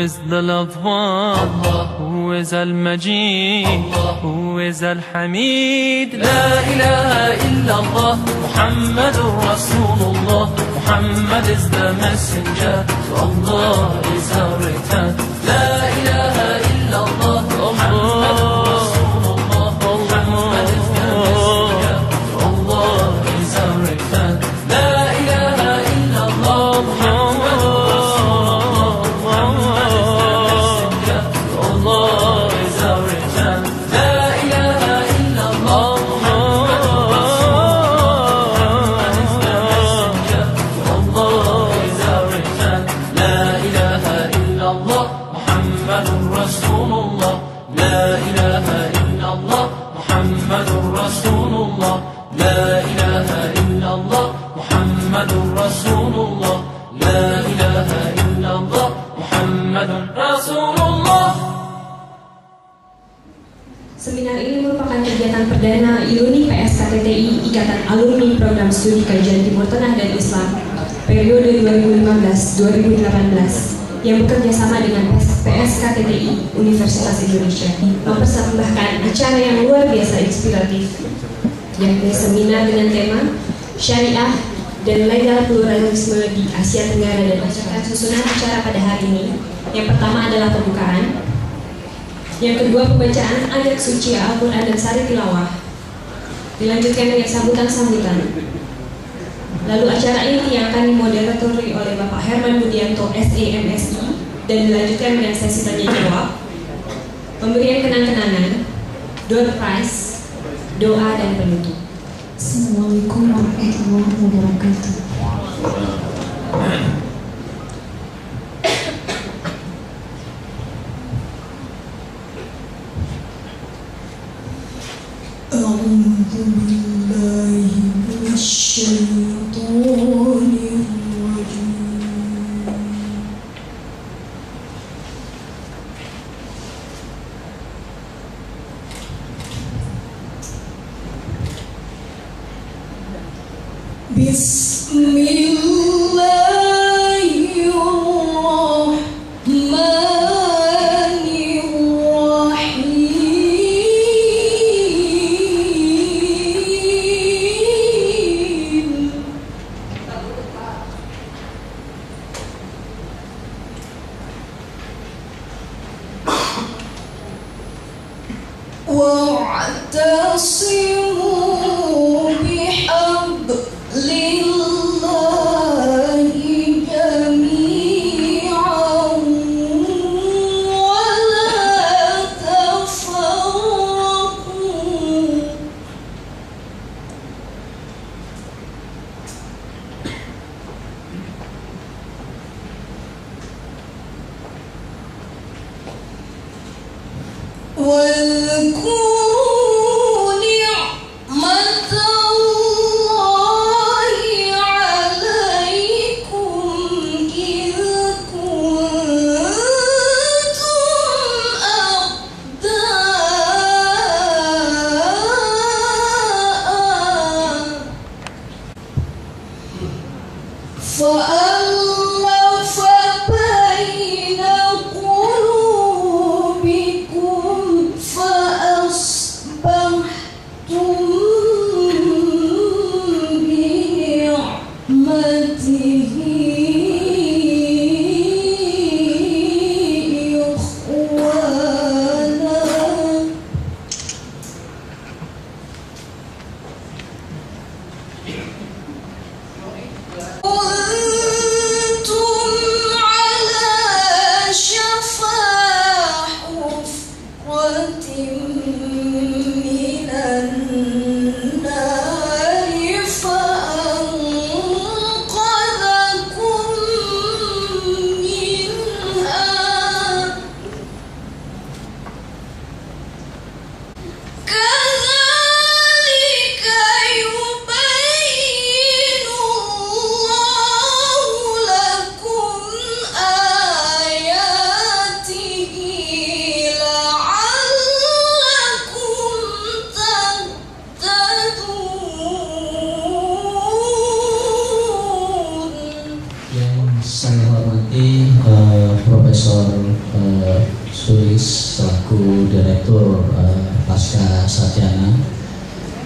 is the loved one, who is Al-Majid, who is Al-Hamid. La ilaha illallah, Muhammadur Rasulullah. Muhammad is the messenger, to Allah is our return. La ilaha illallah, Muhammadur Rasulullah. Muhammad is the messenger, to Allah is our return. La ilaha illallah, Muhammadur Rasulullah. Muhammad is the messenger, to Allah is our return. La ilaha illallah, Muhammadur Rasulullah. Muhammad is the messenger, to Allah is our return. La ilaha illallah, Muhammadur Rasulullah. La ilaha illallah, Muhammadur Rasulullah. La ilaha illallah, Muhammadur Rasulullah. La ilaha illallah, Muhammadur Rasulullah. Seminar ini merupakan kegiatan perdana ILUNI PSKTTI Ikatan Alumni Program Studi Kajian Timur Tengah dan Islam periode 2015-2018 yang bekerja sama dengan PSKTTI Universitas Indonesia mempersembahkan acara yang luar biasa inspiratif, yakni seminar dengan tema Syariah dan Legal Pluralisme di Asia Tenggara dan Acara. Susunan acara pada hari ini, yang pertama adalah pembukaan, yang kedua pembacaan ayat suci Al-Quran dan sari tilawah, dilanjutkan dengan sambutan-sambutan. Lalu acara ini yang akan dimoderatori oleh Bapak Herman Budianto SEMSI dan dilanjutkan dengan sesi tanya jawab, pemberian kenang-kenangan, door prize, doa dan penutup. Assalamualaikum warahmatullahi wabarakatuh. A'udzu billahi minasyaitonir rajim. Wa'tasimu bihablillahi jami'an wa la tafarraqu. واذكروا نعمة الله عليكم إذ كنتم أعداء فألف بين قلوبكم فأصبحتم Sulis selaku Direktur Pasca Sarjana,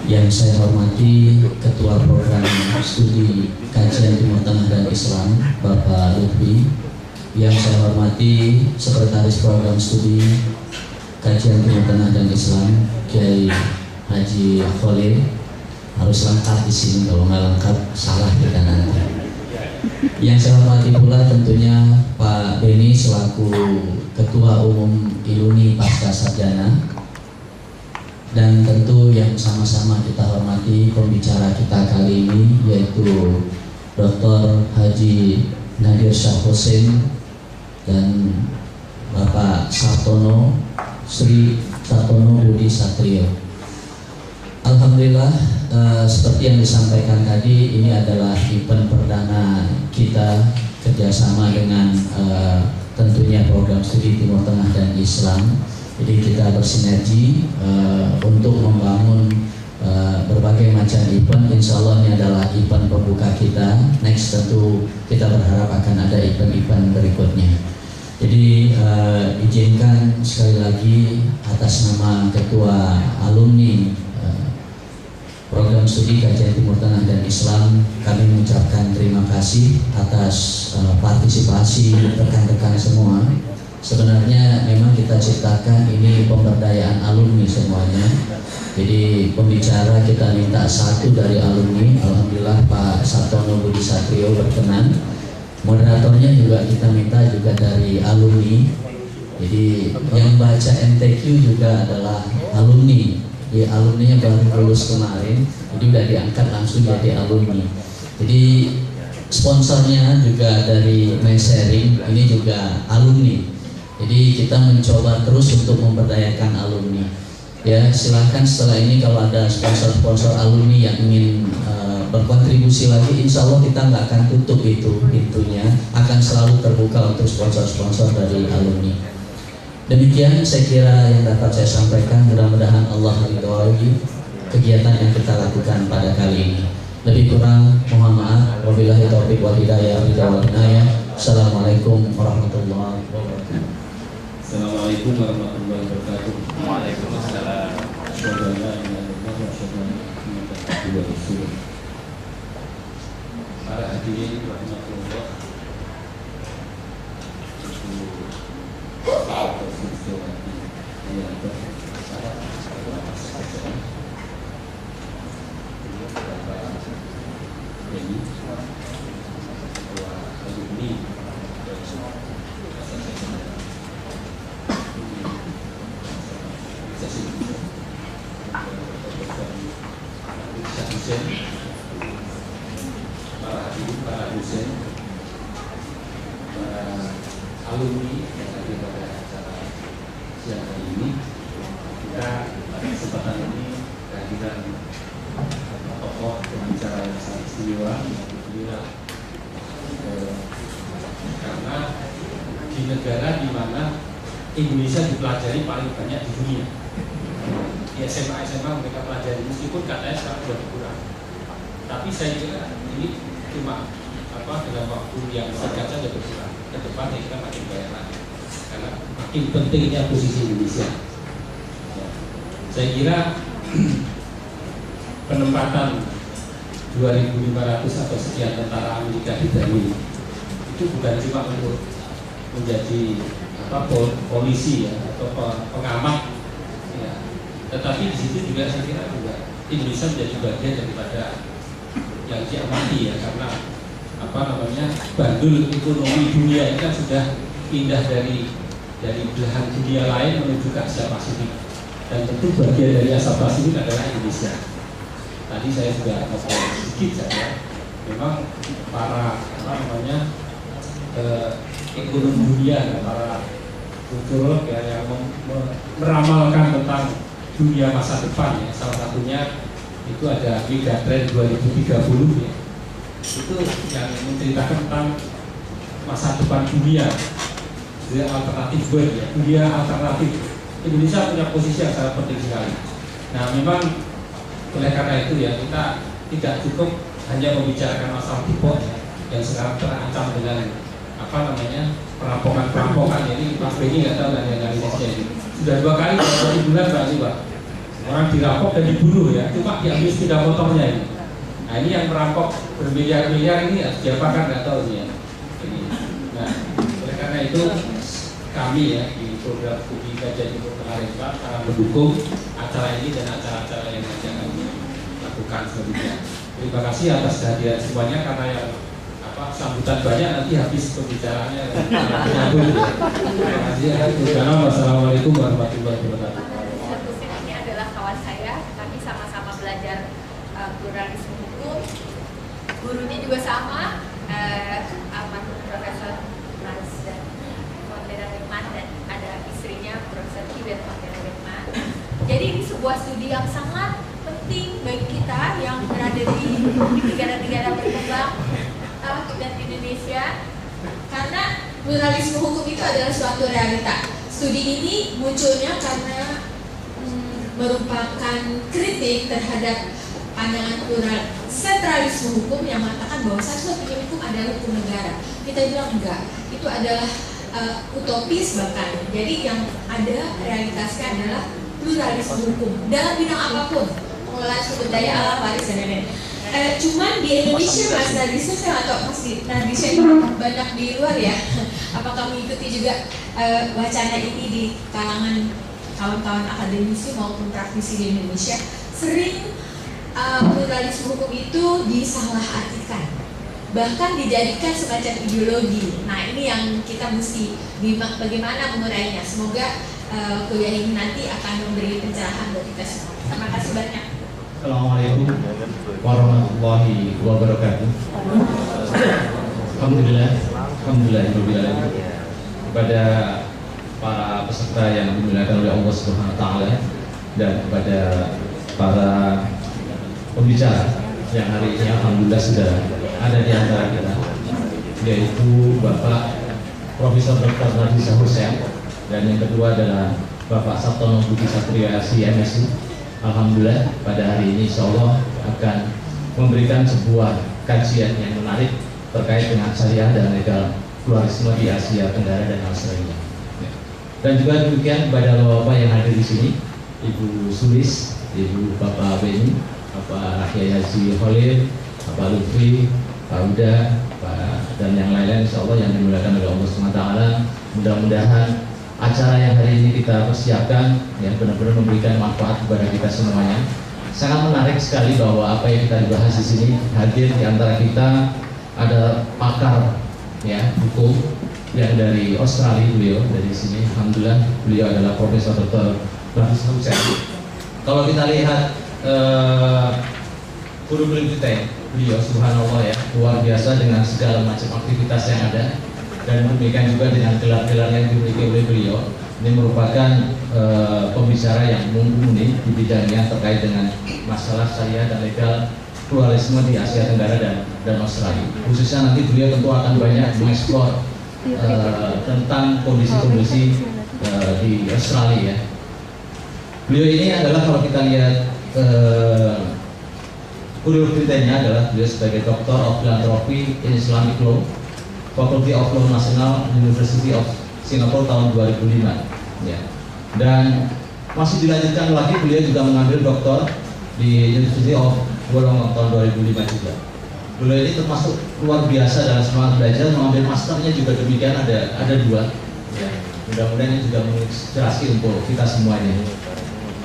yang saya hormati Ketua Program Studi Kajian Timur Tengah dan Islam Bapak Lutfi, yang saya hormati Sekretaris Program Studi Kajian Timur Tengah dan Islam Kiai Haji Khalil. Harus lengkap di sini, kalau nggak lengkap salah kita nanti. Yang saya hormati pula tentunya Pak Beni selaku Ketua Umum Iluni Pasca Sarjana, dan tentu yang sama-sama kita hormati pembicara kita kali ini yaitu Dr. Haji Nadir Syah Hussein dan Bapak Sartono, Sri Sartono Budi Satrio. Alhamdulillah, seperti yang disampaikan tadi, ini adalah event perdana kita kerjasama dengan tentunya program studi Timur Tengah dan Islam. Jadi kita bersinergi untuk membangun berbagai macam event. Insya Allah ini adalah event pembuka kita. Next tentu kita berharap akan ada event-event berikutnya. Jadi izinkan sekali lagi atas nama Ketua Alumni Program Studi Kajian Timur Tengah dan Islam, kami mengucapkan terima kasih atas partisipasi rekan-rekan semua. Sebenarnya memang kita ciptakan ini pemberdayaan alumni semuanya. Jadi pembicara kita minta satu dari alumni. Alhamdulillah Pak Sartono Budi Satrio berkenan. Moderatornya juga kita minta juga dari alumni. Jadi yang baca MTQ juga adalah alumni. Di alumninya baru lulus kemarin, jadi udah diangkat langsung jadi alumni. Jadi sponsornya juga dari Sharing, ini juga alumni. Jadi kita mencoba terus untuk memberdayakan alumni. Ya, silahkan setelah ini kalau ada sponsor-sponsor alumni yang ingin berkontribusi lagi, insya Allah kita nggak akan tutup itu pintunya, akan selalu terbuka untuk sponsor-sponsor dari alumni. Demikian saya kira yang dapat saya sampaikan. Mudah-mudahan Allah meridhoi kegiatan yang kita lakukan pada kali ini. Lebih kurang mohon maaf. Wabillahi taufiq wal hidayah. Assalamualaikum warahmatullahi wabarakatuh. Assalamualaikum warahmatullahi wabarakatuh. Waalaikumsalam. Para hadirin rahmatullah. Alumni yang ada pada acara siang hari ini, kita pada kesempatan ini kehadiran tokoh pembicara yang sangat istimewa, karena di negara di mana Indonesia dipelajari paling banyak di dunia, di SMA mereka pelajari, meskipun katanya sekarang sudah berkurang, tapi saya kira ini cuma dalam waktu yang singkat saja berkurang. Ke depan kita makin banyak lagi karena makin pentingnya posisi Indonesia. Ya. Saya kira penempatan 2.500 atau sekian tentara Amerika di Bali itu bukan cuma untuk menjadi polisi ya, atau pengamat ya. Tetapi di situ juga saya kira juga Indonesia menjadi bagian daripada yang diamati ya, karena bandul ekonomi dunia ini kan sudah pindah dari belahan dunia lain menuju ke Asia Pasifik, dan tentu bagian dari Asia Pasifik adalah Indonesia. Tadi saya sudah ngomong sedikit saja, memang para ekonomi dunia, para futurolog ya, yang meramalkan tentang dunia masa depan ya, salah satunya itu ada Megatrend 2030 ya. Itu yang menceritakan tentang masa depan dunia, dunia alternatif world ya, dunia alternatif. Indonesia punya posisi yang sangat penting sekali. Nah, memang oleh karena itu ya, kita tidak cukup hanya membicarakan masalah Depok ya, yang sekarang terancam dengan perampokan ini Mas Benny nggak tahu dari analisisnya ini. Sudah 2 kali dalam 1 bulan berarti Pak. Orang dirampok dan dibunuh ya, cuma diambil sepeda motornya ini. Nah ini yang merampok bermiliar-miliar ini siapa kan nggak tahu ini ya. Nah oleh karena itu kami ya di program studi Kajian Timur Tengah Resma sangat mendukung acara ini dan acara-acara yang nanti akan lakukan selanjutnya. Terima kasih atas kehadiran semuanya, karena yang sambutan banyak nanti habis pembicaraannya. Terima kasih. Wassalamualaikum warahmatullahi wabarakatuh. Ini adalah kawan saya, kami sama-sama belajar pluralisme hukum. Gurunya juga sama, almarhum Profesor Hans dan Montera Rehman, dan ada istrinya Profesor Kibet Montera Rehman. Jadi ini sebuah studi yang sangat penting bagi kita yang berada di negara-negara berkembang dan Indonesia, karena pluralisme hukum itu adalah suatu realita. Studi ini munculnya karena merupakan kritik terhadap pandangan plural sentralisme hukum yang mengatakan bahwa satu-satunya hukum adalah hukum negara. Kita bilang enggak, itu adalah utopis bahkan. Jadi yang ada realitasnya adalah pluralisme hukum dalam bidang apapun, pengelolaan sumber daya alam, waris dan lain-lain. Cuman di Indonesia Mas Nadisnya saya atau Mas Nadisnya banyak di luar ya. Apakah mengikuti juga wacana ini di kalangan kawan-kawan akademisi maupun praktisi di Indonesia? Sering pluralisme hukum itu disalahartikan, bahkan dijadikan semacam ideologi. Nah ini yang kita mesti bagaimana mengurainya. Semoga kuliah ini nanti akan memberi pencerahan buat kita semua. Terima kasih banyak. Assalamualaikum warahmatullahi wabarakatuh. Alhamdulillah kepada para peserta yang dimuliakan oleh Allah Subhanahu wa taala, dan kepada para pembicara yang hari ini alhamdulillah sudah ada di antara kita, yaitu Bapak Profesor Dr. Nardisa Hussein, dan yang kedua adalah Bapak Sabtono Budi Satrio LC MSI. Alhamdulillah pada hari ini insya Allah akan memberikan sebuah kajian yang menarik terkait dengan syariah dan legal pluralisme di Asia Tenggara dan Australia. Dan juga demikian kepada bapak yang hadir di sini, Ibu Sulis, Ibu Bapak Benny, Bapak Kiai Haji Khalil, Bapak Lutfi, Pak Uda, dan yang lain-lain insya Allah yang dimuliakan oleh Allah SWT. Mudah-mudahan acara yang hari ini kita persiapkan yang benar-benar memberikan manfaat kepada kita semuanya. Sangat menarik sekali bahwa apa yang kita dibahas di sini, hadir di antara kita ada pakar ya hukum yang dari Australia, beliau dari sini. Alhamdulillah beliau adalah Profesor Dr. Nardisa Hussein. Kalau kita lihat kurikulum kita, beliau subhanallah ya luar biasa dengan segala macam aktivitas yang ada. Dan demikian juga dengan gelar-gelar yang dimiliki oleh beliau. Ini merupakan pembicara yang mumpuni di bidangnya terkait dengan masalah syariah dan legal pluralisme di Asia Tenggara dan Australia. Khususnya nanti beliau tentu akan banyak mengeksplor tentang kondisi-kondisi di Australia. Beliau ini adalah kalau kita lihat kurikulumnya adalah beliau sebagai Doctor of Philanthropy in Islamic Law, Faculty of Law National University of Singapore tahun 2005 ya. Dan masih dilanjutkan lagi beliau juga mengambil doktor di University of Wollongong tahun 2005 juga. Beliau ini termasuk luar biasa dalam semangat belajar, mengambil masternya juga demikian, ada 2 ya. Mudah-mudahan ini juga menginspirasi untuk kita semuanya.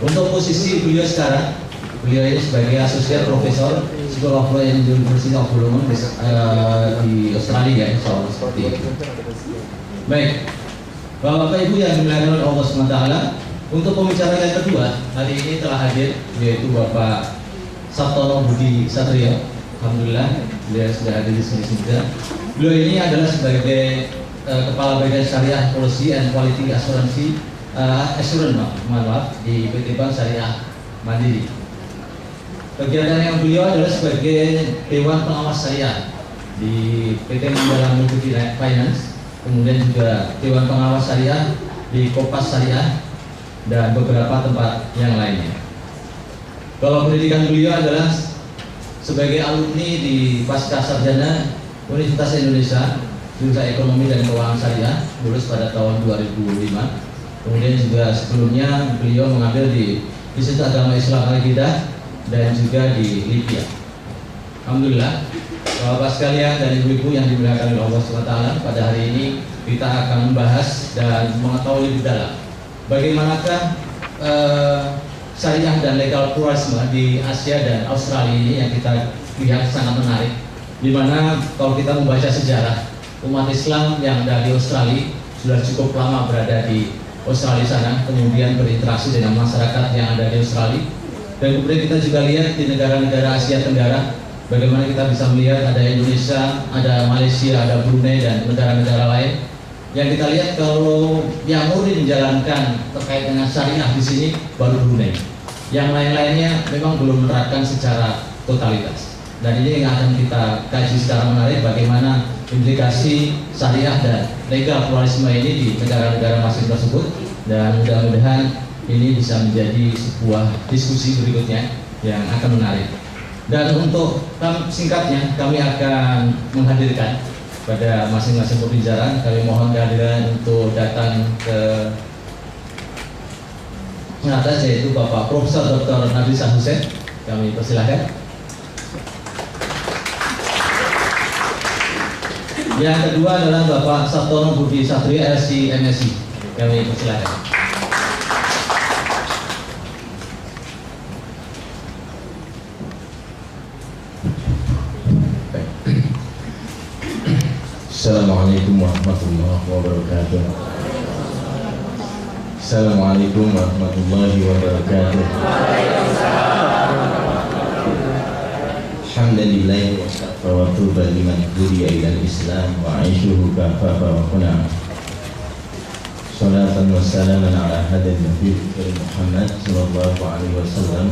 Untuk posisi beliau sekarang, beliau ini sebagai Associate Professor School of Law in University of Wollongong di Australia, insya Allah seperti itu. Baik, Bapak Ibu yang dimuliakan oleh Allah SWT, untuk pembicara yang kedua hari ini telah hadir, yaitu Bapak Sabtono Budi Satrio. Alhamdulillah, beliau sudah hadir di sini juga. Beliau ini adalah sebagai Kepala Bagian Syariah Policy and Quality Assurance di PT Bank Syariah Mandiri. Kegiatan yang beliau adalah sebagai Dewan Pengawas Syariah di PT Mandala Multi Finance, kemudian juga Dewan Pengawas Syariah di Kopas Syariah dan beberapa tempat yang lainnya. Kalau pendidikan beliau adalah sebagai alumni di Pasca Sarjana Universitas Indonesia jurusan Ekonomi dan Keuangan Syariah, lulus pada tahun 2005. Kemudian juga sebelumnya beliau mengambil di Institut Agama Islam Al-Qidah dan juga di Libya. Alhamdulillah, Bapak sekalian dan ibu-ibu yang dimuliakan oleh Allah SWT, pada hari ini kita akan membahas dan mengetahui lebih dalam bagaimanakah syariah dan legal pluralisme di Asia dan Australia ini yang kita lihat sangat menarik. Dimana kalau kita membaca sejarah, umat Islam yang dari Australia sudah cukup lama berada di Australia sana, kemudian berinteraksi dengan masyarakat yang ada di Australia. Dan kemudian kita juga lihat di negara-negara Asia Tenggara, bagaimana kita bisa melihat ada Indonesia, ada Malaysia, ada Brunei, dan negara-negara lain. Yang kita lihat kalau yang murni menjalankan terkait dengan syariah di sini baru Brunei. Yang lain-lainnya memang belum menerapkan secara totalitas. Dan ini yang akan kita kaji secara menarik, bagaimana implikasi syariah dan legal pluralisme ini di negara-negara masing tersebut, dan mudah-mudahan ini bisa menjadi sebuah diskusi berikutnya yang akan menarik. Dan untuk singkatnya kami akan menghadirkan pada masing-masing pembicara, kami mohon kehadiran untuk datang ke atas, yaitu Bapak Profesor Dr. Nabil Hussein. Kami persilahkan. Yang kedua adalah Bapak Sabtono Budi Satria, LC MSc. Kami persilahkan. Assalamualaikum warahmatullahi wabarakatuh. Assalamualaikum warahmatullahi wabarakatuh. Alhamdulillah wa tuba liman hudiya ilal Islam wa aishuhu kafafa wa quna. Salatan wa salaman ala hadin Nabi Muhammad sallallahu alaihi wasallam,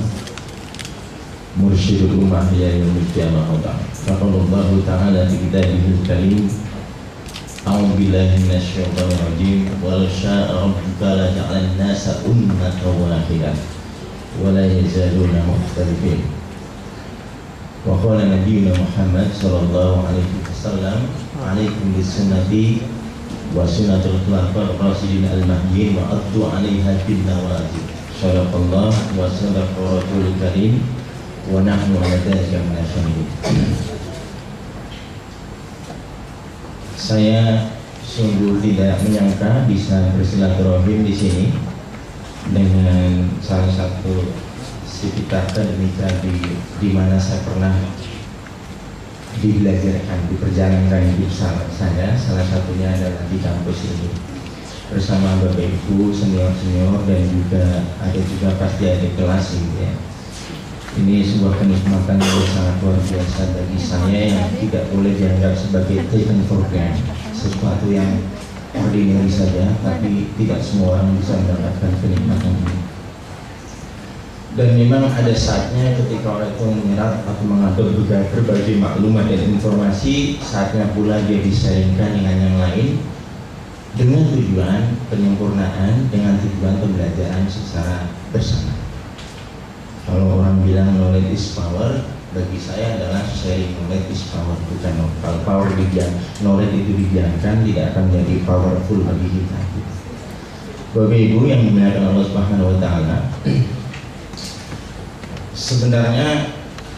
mursyidul ummah ya yaumil qiyamah wa ba'd. Faqalallahu ta'ala fi kitabihil karim, a'udzu billahi minasyaitonir rajim, wa syaa rabbuka la ja'ala an-nasa ummatan wahidah wa la yazaluna mukhtalifin. Wa qala nabiyuna Muhammad sallallahu alaihi wasallam, alaikum bisunnati wa sunnatul khulafa'ir rasyidin al-mahdiyyin wa addu 'alaiha bin nawajid. Sadaqallah wa sadaqa rasulul karim wa nahnu 'ala dzalika minasyahidin. Saya sungguh tidak menyangka bisa bersilaturahim di sini dengan salah satu sivitas akademika di mana saya pernah dibelajarkan di perjalanan hidup saya. Salah satunya adalah di kampus ini bersama Bapak Ibu senior-senior, dan juga ada juga pasti ada kelas ini ya. Ini sebuah kenikmatan yang sangat luar biasa bagi saya, yang tidak boleh dianggap sebagai taken for granted, sesuatu yang ordinary saja, tapi tidak semua orang bisa mendapatkan kenikmatan ini. Dan memang ada saatnya ketika orang itu menyerap atau mengambil berbagai maklumat dan informasi, saatnya pula dia disaringkan dengan yang lain dengan tujuan penyempurnaan, dengan tujuan pembelajaran secara bersama. Kalau orang bilang knowledge is power, bagi saya adalah sharing knowledge is power, bukan kalau power knowledge itu dibiarkan tidak akan menjadi powerful bagi kita. Bapak Ibu yang dimuliakan Allah Subhanahu wa taala, sebenarnya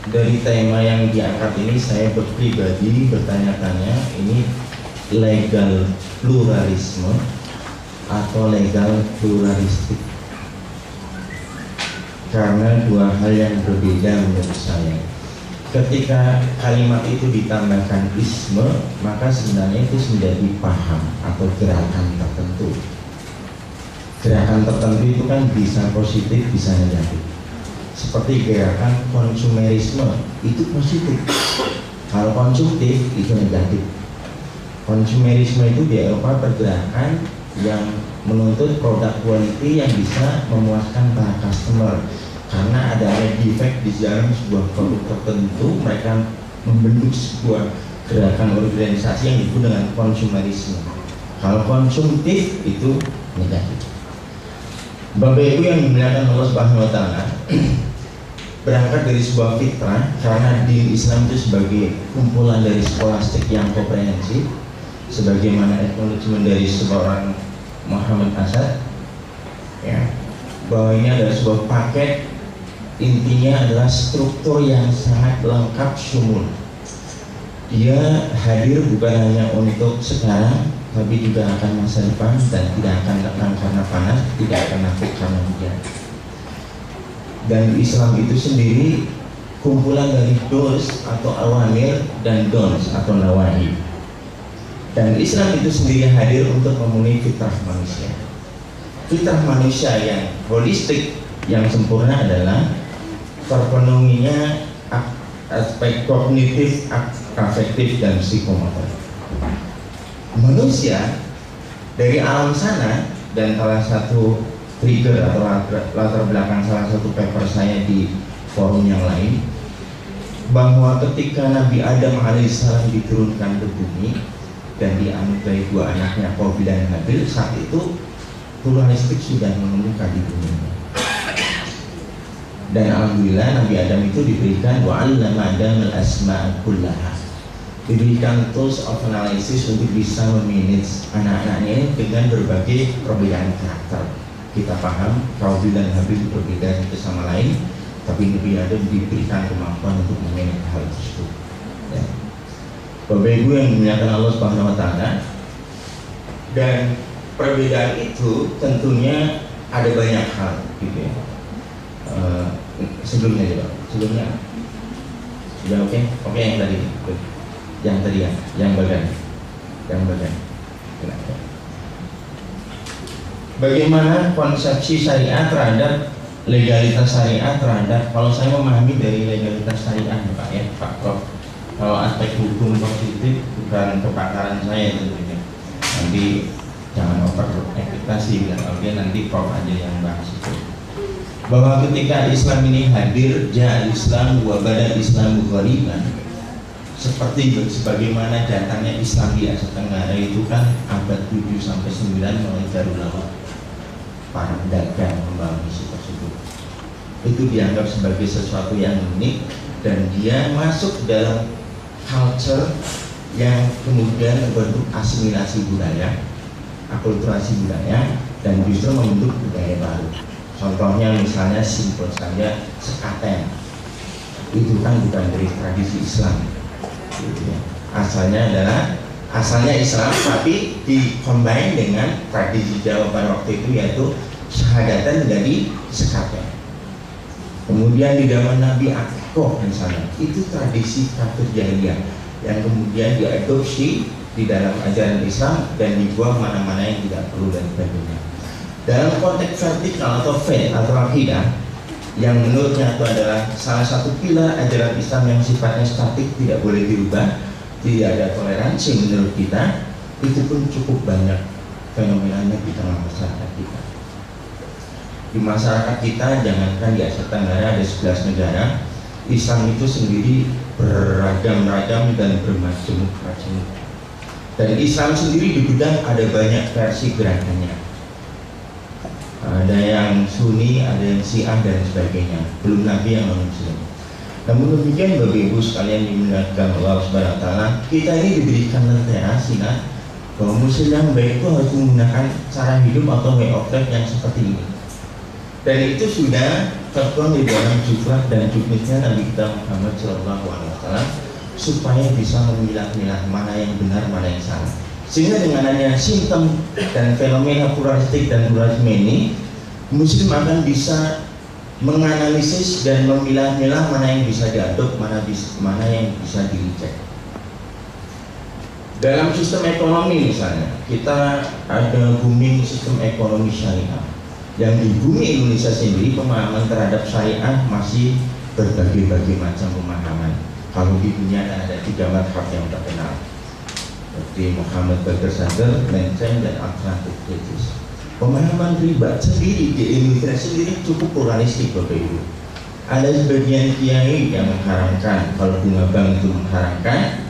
dari tema yang diangkat ini saya pribadi bertanya-tanya, ini legal pluralisme atau legal pluralistik, karena dua hal yang berbeda menurut saya. Ketika kalimat itu ditambahkan isme, maka sebenarnya itu menjadi paham atau gerakan tertentu. Gerakan tertentu itu kan bisa positif, bisa negatif. Seperti gerakan konsumerisme itu positif, kalau konsumtif itu negatif. Konsumerisme itu di Eropa pergerakan yang menuntut produk quality yang bisa memuaskan para customer, karena ada defect di dalam sebuah produk tertentu. Mereka membentuk sebuah gerakan organisasi yang disebut dengan konsumerisme. Kalau konsumtif itu negatif. Bapak Ibu yang dimuliakan Allah Subhanahu wa taala, berangkat dari sebuah fitrah, karena di Islam itu sebagai kumpulan dari skolastik yang komprehensif, sebagaimana acknowledgement dari seorang Muhammad Asad, ya, bahwa ini adalah sebuah paket, intinya adalah struktur yang sangat lengkap syumul. Dia hadir bukan hanya untuk sekarang, tapi juga akan masa depan, dan tidak akan tenang karena panas, tidak akan takut karena hujan. Dan Islam itu sendiri kumpulan dari dos atau awamir dan dons atau nawahi. Dan Islam itu sendiri hadir untuk memenuhi fitrah manusia. Fitrah manusia yang holistik, yang sempurna adalah terpenuhinya aspek kognitif, afektif, dan psikomotor. Manusia dari alam sana, dan salah satu trigger atau latar belakang salah satu paper saya di forum yang lain, bahwa ketika Nabi Adam alaihissalam diturunkan ke bumi dan dianugerahi dua anaknya Qabil dan Habil, saat itu pluralistik sudah mengemuka di bumi. Dan alhamdulillah Nabi Adam itu diberikan wa'allama Adam al-asma'a kullaha, diberikan tools of analysis untuk bisa memanage anak-anaknya dengan berbagai perbedaan karakter. Kita paham Qabil dan Habil berbeda satu sama lain, tapi Nabi Adam diberikan kemampuan untuk memanage hal tersebut, ya. Bapak Ibu yang dimuliakan Allah Subhanahu wa Ta'ala, dan perbedaan itu tentunya ada banyak hal, gitu ya. Sebelumnya coba, sebelumnya sudah oke, yang tadi, yang bagian. Bagaimana konsepsi syariat terhadap legalitas syariat terhadap, kalau saya memahami dari legalitas syariat, Pak ya, Pak Prof. Kalau aspek hukum positif bukan kepakaran saya tentunya. Nanti jangan over ekspektasi, dan oke nanti Prof aja yang bahas itu. Bahwa ketika Islam ini hadir, ja Islam wa bada Islam ghariban, seperti sebagaimana datangnya Islam di Asia Tenggara itu kan abad 7 sampai 9 mulai Darul Lawat, para pedagang membangun misi tersebut. Itu dianggap sebagai sesuatu yang unik, dan dia masuk dalam culture yang kemudian membentuk asimilasi budaya, akulturasi budaya, dan justru membentuk budaya baru. Contohnya misalnya simpel saja sekaten, itu kan bukan dari tradisi Islam, gitu ya. Asalnya Islam, tapi dikombin dengan tradisi Jawa pada waktu itu, yaitu syahadatan menjadi sekaten. Kemudian di zaman Nabi Akikoh misalnya, itu tradisi kafir jahiliyah yang kemudian diadopsi di dalam ajaran Islam dan dibuang mana-mana yang tidak perlu dan sebagainya. Dalam konteks vertikal atau faith atau akidah, yang menurutnya itu adalah salah satu pilar ajaran Islam yang sifatnya statik, tidak boleh dirubah, tidak ada toleransi menurut kita, itu pun cukup banyak fenomenanya di tengah masyarakat kita. Di masyarakat kita, jangankan di Asia Tenggara ada 11 negara, Islam itu sendiri beragam-ragam dan bermacam-macam. Dan Islam sendiri di bidang ada banyak versi gerakannya. Ada yang Sunni, ada yang Syiah dan sebagainya. Belum Nabi yang non-Muslim. Namun demikian Bapak Ibu sekalian dimuliakan Allah Subhanahu wa Ta'ala, kita ini diberikan lentera sinar bahwa Muslim yang baik itu harus menggunakan cara hidup atau way of life yang seperti ini. Dan itu sudah tertuang di dalam jufrah dan juknisnya Nabi kita Muhammad SAW, supaya bisa memilah-milah mana yang benar, mana yang salah. Sehingga dengan adanya simptom dan fenomena pluralistik dan pluralisme ini, Muslim akan bisa menganalisis dan memilah-milah mana yang bisa diadop, mana yang bisa direject. Dalam sistem ekonomi misalnya, kita ada booming sistem ekonomi syariah. Yang di bumi Indonesia sendiri, pemahaman terhadap syariah masih berbagai-bagai macam pemahaman. Kalau di dunia ada 3 mazhab yang terkenal, seperti Muhammad Bagir Sadr, Menceng, dan Alternatif Kritis. Pemahaman riba sendiri di Indonesia sendiri cukup pluralistik Bapak Ibu. Ada sebagian kiai yang mengharamkan, kalau bunga bank itu mengharamkan.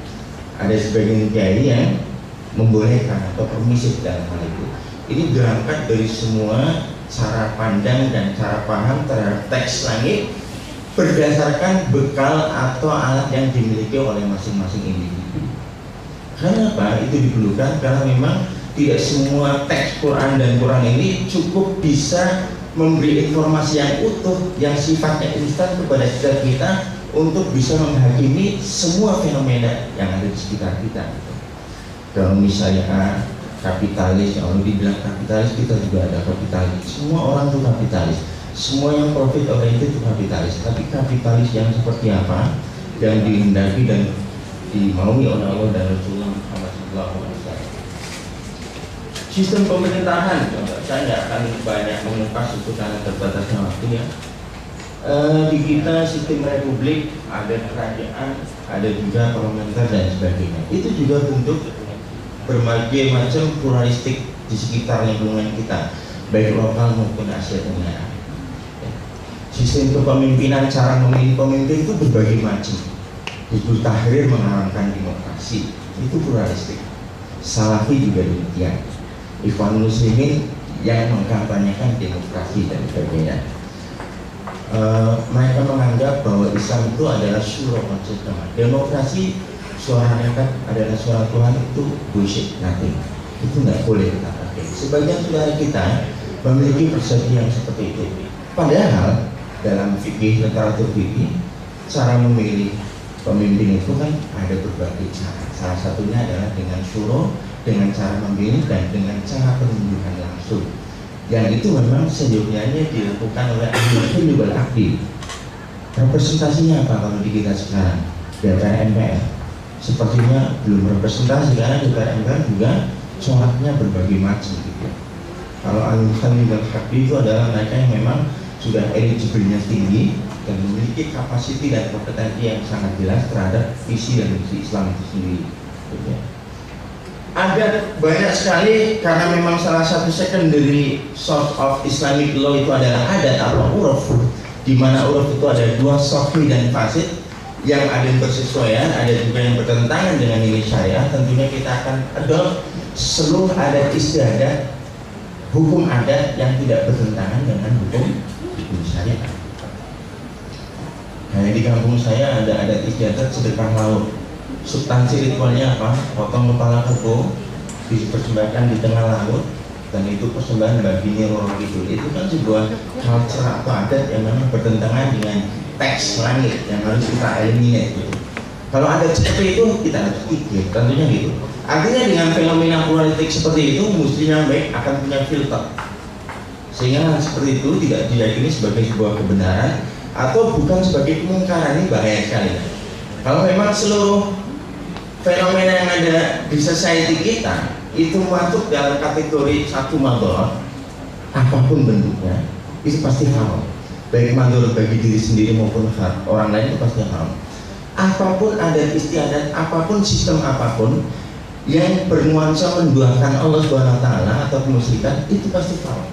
Ada sebagian kiai yang membolehkan atau permisif dalam hal itu. Ini berangkat dari semua cara pandang dan cara paham terhadap teks langit berdasarkan bekal atau alat yang dimiliki oleh masing-masing individu. Kenapa itu diperlukan? Karena memang tidak semua teks Quran dan Quran ini cukup bisa memberi informasi yang utuh, yang sifatnya instan kepada kita untuk bisa menghakimi semua fenomena yang ada di sekitar kita. Kalau misalnya kapitalis, kalau dibilang kapitalis, kita juga ada kapitalis. Semua orang itu kapitalis. Semua yang profit oriented itu kapitalis. Tapi kapitalis yang seperti apa, yang dihendaki dan dimaui oleh Allah dan Rasulullah Muhammad SAW. Sistem pemerintahan, saya nggak akan banyak mengupas itu karena terbatasnya waktu ya. Di kita sistem republik, ada kerajaan, ada juga parlementer dan sebagainya. Itu juga bentuk berbagai macam pluralistik di sekitar lingkungan kita, baik lokal maupun Asia Tenggara. Sistem kepemimpinan, cara memilih pemimpin itu berbagai macam. Hizbut Tahrir mengarahkan demokrasi, itu pluralistik. Salafi juga demikian. Ikhwanul Muslimin yang mengkampanyekan demokrasi dan sebagainya. Mereka menganggap bahwa Islam itu adalah syura majemah. Demokrasi, suara rakyat adalah suara Tuhan, itu bullshit, nothing. Itu nggak boleh kita pakai. Sebagian saudara kita memiliki persepsi yang seperti itu. Padahal dalam fikih, literatur fikih, cara memilih pemimpin itu kan ada berbagai cara. Salah satunya adalah dengan syura, dengan cara memilih dan dengan cara penunjukan langsung. Yang itu memang sejujurnya dilakukan oleh ahli wal akdi. Representasinya apa kalau di kita sekarang? DPR MPR sepertinya belum representasi karena DPR MPR juga coraknya berbagai macam gitu. Kalau ahli wal akdi itu adalah mereka yang memang sudah eligibilnya tinggi dan memiliki kapasiti dan kompetensi yang sangat jelas terhadap visi dan misi Islam itu sendiri. Gitu ya. Ada banyak sekali karena memang salah satu secondary source of Islamic law itu adalah adat atau uruf, di mana uruf itu ada dua sahih dan fasid, yang ada yang bersesuaian, ada juga yang bertentangan dengan nilai syariah. Tentunya kita akan adopt seluruh adat istiadat, hukum adat yang tidak bertentangan dengan hukum syariah. Kayak di kampung saya ada adat istiadat sedekah laut. Substansi ritualnya apa? Potong kepala kerbau, dipersembahkan di tengah laut, dan itu persembahan bagi Nyi Roro Kidul. Itu kan sebuah culture atau adat yang memang bertentangan dengan teks langit yang harus kita eliminate gitu. Kalau adat seperti itu kita harus pikir, tentunya gitu. Artinya dengan fenomena pluralistik seperti itu, muslim baik akan punya filter, sehingga seperti itu tidak diyakini sebagai sebuah kebenaran atau bukan sebagai kemungkaran. Ini bahaya sekali. Kalau memang seluruh fenomena yang ada di society kita itu masuk dalam kategori satu madharat, apapun bentuknya, itu pasti haram. Baik madharat bagi diri sendiri maupun orang lain itu pasti haram. Apapun adat istiadat, apapun sistem apapun yang bernuansa menduakan Allah SWT atau kemusyrikan, itu pasti haram.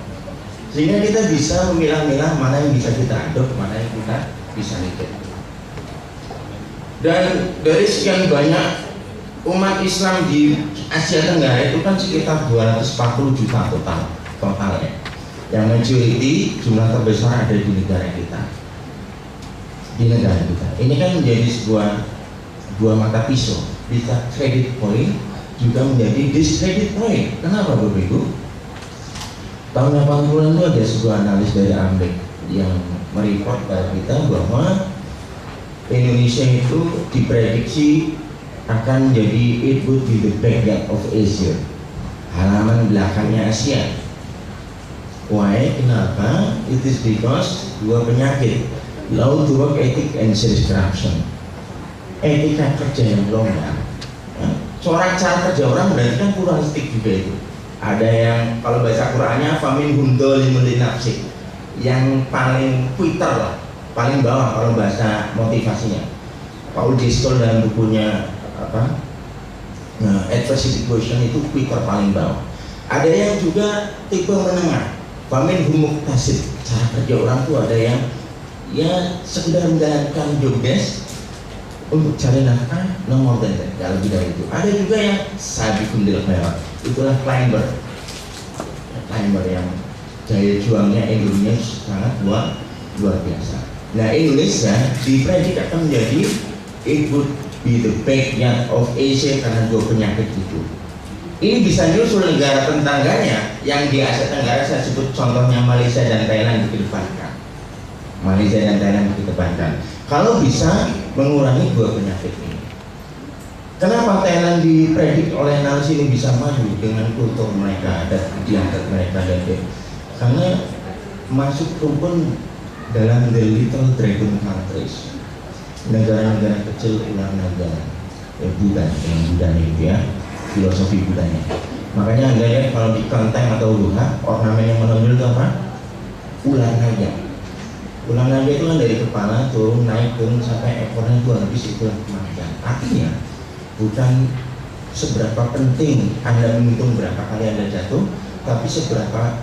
Sehingga kita bisa memilah-milah mana yang bisa kita adopt, mana yang kita bisa ikut. Dan dari sekian banyak umat Islam di Asia Tenggara itu kan sekitar 240 juta totalnya. Yang majority jumlah terbesar ada di negara kita. Ini kan menjadi dua mata pisau. Bisa credit point juga menjadi discredit point. Kenapa Bapak Ibu? Tahun 80-an itu ada sebuah analis dari Amerika yang mereport pada kita bahwa Indonesia itu diprediksi akan menjadi it would be the backyard of Asia, halaman belakangnya Asia. Why? Kenapa? It is because dua penyakit, law to work ethic and serious corruption. Etika kerja yang longgar, corak cara kerja orang berarti kan pluralistik juga itu. Ada yang kalau bahasa Qurannya famin humdolimun linafsik, yang paling Twitter lah, paling bawah kalau bahasa motivasinya. Paul Gistol dalam bukunya adversity question itu Twitter paling bawah. Ada yang juga tipe menengah, famin humuktasib, cara kerja orang tuh ada yang ya sekedar menjalankan job desk untuk cari nafkah, no more than that, gak lebih dari itu. Ada juga yang sabiqun bil khairat, itulah climber yang daya juangnya Indonesia sangat luar biasa. Nah, Indonesia dipredik akan menjadi it would be the backyard of Asia karena dua penyakit itu. Ini bisa nyusul negara tetangganya yang di Asia Tenggara, saya sebut contohnya Malaysia dan Thailand dikedepankan. Malaysia dan Thailand dikedepankan. Kalau bisa mengurangi dua penyakit ini. Kenapa Thailand dipredik oleh analis ini bisa maju dengan kultur mereka, adat istiadat mereka dan karena masuk rumpun dalam the little dragon countries, negara-negara kecil ular naga, Buddha dengan Buddhanya itu ya, filosofi Buddhanya. Makanya Anda lihat kalau di kelenteng atau luha, ornamen yang menonjol itu apa? Ular naga. Ular naga itu kan dari kepala turun naik turun sampai ekornya itu habis itulah kematian. Artinya bukan seberapa penting Anda menghitung berapa kali Anda jatuh, tapi seberapa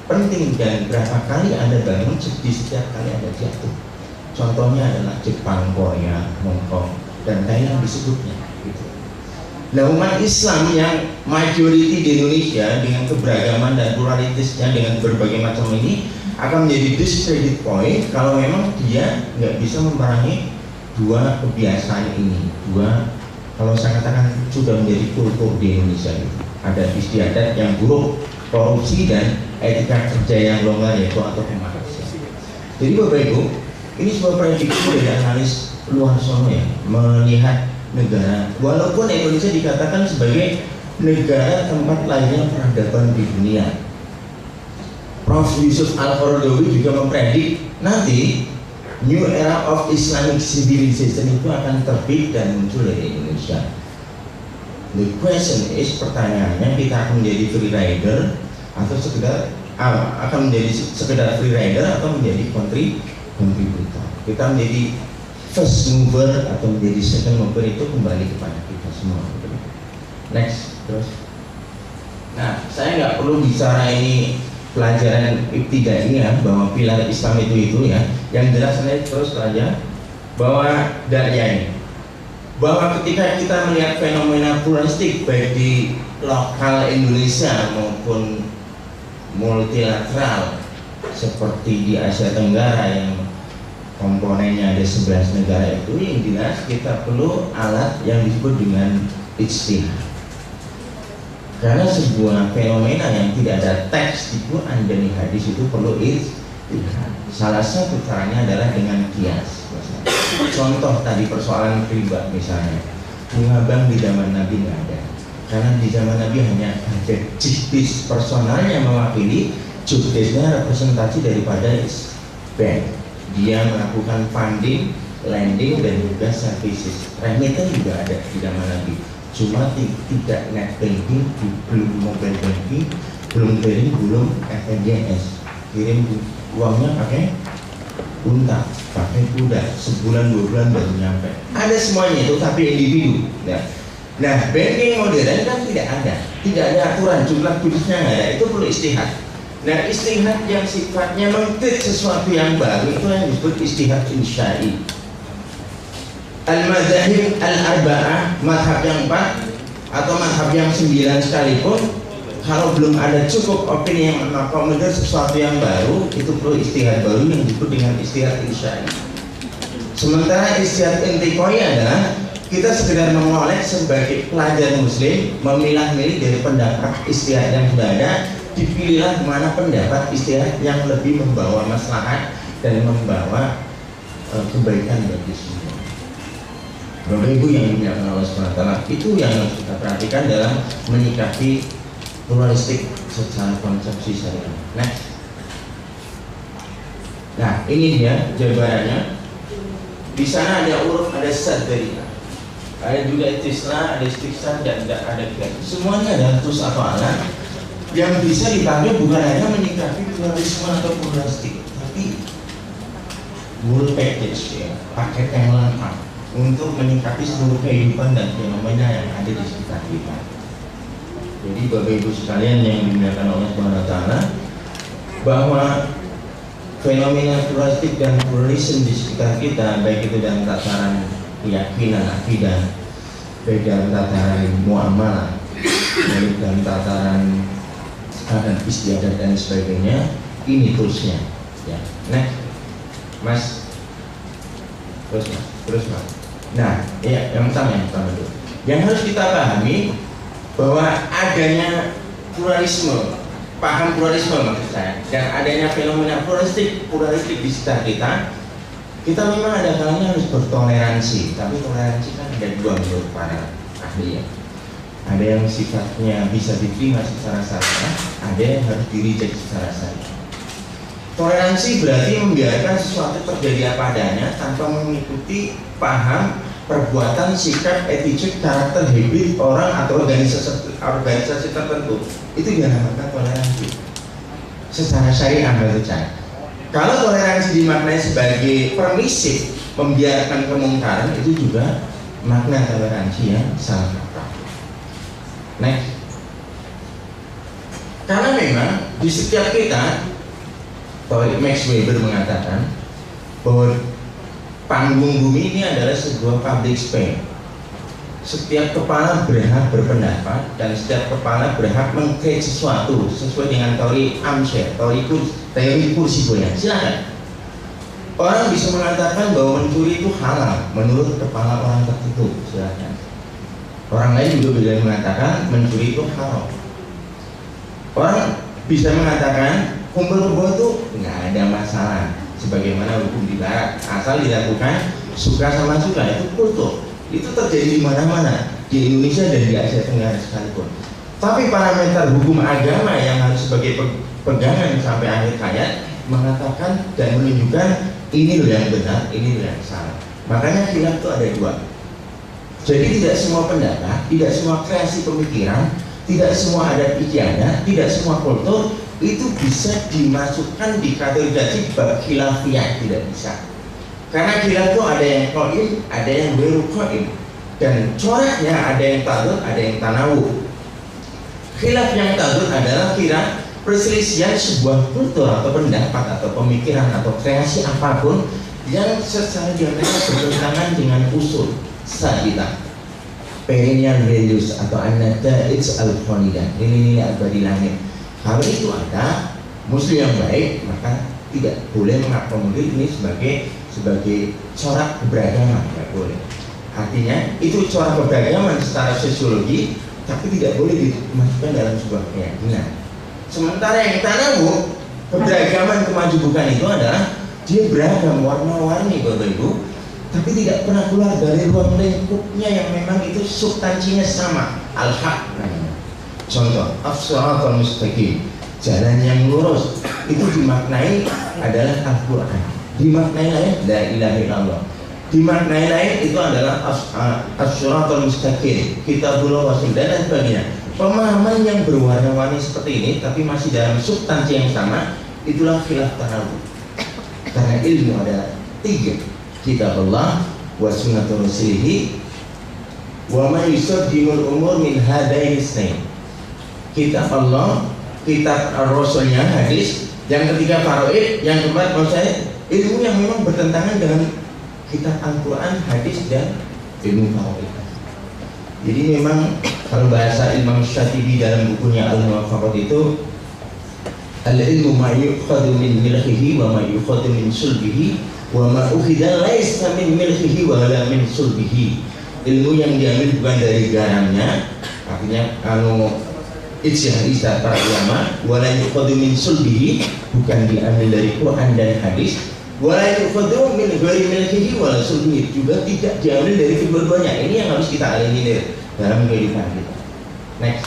penting dan berapa kali Anda bangun di setiap kali Anda jatuh. Contohnya adalah Jepang, Korea, Hong Kong, dan Thailand disebutnya. Gitu. Nah, umat Islam yang majority di Indonesia dengan keberagaman dan pluralitasnya dengan berbagai macam ini akan menjadi discredit point kalau memang dia nggak bisa memerangi dua kebiasaan ini, kalau saya katakan sudah menjadi kultur di Indonesia itu. Ada istiadat yang buruk, korupsi dan etika kerja yang longgar yaitu atau pemakaian. Jadi Bapak Ibu, ini sebuah prediksi dari analis luar sana ya, melihat negara, walaupun Indonesia dikatakan sebagai negara tempat lahirnya peradaban di dunia. Prof. Yusuf Al-Qaradawi juga mempredik nanti New Era of Islamic Civilization itu akan terbit dan muncul dari Indonesia. The question is, pertanyaannya, kita akan menjadi free rider atau sekedar akan menjadi sekedar free rider atau menjadi kontributor. Kita menjadi first mover atau menjadi second mover, itu kembali kepada kita semua. Next, terus. Nah, saya nggak perlu bicara ini pelajaran ibtidaiyah ya, bahwa pilar Islam itu ya. Yang jelas saya terus saja bahwa ini, bahwa ketika kita melihat fenomena pluralistik baik di lokal Indonesia maupun multilateral seperti di Asia Tenggara yang komponennya ada 11 negara itu, yang jelas kita perlu alat yang disebut dengan ijtihad. Karena sebuah fenomena yang tidak ada teks di Quran dan di hadis itu perlu ijtihad. Salah satu caranya adalah dengan kias. Contoh tadi persoalan riba misalnya, bunga bank di zaman Nabi nggak ada. Karena di zaman Nabi hanya ada jistis personalnya mewakili, jukdesnya representasi daripada bank. Dia melakukan funding, lending dan juga services. Remiten juga ada di zaman Nabi. Cuma tidak net banking, belum mobile banking, belum clearing, belum FNJS. Kirim uangnya pakai unta, pakai kuda, sebulan 2 bulan baru nyampe. Ada semuanya itu, tapi individu. Nah, banking modern kan tidak ada aturan, jumlah kudusnya nggak ada. Itu perlu ijtihad. Nah, ijtihad yang sifatnya mengkritik sesuatu yang baru itu yang disebut ijtihad insya'i. Al-Madzahib al-Arba'ah, madhab yang 4 atau madhab yang 9 sekalipun, kalau belum ada cukup opini yang mengakomodir sesuatu yang baru, itu perlu ijtihad baru yang disebut dengan ijtihad insya'i. Sementara ijtihad intiqai adalah kita sekedar mengoleh sebagai pelajar muslim, memilah-milih dari pendapat ijtihad yang sudah ada, dipilihlah mana pendapat ijtihad yang lebih membawa maslahat dan membawa kebaikan bagi semua. Bapak Ibu yang dimuliakan Allah SWT, itu yang kita perhatikan dalam menyikapi pluralistik secara konsepsi syariah. Nah, ini dia jabarannya. Di sana ada uruf, ada sad dari ada juga istisna, ada istiqsah dan ada kias. Semuanya ada tus atau alat yang bisa dipakai bukan hanya menyikapi pluralisme atau pluralistik, tapi full package ya, paket yang lengkap untuk menyikapi seluruh kehidupan dan fenomena yang ada di sekitar kita. Jadi Bapak Ibu sekalian yang dimuliakan Allah SWT, bahwa fenomena pluralistik dan pluralisme di sekitar kita, baik itu dalam tataran keyakinan, akidah, baik dalam tataran muamalah, baik dalam tataran adat istiadat dan sebagainya, ini terusnya. Ya, Mas, terus mas. Nah, ya, yang pertama itu. Yang harus kita pahami bahwa adanya pluralisme, paham pluralisme maksud saya, dan adanya fenomena pluralistik di sekitar kita memang ada kalanya harus bertoleransi. Tapi toleransi kan ada dua menurut para ahli ya. Ada yang sifatnya bisa diterima secara syariah, ada yang harus di-reject secara syariah. Toleransi berarti membiarkan sesuatu terjadi apa adanya tanpa mengikuti paham, perbuatan, sikap, attitude, karakter, habit orang atau organisasi tertentu. Itu dinamakan toleransi secara syariah menurut saya. Kalau toleransi dimaknai sebagai permisif, membiarkan kemungkaran, itu juga makna toleransi yang salah kaprah. Next. Karena memang di setiap kita, Max Weber mengatakan bahwa panggung bumi ini adalah sebuah public space. Setiap kepala berhak berpendapat dan setiap kepala berhak mengkreat sesuatu sesuai dengan teori armchair, teori kursi goyang. Silakan. Orang bisa mengatakan bahwa mencuri itu halal menurut kepala orang tertentu. Silakan. Orang lain juga bisa mengatakan mencuri itu haram. Orang bisa mengatakan kumpul kebo itu nggak ada masalah, sebagaimana hukum di barat, asal dilakukan suka sama suka, itu kultur. Itu terjadi di mana-mana, di Indonesia dan di Asia Tenggara sekalipun. Tapi parameter hukum agama yang harus sebagai pegangan sampai akhir hayat mengatakan dan menunjukkan ini loh yang benar, ini loh yang salah. Makanya khilaf itu ada dua. Jadi tidak semua pendapat, tidak semua kreasi pemikiran, tidak semua adat istiadat, tidak semua kultur itu bisa dimasukkan di kategorisasi bab khilafiyah, tidak bisa. Karena khilaf itu ada yang qaim, ada yang ghairu qaim, dan coraknya ada yang tadud, ada yang tanawu. Khilaf yang tadud adalah kira perselisihan sebuah kultur atau pendapat atau pemikiran atau kreasi apapun yang secara diametral bertentangan dengan usul sabita, perennial values atau an-nata'ij al-khalidah, nilai-nilai abadi langit. Kalau itu ada muslim yang baik, maka tidak boleh mengakomodir ini sebagai corak keberagaman, tidak boleh. Artinya itu corak keberagaman secara sosiologi, tapi tidak boleh dimasukkan dalam sebuah keyakinan. Sementara yang tanawu, keberagaman kemajubukan itu adalah dia beragam, warna-warni Bapak Ibu, tapi tidak pernah keluar dari ruang lingkupnya yang memang itu substansinya sama, al-haq namanya. Contoh, as-siratal mustaqim, jalan yang lurus, itu dimaknai adalah Al-Quran, dimaknai lain la ilaha illallah, dimaknai lain itu adalah as-siratal mustaqim, kitabullah wa sunnah dan sebagainya. Pemahaman yang berwarna-warni seperti ini tapi masih dalam substansi yang sama, itulah khilaf tanawu. Karena ilmu ada tiga, kitabullah wa sunnatul rasulih wa ma yusaddimul umur min hadain isnain. Kitab Allah, kitab Rasulnya, hadis. Yang ketiga faraid, yang keempat maksudnya ilmu yang memang bertentangan dengan kitab Al-Quran, hadis dan ilmu faraid. Jadi memang kalau bahasa Imam Syatibi dalam bukunya Al-Muwafaqat itu, al-ilmu ma yukhadu min milhihi wa ma yukhadu min sulbihi wa ma ukhida laisa min milhihi wa la min sulbihi. Ilmu yang diambil bukan dari garamnya, artinya ijtihad para ulama, wala yukhadu min sulbihi, bukan diambil dari Quran dan hadis, wala yukhadu min ghairi milkihi wala sulbihi, juga tidak diambil dari kedua-duanya. Ini yang harus kita eliminir dalam kehidupan kita. Next.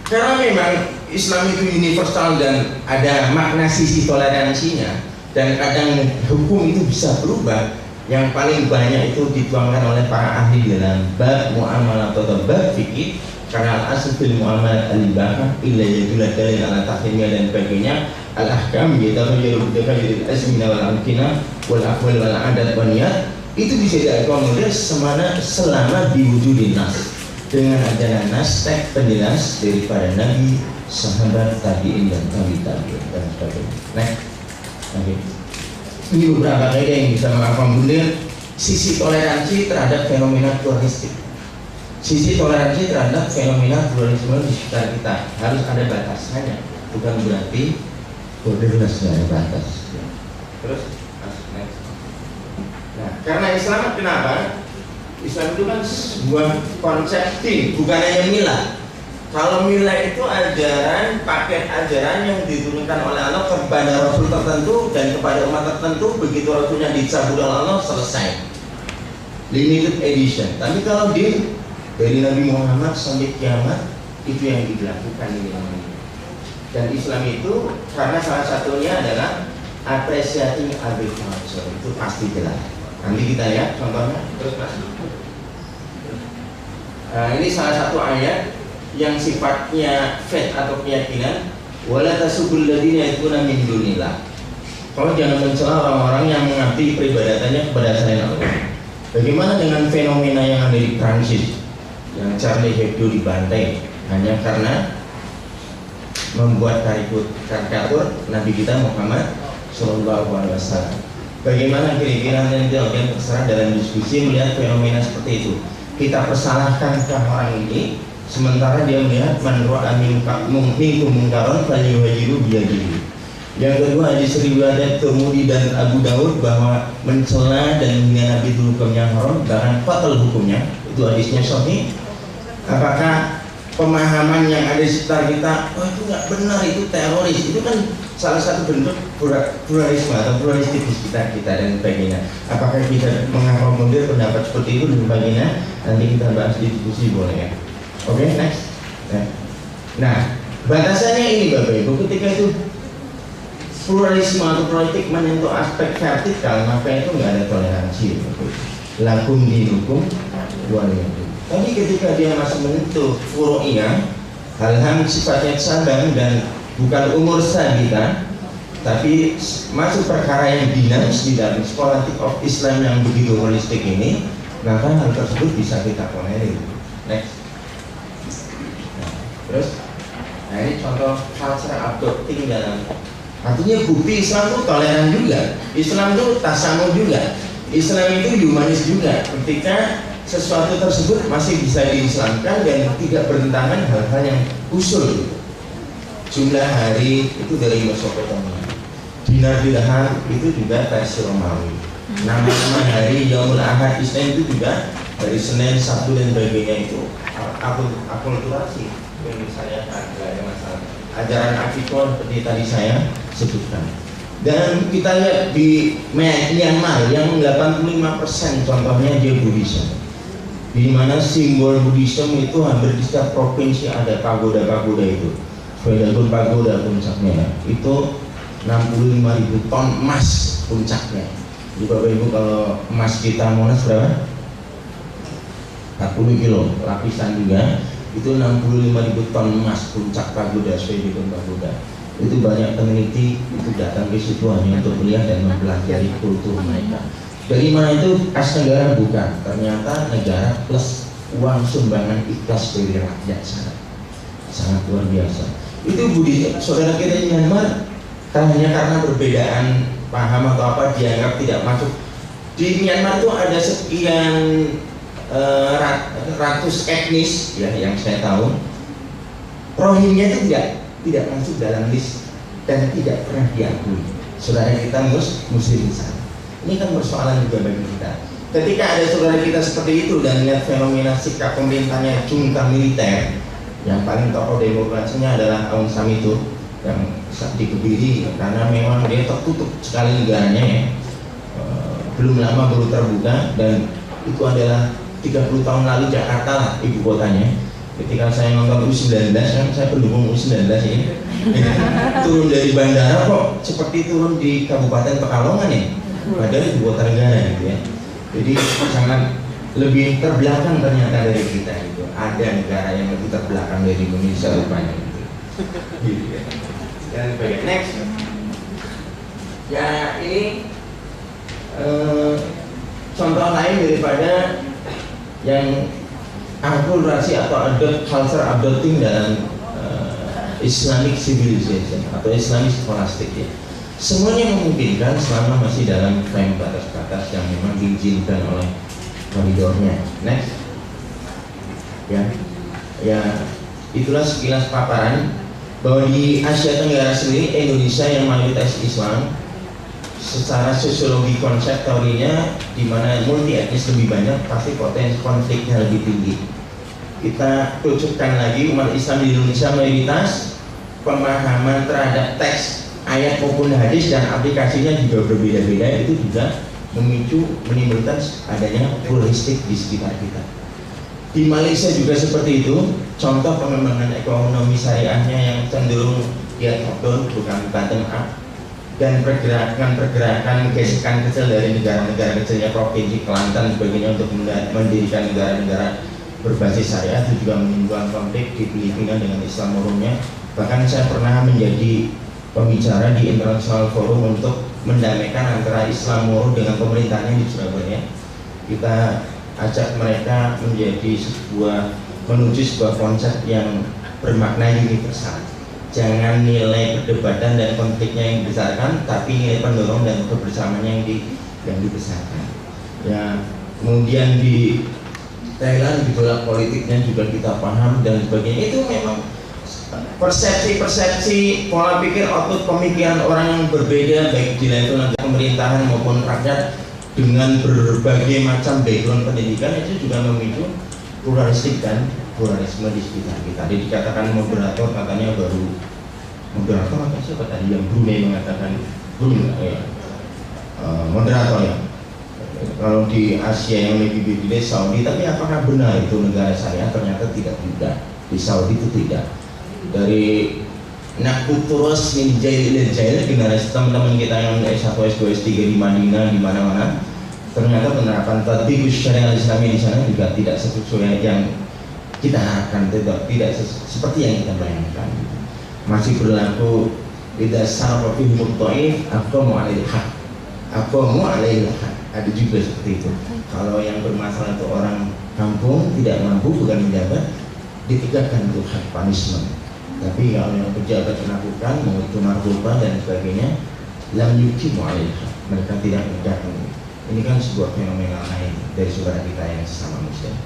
Karena memang Islam itu universal dan ada makna sisi toleransinya, dan kadang hukum itu bisa berubah. Yang paling banyak itu dituangkan oleh para ahli dalam bab muamalah atau bab fikih. Karena al-asl fil muamalah al-ibahah illa yadulla dalil ala tahrimiyah dan sebagainya, al-ahkam yatafayyaru bidafa'il azmina wal amkina wal aqwal wal adat wal niyat, itu bisa diakomodir selama diwujudin nas, dengan adanya nas teks penjelas daripada nabi, sahabat, tabi'in dan tabi'in dan sebagainya. Nah, okay. Ini beberapa kaidah yang bisa mengakomodir sisi toleransi terhadap fenomena pluralistik. Sisi toleransi terhadap fenomena pluralisme di sekitar kita harus ada batasannya, bukan berarti bebas dari batas. Terus, next. Nah, karena Islam kenapa? Islam itu kan sebuah konsep din, bukan hanya milah. Kalau milah itu ajaran, paket ajaran yang diturunkan oleh Allah kepada Rasul tertentu dan kepada umat tertentu. Begitu Rasulnya dicabut oleh Allah, selesai. Limited edition. Tapi kalau din dari Nabi Muhammad sampai kiamat, itu yang dilakukan ini namanya. Dan Islam itu karena salah satunya adalah appreciating agriculture, itu pasti jelas. Nanti kita lihat contohnya. Terus mas. Ini salah satu ayat yang sifatnya faith atau keyakinan. Wala tasubul ladina yakuna min dunillah. Kalau jangan mencela orang-orang yang mengabdi peribadatannya kepada selain Allah. Bagaimana dengan fenomena yang ada di Prancis, yang Charlie Hebdo dibantai hanya karena membuat karikatur Nabi kita Muhammad SAW. Bagaimana kira-kira nanti akan terserah dalam diskusi melihat fenomena seperti itu. Kita persalahkan ke orang ini, sementara dia melihat man ra'a minkum munkaran falyughayyirhu biyadihi. Yang kedua, hadis riwayat Tirmidzi dan Abu Daud bahwa mencela dan menghina Nabi itu hukum yang haram, bahkan fatal hukumnya. Itu hadisnya sahih. Apakah pemahaman yang ada di sekitar kita, oh itu nggak benar, itu teroris, itu kan salah satu bentuk pluralisme atau pluralistik di sekitar kita dan sebagainya. Apakah kita mengakomodir pendapat seperti itu dan sebagainya? Nanti kita bahas di diskusi, boleh ya? Oke, next. Nah, batasannya ini Bapak Ibu, ketika itu pluralisme atau politik menyentuh aspek vertikal, maka itu nggak ada toleransi. Lakum dinukum waliyadin. Tapi ketika dia masih menyentuh furu'iyah, hal-hal sifatnya cabang dan bukan umur sabita, tapi masuk perkara yang dinamis di dalam politik of Islam yang begitu holistik ini, maka hal tersebut bisa kita tolerir. Next. Terus, nah ini contoh culture adopting dalam, artinya bukti Islam itu toleran juga, Islam itu tasamuh juga, Islam itu humanis juga. Ketika sesuatu tersebut masih bisa diislamkan dan tidak bertentangan hal-hal yang usul. Jumlah hari itu dari Mesopotamia, dinar dirham itu juga versi Romawi, nama-nama hari Yaumul Ahad Islam itu juga dari Senin, Sabtu dan sebagainya. Itu akulturasi yang saya tidak ada masalah. Ajaran Afrika seperti tadi saya sebutkan. Dan kita lihat di Myanmar yang 85% contohnya dia Buddhisme, di mana simbol Buddhisme itu hampir di setiap provinsi ada pagoda-pagoda itu. Walaupun pagoda puncaknya itu 65.000 ton emas puncaknya. Jadi Bapak Ibu, kalau emas kita Monas berapa? 40 kilo lapisan juga. Itu 65.000 ton emas puncak pagoda, Sweden pagoda. Itu banyak peneliti itu datang ke situ hanya untuk melihat dan mempelajari kultur mereka. Dari mana itu? As negara bukan, ternyata negara plus uang sumbangan ikhlas dari rakyat sangat luar biasa. Itu Buddhisme. Saudara kita di Myanmar hanya karena perbedaan paham atau apa dianggap tidak masuk. Di Myanmar itu ada sekian ratus etnis ya yang saya tahu. Rohingya itu tidak masuk dalam list dan tidak pernah diakui. Saudara kita muslim di sana. Ini kan persoalan juga bagi kita. Ketika ada saudara kita seperti itu dan lihat fenomena sikap pemerintahnya junta militer, yang paling tokoh demokrasinya adalah Aung San Suu yang dikebiri karena memang dia tertutup sekali negaranya ya. Belum lama baru terbuka dan itu adalah 30 tahun lalu Jakarta lah ibu kotanya. Ketika saya nonton U19 kan saya pendukung U19 ini turun dari bandara kok seperti turun di Kabupaten Pekalongan ya, padahal ibu kota negara gitu ya. Jadi sangat lebih terbelakang ternyata dari kita itu. Ada negara yang lebih terbelakang dari Indonesia rupanya gitu ya. Dan next ya, ini contoh lain daripada yang akulturasi atau culture adopting dalam Islamic civilization atau Islamic scholastic ya. Semuanya memungkinkan selama masih dalam frame batas-batas yang memang diizinkan oleh koridornya. Next. Ya, itulah sekilas paparan bahwa di Asia Tenggara sendiri, Indonesia yang mayoritas Islam secara sosiologi konsep teorinya, di mana multi etnis lebih banyak, pasti potensi konfliknya lebih tinggi. Kita rucukkan lagi, umat Islam di Indonesia mayoritas, pemahaman terhadap teks, ayat maupun hadis dan aplikasinya juga berbeda-beda, itu juga menimbulkan adanya pluralistik di sekitar kita. Di Malaysia juga seperti itu. Contoh pengembangan ekonomi syariahnya yang cenderung dia top down bukan bottom up, dan pergerakan gesekan kecil dari negara-negara kecilnya provinsi Kelantan sebagainya untuk mendirikan negara-negara berbasis syariah itu juga menimbulkan konflik di Filipina dengan Islam murungnya. Bahkan saya pernah menjadi pembicara di International Forum untuk mendamaikan antara Islam murung dengan pemerintahnya di Surabaya. Kita ajak mereka menuju sebuah konsep yang bermakna universal. Jangan nilai perdebatan dan konfliknya yang dibesarkan, tapi nilai pendorong dan kebersamaannya yang dibesarkan. Ya, kemudian di Thailand gejolak politiknya juga kita paham dan sebagainya. Itu memang persepsi pola pikir, output pemikiran orang yang berbeda baik di level pemerintahan maupun rakyat dengan berbagai macam background pendidikan itu juga memicu pluralistik dan pluralisme di sekitar kita. Jadi dikatakan moderator, katanya baru moderator apa siapa tadi yang Brunei mengatakan moderator ya. Kalau di Asia yang lebih berbeda Saudi, tapi apakah benar itu negara syariah? Ternyata tidak juga. Di Saudi itu tidak. Dari Nakuturos min jail ila jail, generasi teman-teman kita yang S1, S2, S3 di Madinah, di mana-mana, ternyata penerapan tatbiqus syariah Islami di sana juga tidak sesuai yang kita harapkan, tidak seperti yang kita bayangkan. Masih berlaku tidak sarfa fi muthaif aqamu alaihi haq. Aqamu alaihi haq. Ada juga seperti itu. Kalau yang bermasalah itu orang kampung tidak mampu, bukan menjabat, ditegakkan itu hak punishment. Tapi kalau yang pejabat melakukan, mau itu narkoba dan sebagainya, lam yuqimu alaihi haq. Mereka tidak menegakkan. Ini kan sebuah fenomena lain dari saudara kita yang sesama muslim.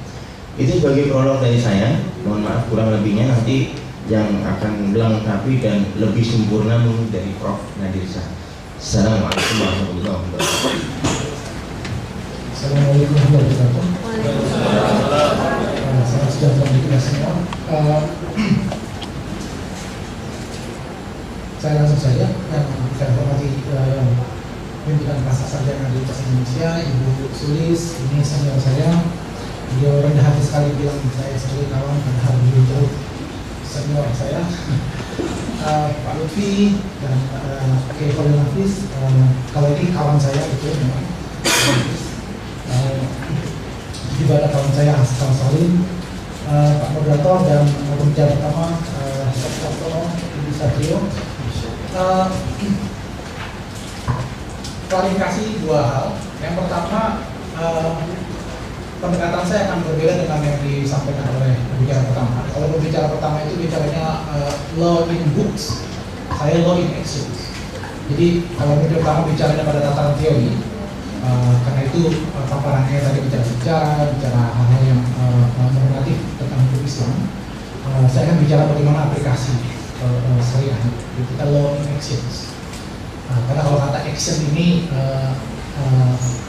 Itu sebagai prolog dari saya. Mohon maaf kurang lebihnya, nanti yang akan melengkapi dan lebih sempurna mungkin dari Prof. Nadir Shah. Assalamualaikum warahmatullahi wabarakatuh. Assalamualaikum warahmatullahi wabarakatuh. Salam sejahtera bagi kita semua. Saya langsung saja yang saya hormati yang pimpinan Pasar Sarjana di Universitas Indonesia, Ibu Sulis, ini senior saya. Beliau rendah hati sekali bilang saya sebagai kawan, padahal beliau jauh senior saya. Pak Lutfi dan Kiai Khalil Hafiz, kalau ini kawan saya itu memang. Juga ada kawan saya Hasan Salim, Pak moderator dan pembicara pertama Dr. Ibu Satrio. Klarifikasi dua hal. Yang pertama, pendekatan saya akan berbeda dengan yang disampaikan oleh pembicara pertama. Kalau pembicara pertama itu bicaranya law in books, saya law in action. Jadi kalau pembicara pertama bicaranya pada tataran teori, karena itu paparannya tadi bicara hal-hal yang normatif tentang hukum Islam. Saya akan bicara bagaimana aplikasi syariah, kita law in actions. Karena kalau kata action ini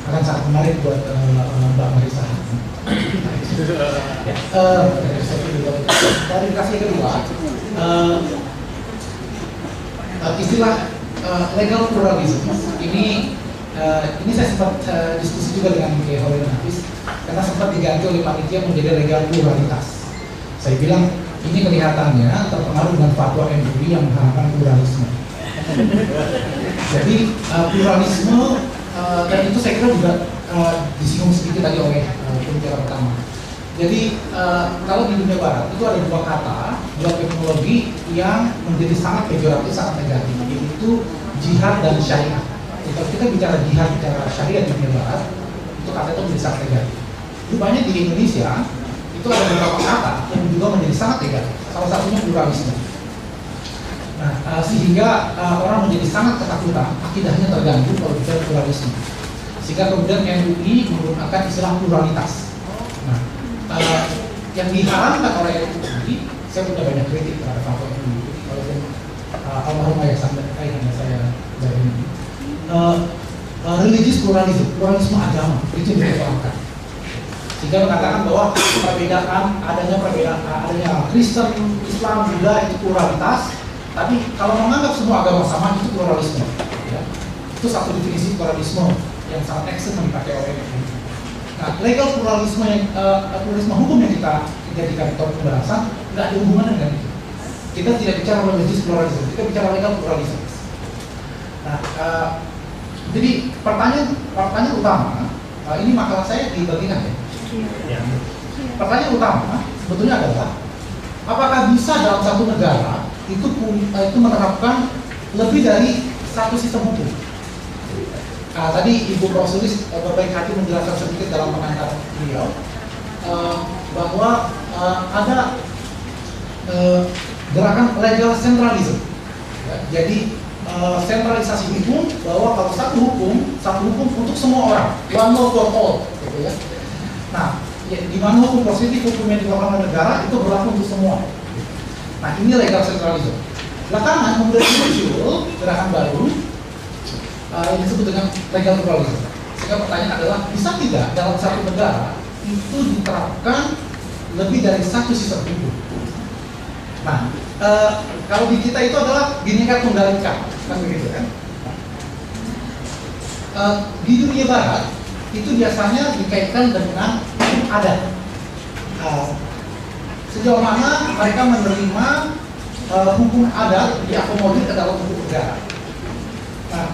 akan sangat menarik buat Mbak Marisa. Klarifikasi kedua, istilah legal pluralism ini saya sempat diskusi juga dengan Kiai Khalil Hafiz, karena sempat diganti oleh panitia menjadi legal pluralitas. Saya bilang ini kelihatannya terpengaruh dengan fatwa MUI yang mengharapkan pluralisme. Jadi pluralisme dan itu saya kira juga disinggung sedikit tadi oleh pembicara pertama. Jadi kalau di dunia barat itu ada dua kata, dua teknologi yang menjadi sangat pejoratif, sangat negatif, yaitu jihad dan syariah. Kalau kita bicara jihad, bicara syariah di dunia barat, itu kata itu menjadi sangat negatif. Rupanya di Indonesia itu ada beberapa kata yang juga menjadi sangat negatif. Salah satunya pluralisme. Nah, sehingga orang menjadi sangat ketakutan, akidahnya terganggu kalau bicara pluralisme. Sehingga kemudian MUI menggunakan istilah pluralitas. Nah, yang diharamkan oleh MUI, saya punya banyak kritik terhadap fatwa MUI. Walaupun almarhum ayah sampai hanya saya dari ini. religious pluralisme agama itu yang diperlukan. Sehingga mengatakan bahwa adanya Kristen, Islam, Buddha itu pluralitas, tapi kalau menganggap semua agama sama itu pluralisme. Ya. Itu satu definisi pluralisme yang sangat ekstrim yang dipakai oleh Nah, legal pluralisme pluralisme hukum yang kita jadikan topik pembahasan nggak ada hubungannya dengan itu. Kita tidak bicara religious pluralism, kita bicara legal pluralism. Nah, jadi pertanyaan utama, ini makalah saya dibagikan ya. Pertanyaan utama sebetulnya adalah apakah bisa dalam satu negara itu menerapkan lebih dari satu sistem hukum? Tadi Ibu Profesoris berbaik hati menjelaskan sedikit dalam pengantar beliau bahwa ada gerakan legal centralism. Ya, jadi sentralisasi hukum bahwa kalau satu hukum untuk semua orang, one law for all, gitu ya. Nah, ya, di mana hukum positif, hukum yang dilakukan oleh negara itu berlaku untuk semua. Nah, ini legal centralism. Belakangan kemudian muncul gerakan baru yang disebut dengan legal pluralism. Sehingga pertanyaan adalah, bisa tidak dalam satu negara itu diterapkan lebih dari satu sistem hukum? Nah, kalau di kita itu adalah Bhinneka Tunggal Ika, kan begitu kan? Di dunia barat itu biasanya dikaitkan dengan hukum adat. Sejauh mana mereka menerima hukum adat diakomodir ke dalam hukum negara. Nah,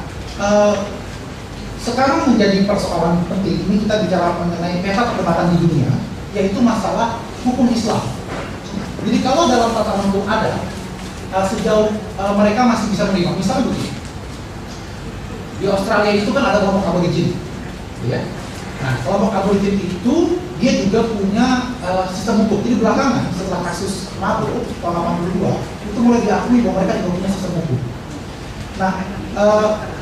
sekarang menjadi persoalan penting ini kita bicara mengenai peta perdebatan di dunia, yaitu masalah hukum Islam. Jadi kalau dalam tatanan hukum adat sejauh mereka masih bisa menerima, misalnya begini, di Australia itu kan ada kelompok aborigin, ya. Nah, kelompok aborigin itu dia juga punya sistem hukum. Jadi belakangan setelah kasus Mabo tahun 82 itu mulai diakui bahwa mereka juga punya sistem hukum. Nah,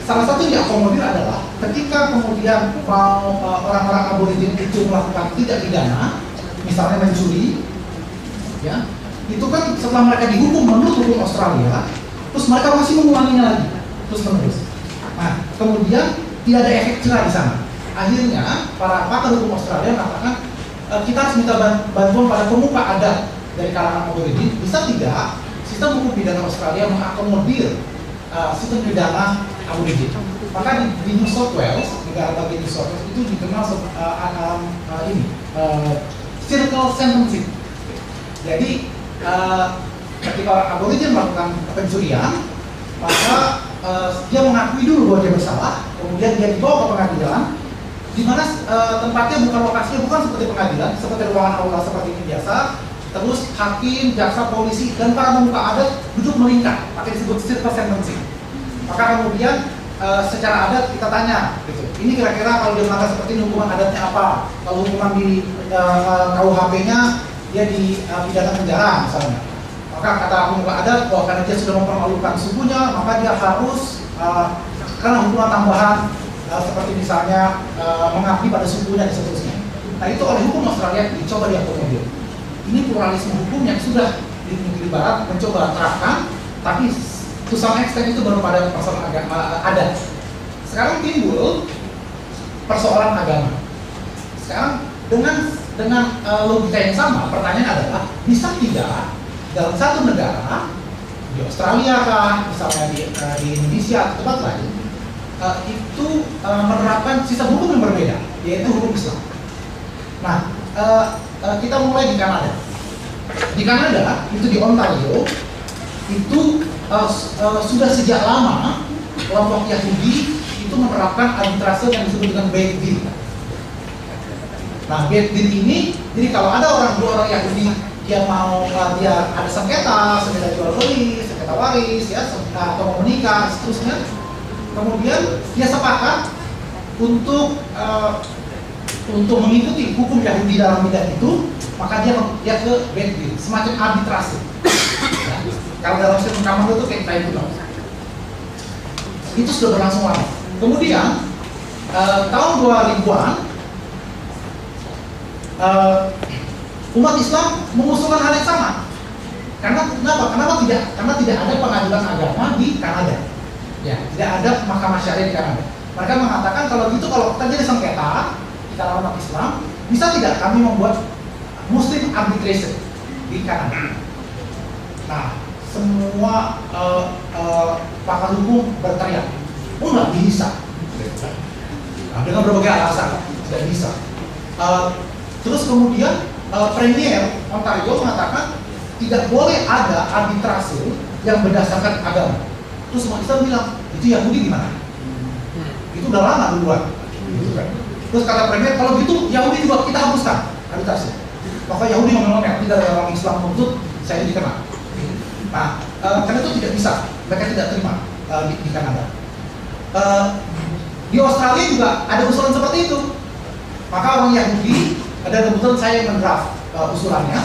salah satu yang diakomodir adalah ketika kemudian mau orang-orang aborigin itu melakukan tindak pidana, misalnya mencuri, ya, itu kan setelah mereka dihukum menurut hukum Australia, terus mereka masih mengulanginya lagi, terus menerus. Nah, kemudian tidak ada efek jerah di sana. Akhirnya para pakar hukum Australia mengatakan kita harus minta bantuan pada pemuka adat dari kalangan aborigin, bisa tidak sistem hukum pidana Australia mengakomodir sistem pidana aborigin. Maka di New South Wales, negara bagian New South Wales itu dikenal circle sentencing. Jadi ketika orang aborigin melakukan pencurian, maka dia mengakui dulu bahwa dia bersalah, kemudian dia dibawa ke pengadilan, di mana tempatnya bukan lokasinya bukan seperti pengadilan, seperti ruangan aula seperti ini biasa. Terus hakim, jaksa, polisi, dan para pemuka adat duduk melingkar, pakai disebut circle sentencing. Maka kemudian secara adat kita tanya, gitu, ini kira-kira kalau dia melanggar seperti ini hukuman adatnya apa? Kalau hukuman di KUHP-nya dia dipidana penjara misalnya. Maka kata pemuka adat bahwa karena dia sudah mempermalukan sukunya, maka dia harus karena hukuman tambahan seperti misalnya mengabdi pada sukunya dan seterusnya. Nah, itu oleh hukum Australia dicoba diakomodir. Ini pluralisme hukum yang sudah di negeri barat mencoba terapkan, tapi to some extent itu baru pada persoalan agama adat. Sekarang timbul persoalan agama. Sekarang dengan logika yang sama, pertanyaan adalah, bisa tidak dalam satu negara, di Australia kah, misalnya di Indonesia atau tempat lain, itu menerapkan sistem hukum yang berbeda, yaitu hukum Islam. Nah, kita mulai di Kanada. Di Kanada, itu di Ontario, itu sudah sejak lama kelompok Yahudi itu menerapkan arbitrase yang disebut dengan beit din. Nah, beit din ini, jadi kalau ada dua orang Yahudi dia mau dia ada sengketa jual beli, sengketa waris, ya, atau mau menikah, seterusnya, kemudian dia sepakat untuk mengikuti hukum Yahudi dalam bidang itu, maka dia ke beit din, semacam arbitrase. Ya, kalau dalam sistem kamar itu kayak itu dong. Itu sudah berlangsung lama. Kemudian tahun 2000-an umat Islam mengusulkan hal yang sama. Karena tidak ada pengadilan agama di Kanada. Ya, tidak ada mahkamah syariah di Kanada. Mereka mengatakan kalau gitu, kalau terjadi sengketa di kalangan umat Islam, bisa tidak kami membuat Muslim arbitration di Kanada? Nah, semua pakar hukum berteriak, oh nggak bisa. Nah, dengan berbagai alasan, tidak bisa. Terus kemudian Premier Ontario mengatakan tidak boleh ada arbitrase yang berdasarkan agama. Terus semua Islam bilang, itu Yahudi gimana? Itu udah lama duluan. Gitu kan. Terus kata Premier, kalau gitu Yahudi juga kita hapuskan arbitrase. Maka Yahudi ngomel-ngomel, tidak ada orang Islam menuntut, saya dikena. Nah, karena itu tidak bisa, mereka tidak terima di Kanada. Di Australia juga ada usulan seperti itu. Maka orang Yahudi, ada kebetulan saya yang mendraft usulannya.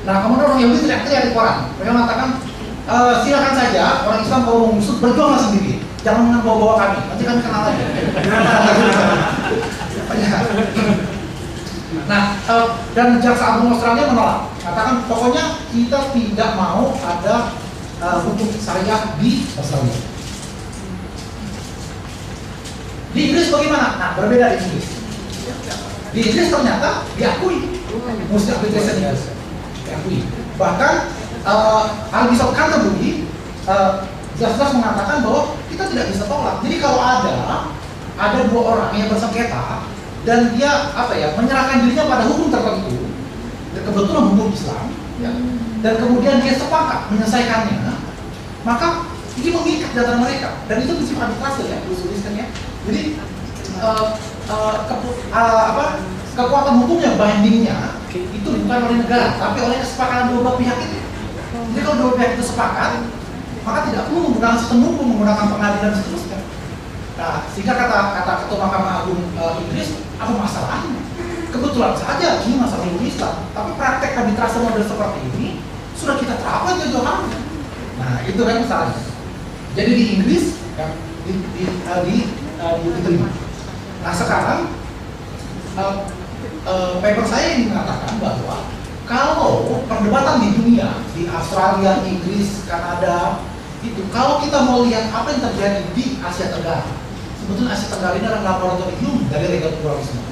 Nah, kemudian orang Yahudi teriak-teriak di koran. Mereka mengatakan, silakan saja orang Islam kalau mau musuh berjuanglah sendiri, jangan bawa-bawa kami, nanti kami kenal lagi. Nah, dan Jaksa Agung Australia menolak, katakan pokoknya kita tidak mau ada hukum syariah di Australia. Di Inggris bagaimana? Nah, berbeda di Inggris. Di Inggris ternyata diakui Muslim arbitration diakui. Bahkan Archbishop Canterbury jelas-jelas mengatakan bahwa kita tidak bisa tolak. Jadi kalau ada dua orang yang bersengketa dan dia menyerahkan dirinya pada hukum tertentu, kebetulan hukum Islam, ya, dan kemudian dia sepakat menyelesaikannya, maka ini mengikat di antara mereka, dan itu prinsip arbitrase ya, tuliskan ya. Jadi kekuatan hukumnya, bindingnya itu bukan oleh negara, tapi oleh kesepakatan dua belah pihak itu. Jadi kalau dua pihak itu sepakat, maka tidak perlu menggunakan sistem hukum, menggunakan pengadilan dan seterusnya. Nah, sehingga kata Ketua Mahkamah Agung Inggris, apa masalahnya? Kebetulan saja ini masalah hukum Islam, tapi praktek arbitrase model seperti ini sudah kita terapkan jauh-jauh. Nah, itu kan masalahnya. Jadi di Inggris ya, diterima. Nah, sekarang paper saya ini mengatakan bahwa kalau perdebatan di dunia, di Australia, Inggris, Kanada, itu kalau kita mau lihat apa yang terjadi di Asia Tenggara, sebetulnya Asia Tenggara ini adalah laboratorium dari legal pluralisme.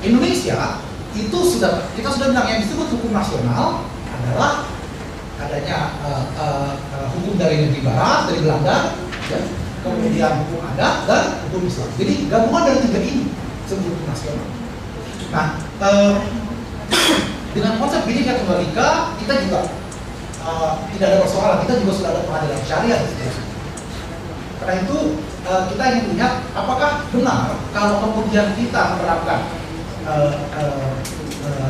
Indonesia itu kita sudah bilang yang disebut hukum nasional adalah adanya hukum dari negeri barat, dari Belanda, ya, kemudian hukum adat dan hukum Islam. Jadi gabungan dari tiga ini disebut hukum nasional. Nah, dengan konsep Bhinneka Tunggal Ika kita juga tidak ada persoalan, kita juga sudah ada pengadilan syariah. Karena itu kita ingin lihat apakah benar kalau kemudian kita menerapkan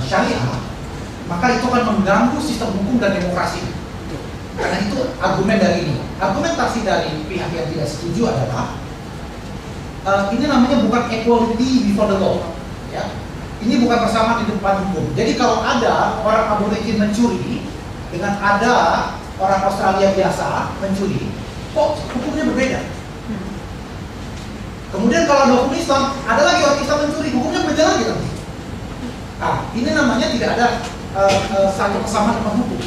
syariah, maka itu akan mengganggu sistem hukum dan demokrasi. Karena itu argumen dari ini. Argumentasi dari pihak yang tidak setuju adalah ini namanya bukan equality before the law, ya. Ini bukan persamaan di depan hukum. Jadi kalau ada orang aborigin mencuri dengan ada orang Australia biasa mencuri, kok hukumnya berbeda? Kemudian kalau ada hukum Islam, ada lagi orang Islam mencuri, hukumnya berbeda lagi. Nah, ini namanya tidak ada satu kesamaan depan hukum.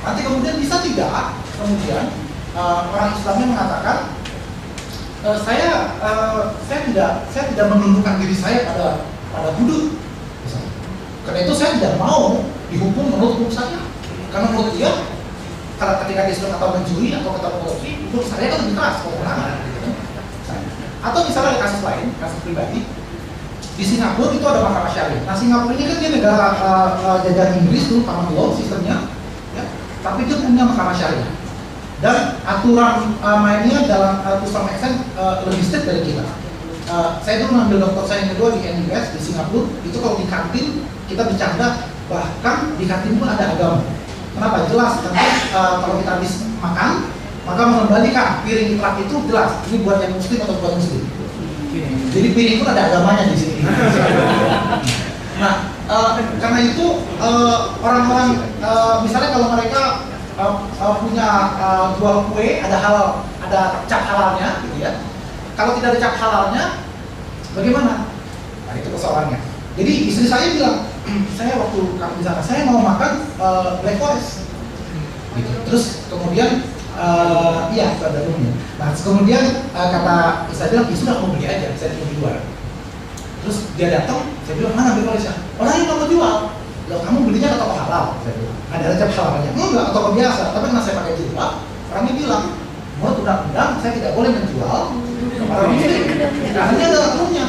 Nanti kemudian bisa tidak, kemudian orang Islamnya mengatakan, saya tidak menundukkan diri saya pada hudud. Karena itu saya tidak mau dihukum menurut hukum saya. Karena menurut dia, kalau ketika dia sudah kata mencuri atau kata korupsi, hukum saya kan lebih keras kewenangan. Gitu. Atau misalnya ada kasus lain, kasus pribadi, di Singapura itu ada mahkamah syariah. Nah, Singapura ini kan dia negara jajahan Inggris tuh, common law sistemnya, ya, tapi dia punya mahkamah syariah. Dan aturan mainnya dalam to some extent lebih strict dari kita. Saya dulu ngambil dokter saya yang kedua di NUS di Singapura, itu kalau di kantin kita bercanda, bahkan di kantin pun ada agama. Kenapa? Jelas, nanti kalau kita habis makan, maka mengembalikan piring itlak itu jelas, ini buat yang muslim atau buat muslim. Jadi piring pun ada agamanya di sini. Nah, karena itu orang-orang misalnya kalau mereka punya jual kue, ada cap halalnya, gitu ya. Kalau tidak ada cap halalnya, bagaimana? Nah, itu persoalannya. Jadi istri saya bilang, saya waktu kami di sana, saya mau makan black forest. Gitu. Terus kemudian Iya, itu ada umumnya. Nah, kemudian kata saya bilang, ya sudah kamu beli aja, saya tunggu di luar. Terus dia datang, saya bilang, mana beli Malaysia? Orang yang kamu jual. Loh, kamu belinya ke toko halal? Saya bilang, ada resep halalnya. Enggak, ke toko biasa. Tapi karena saya pakai jilbab, orangnya bilang, menurut undang-undang saya tidak boleh menjual kepada muslim. Karena dia ada umumnya.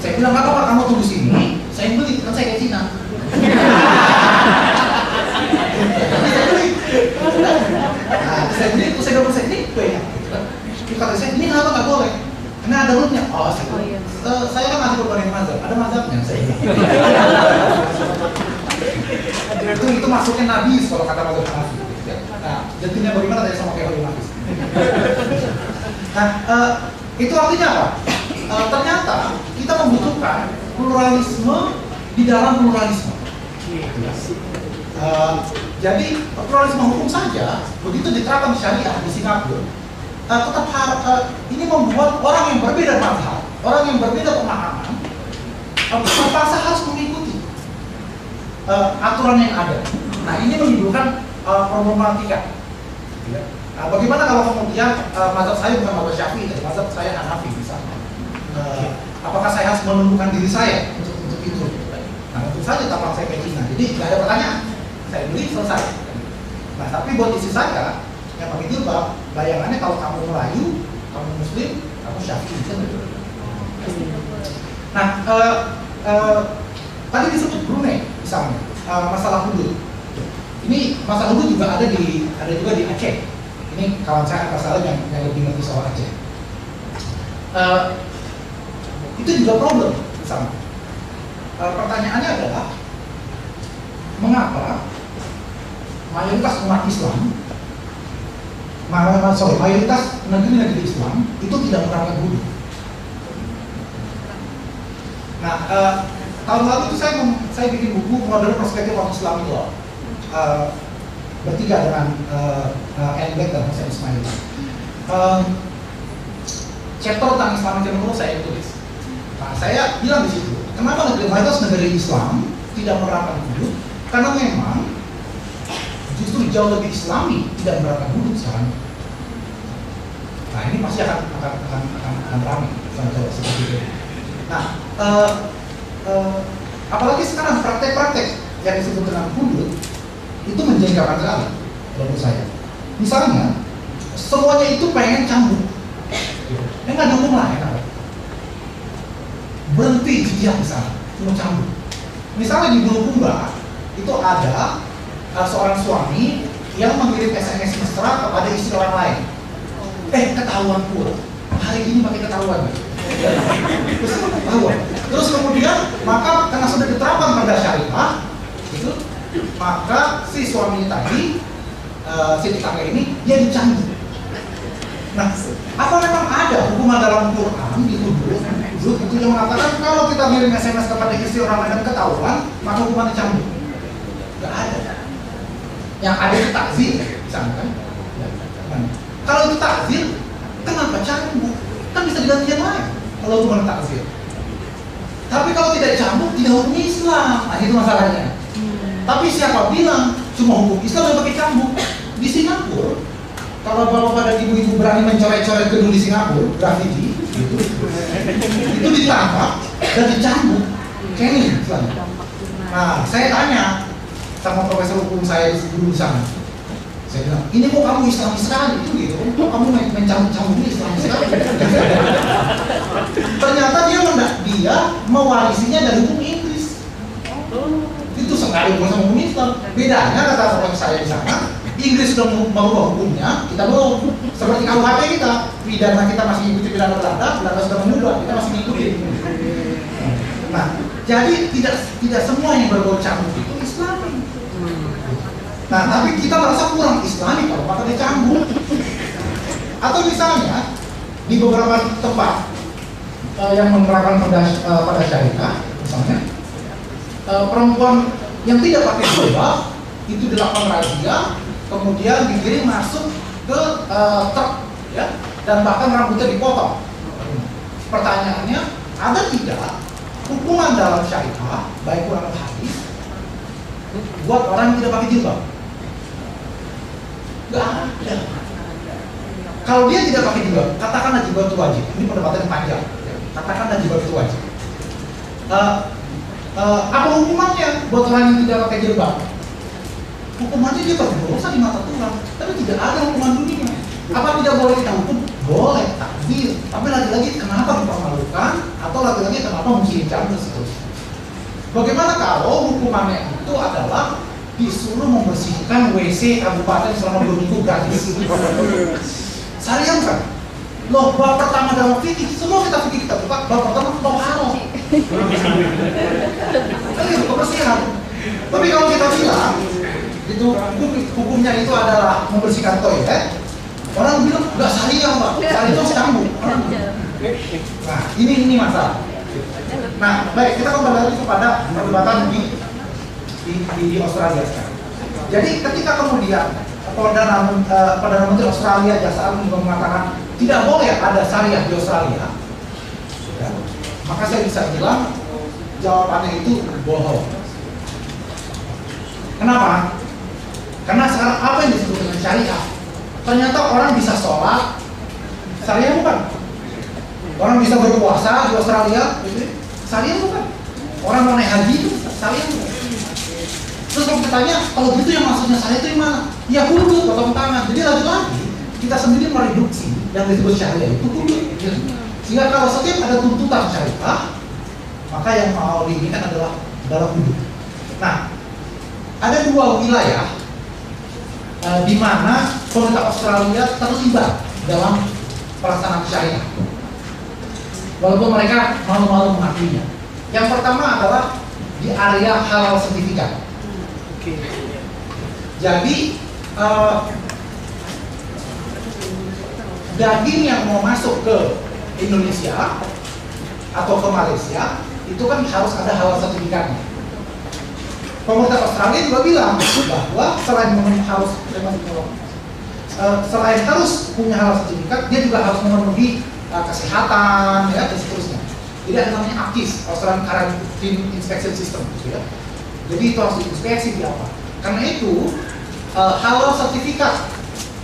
Saya bilang, nggak apa-apa, kamu tunggu sini, saya beli, kan saya kayak Cina. Nah, saya beli, terus saya bilang, ini banyak. Kata saya, ini kenapa nggak boleh? Karena ada rutnya. Oh, saya kan masih berbagai mazhab, ada mazhabnya. Saya itu masuknya Nabi kalau kata mazhab Hanafi. Nah, jadinya bagaimana tadi sama kayak Nabi. Nah, itu artinya apa? Ternyata kita membutuhkan pluralisme di dalam pluralisme. Jadi pluralisme hukum saja begitu diterapkan di syariah di Singapura, tetap ini membuat orang yang berbeda mazhab, orang yang berbeda pemahaman, terpaksa harus mengikuti aturan yang ada. Nah, ini menimbulkan problematika. Bagaimana kalau kemudian mazhab saya bukan mazhab Syafi'i, mazhab saya Hanafi misalnya? Apakah saya harus menentukan diri saya untuk itu? Nah, tentu saja tampang saya kayak Cina. Jadi nggak ada pertanyaan. Saya beli selesai. Nah, tapi buat istri saya yang pakai jilbab, bayangannya kalau kamu Melayu, kamu Muslim, kamu Syafi'i. Nah, tadi disebut Brunei misalnya, masalah hudud. Ini masalah hudud juga ada juga di Aceh. Ini kawan saya Pak Salim yang lebih ngerti soal Aceh. Itu juga problem misalnya. Pertanyaannya adalah mengapa mayoritas umat Islam, mayoritas negeri-negeri Islam itu tidak menerapkan hudud. Nah, tahun lalu itu saya bikin buku Modern Perspektif of Islamic Law bertiga dengan Enbek dan Hussein Ismail. Chapter tentang Islamic Law saya tulis. Nah, saya bilang di situ, kenapa mayoritas negeri Islam tidak menerapkan hudud? Karena memang justru jauh lebih Islami tidak menerapkan hudud sekarang. Nah, ini pasti akan ramai seperti itu. Nah, apalagi sekarang praktek-praktek yang disebut dengan hudud itu menjengkelkan sekali menurut saya. Misalnya, semuanya itu pengen cambuk. Ini nggak ada hukum lain, berhenti jejak di sana, cuma cambuk. Misalnya di Bulukumba itu ada seorang suami yang mengirim SMS mesra kepada istri orang lain. Ketahuan pula. Hari ini pakai ketahuan. Terus ketahuan. Terus kemudian maka karena sudah diterapkan pada syariah, itu maka si suami tadi, si tetangga ini dia dicambuk. Nah, apa memang ada hukuman dalam Quran di hudud itu yang mengatakan kalau kita ngirim SMS kepada istri orang lain dan ketahuan, maka hukuman dicambuk? Gak ada. Yang ada itu takzir, misalnya kan? Kalau itu takzir, kenapa cambuk? Kan bisa diganti yang lain kalau hukuman takzir. Tapi kalau tidak cambuk, tidak hukum Islam. Nah, itu masalahnya. Tapi siapa bilang cuma hukum Islam yang pakai cambuk? Di Singapura, kalau bapak dan ibu-ibu berani mencoret-coret gedung di Singapura, graffiti, itu ditangkap dan dicambuk, caning. Nah, saya tanya sama profesor hukum saya dulu di sana. Saya bilang, ini kok kamu Islami sekali itu gitu? Kok kamu mencambuk ini Islami sekali? Ternyata dia mewarisinya dari hukum Inggris. Itu sekali bukan sama hukum Islam. Bedanya kata profesor saya di sana, Inggris sudah merubah hukumnya, kita belum. Seperti KUHP kita, pidana kita masih ikuti pidana Belanda sudah mengubah, kita masih ngikutin. Nah, jadi tidak semua yang berbau cambuk itu Islami. Nah, tapi kita merasa kurang Islami kalau maka dia cambuk. Atau misalnya di beberapa tempat yang menerapkan pada syariah, misalnya perempuan yang tidak pakai jilbab itu dilakukan razia, kemudian digiring masuk ke truk, ya, dan bahkan rambutnya dipotong. Pertanyaannya, ada tidak hukuman dalam syariah, baik Quran atau hadis, buat orang yang tidak pakai jilbab? Gak ada. Kalau dia tidak pakai jilbab, katakanlah jilbab itu wajib. Ini perdebatan panjang. Ya. Katakanlah jilbab itu wajib. Apa hukumannya buat orang yang tidak pakai jilbab? Hukumannya dia berdosa di mata Tuhan, tapi tidak ada hukuman dunia. Apa tidak boleh kita hukum? Boleh, takdir. Tapi lagi-lagi kenapa dipermalukan? Atau lagi-lagi kenapa mesti dicabut dan seterusnya? Bagaimana kalau hukumannya itu adalah disuruh membersihkan WC kabupaten selama 2 minggu gratis? Sayang kan? Loh, bab pertama dalam fikih, semua kita buka, bab pertama bab halal. Kan itu kebersihan. Tapi kalau kita bilang itu hukumnya itu adalah membersihkan toilet, orang bilang nggak syariah Pak, syariah itu cambuk. Nah ini masalah. Nah baik, kita kembali lagi kepada perdebatan di Australia sekarang. Jadi ketika kemudian Perdana Menteri Australia Jasa Agung juga mengatakan tidak boleh ada syariah di Australia, ya, maka saya bisa bilang jawabannya itu bohong. Kenapa? Karena sekarang apa yang disebut dengan syariah? Ternyata orang bisa sholat, syariah bukan? Orang bisa berpuasa di Australia, syariah bukan? Orang mau naik haji itu syariah bukan? Terus kalau kita tanya, kalau gitu yang maksudnya syariah itu gimana? Ya kudu, potong tangan. Jadi lagi-lagi kita sendiri mereduksi yang disebut syariah itu kudu. Sehingga kalau setiap ada tuntutan syariah, maka yang mau diinginkan adalah kudu. Nah, ada 2 wilayah di mana pemerintah Australia terlibat dalam pelaksanaan syariah, walaupun mereka malu-malu mengakuinya. Yang pertama adalah di area halal sertifikat. Jadi daging yang mau masuk ke Indonesia atau ke Malaysia itu kan harus ada halal sertifikatnya. Pemerintah Australia juga bilang bahwa selain harus punya halal sertifikat, dia juga harus memenuhi kesehatan, ya, dan seterusnya. Jadi ada namanya AQIS, Australian Quarantine Inspection System, gitu ya. Jadi itu harus diinspeksi di apa? Karena itu halal sertifikat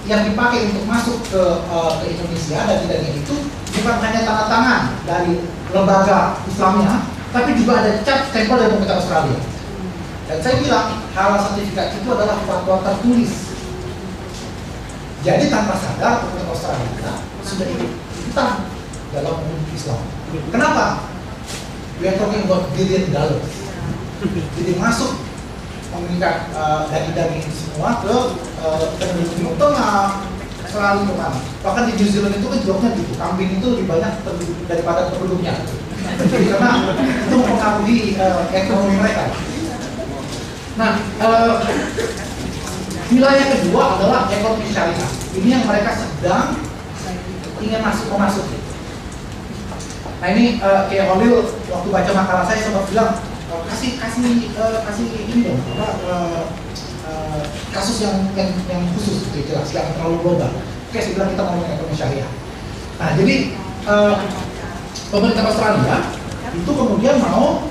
yang dipakai untuk masuk ke Indonesia dan tidaknya itu bukan hanya tanda tangan dari lembaga Islamnya, tapi juga ada cap stempel dari pemerintah Australia. Dan saya bilang halal sertifikat itu adalah fatwa tertulis. Jadi tanpa sadar pemerintah Australia sudah ikutan dalam hukum Islam. Kenapa? We are talking about $1 billion. Jadi masuk mengikat daging-daging semua ke Timur Tengah, selalu kemana. Bahkan di New Zealand itu kan jawabnya gitu, kambing itu lebih banyak daripada penduduknya. Karena itu mempengaruhi ekonomi mereka. Nah, wilayah kedua adalah ekonomi syariah. Ini yang mereka sedang ingin memasuki. Nah ini kayak Holil waktu baca makalah saya sempat bilang kasih ini dong, kasus yang khusus gitu, jelas, yang terlalu global. Oke, saya bilang kita ngomongin ekonomi syariah. Nah jadi pemerintah Australia itu kemudian mau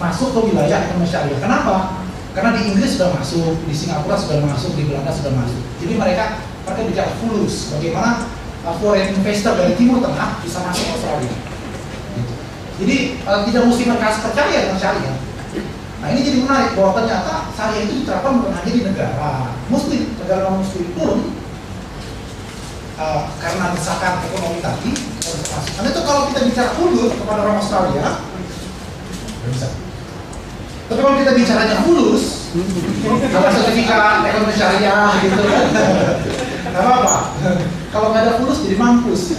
masuk ke wilayah ekonomi syariah. Kenapa? Karena di Inggris sudah masuk, di Singapura sudah masuk, di Belanda sudah masuk. Jadi mereka bicara fulus, bagaimana foreign investor dari Timur Tengah bisa masuk ke Australia. Gitu. Jadi tidak mesti mereka percaya dengan syariah. Nah ini jadi menarik bahwa ternyata syariah itu diterapkan bukan hanya di negara Muslim, negara non-Muslim pun karena desakan ekonomi tadi harus masuk. Karena itu kalau kita bicara fulus kepada orang Australia, nggak bisa. Tapi kalau kita bicaranya fulus, ada sertifikat ekonomi syariah gitu kan, nggak apa-apa. Kalau nggak ada fulus jadi mampus.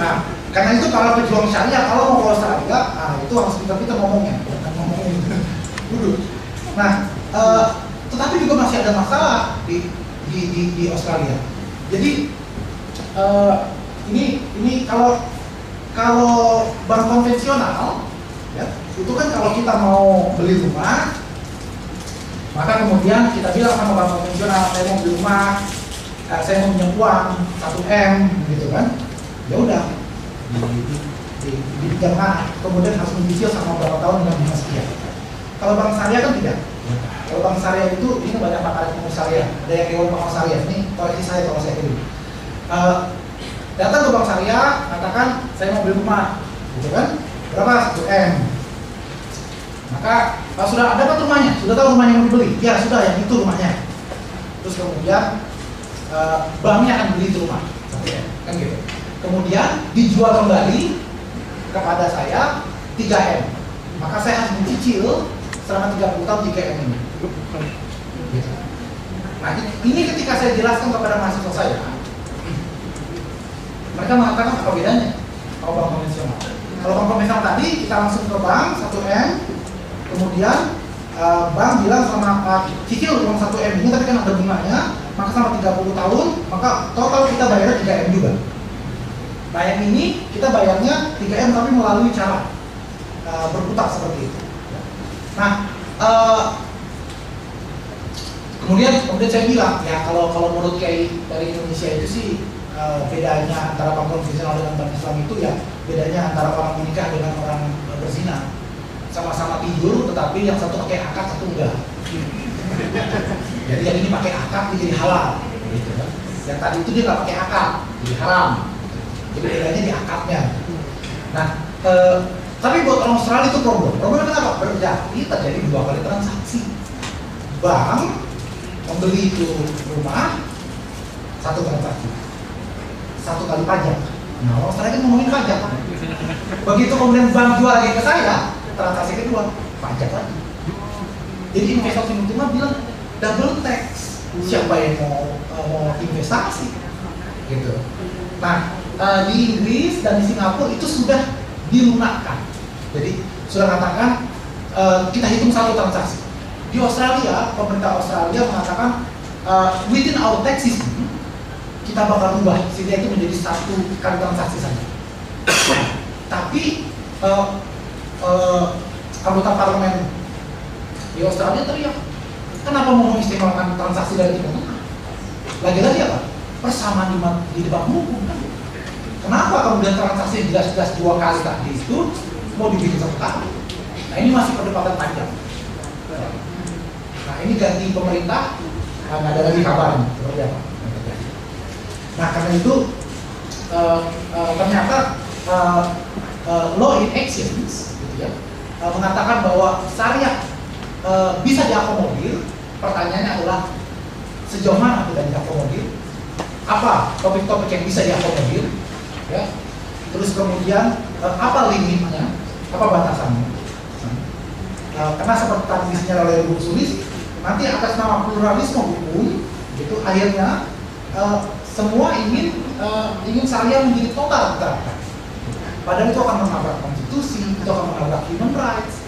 Nah, karena itu kalau pejuang syariah kalau mau ke Australia, itu harus kita ngomongnya, bukan ngomongin dulu. Nah, tetapi juga masih ada masalah di Australia. Jadi ini kalau bank konvensional, ya, itu kan kalau kita mau beli rumah, maka kemudian kita bilang sama bank konvensional, saya mau beli rumah, saya mau pinjam uang 1 M, gitu kan? Ya udah, dipinjamkan, kemudian harus mencicil sama berapa tahun dengan bunga sekian. Kalau bank syariah kan tidak. Kalau bank syariah itu, ini banyak pakar ekonomi syariah, ada yang dewan pengawas syariah, ini koleksi saya kalau saya kirim. Datang ke bank syariah, katakan saya mau beli rumah, gitu kan? Berapa? 1 M. Maka sudah dapat rumahnya, sudah tahu rumahnya yang mau dibeli, ya sudah yang itu rumahnya. Terus kemudian banknya akan beli itu rumah, kan gitu. Kemudian dijual kembali kepada saya 3 M. Maka saya harus mencicil selama 30 tahun 3 M ini. Gitu. Nah ini ketika saya jelaskan kepada mahasiswa saya, mereka mengatakan apa bedanya kalau bank konvensional. Kalau bank konvensional tadi kita langsung ke bank 1 M, kemudian bank bilang selama cicil uang 1 M ini tapi kan ada bunganya, maka selama 30 tahun maka total kita bayarnya 3 M juga. Nah yang ini kita bayarnya 3 M tapi melalui cara berputar seperti itu. Nah kemudian saya bilang ya kalau menurut Kiai dari Indonesia itu sih bedanya antara bank konvensional dengan bank Islam itu ya bedanya antara orang menikah dengan orang berzina, sama-sama tidur tetapi yang satu pakai akad satu enggak. Jadi yang ini pakai akad jadi halal, gitu kan? Yang tadi itu dia nggak pakai akad jadi haram. Jadi bedanya di akadnya. Nah, tapi buat orang Australia itu problem. Problemnya kenapa? Berarti terjadi 2 kali transaksi. Bank membeli itu rumah 1 transaksi. 1 kali pajak. Nah, orang Australia kan ngomongin pajak. Begitu kemudian bank jual lagi ke saya, transaksi kedua pajak lagi. Jadi investor timur bilang double tax. Siapa yang mau investasi? Gitu. Nah, di Inggris dan di Singapura itu sudah dilunakkan. Jadi sudah katakan kita hitung 1 transaksi. Di Australia, pemerintah Australia mengatakan within our tax system kita bakal ubah sehingga itu menjadi 1 kali transaksi saja. Tapi anggota parlemen di Australia teriak, kenapa mau mengistimewakan transaksi dari Timur Tengah? Lagi-lagi apa? Persamaan di depan hukum kan? Kenapa kemudian transaksi jelas-jelas 2 kali tadi itu mau dibikin 1 kali? Nah ini masih perdebatan panjang. Nah ini ganti pemerintah, nggak ada lagi kabarnya seperti apa. Nah karena itu ternyata law in actions, gitu ya, mengatakan bahwa syariah bisa diakomodir. Pertanyaannya adalah sejauh mana kita diakomodir? Apa topik-topik yang bisa diakomodir? Ya. Terus kemudian apa limitnya? Apa batasannya? Karena seperti tadi disinyalir oleh Bu Sulis, nanti atas nama pluralisme hukum, gitu akhirnya semua ingin syariah menjadi total diterapkan. Padahal itu akan menabrak konstitusi, itu akan menabrak human rights.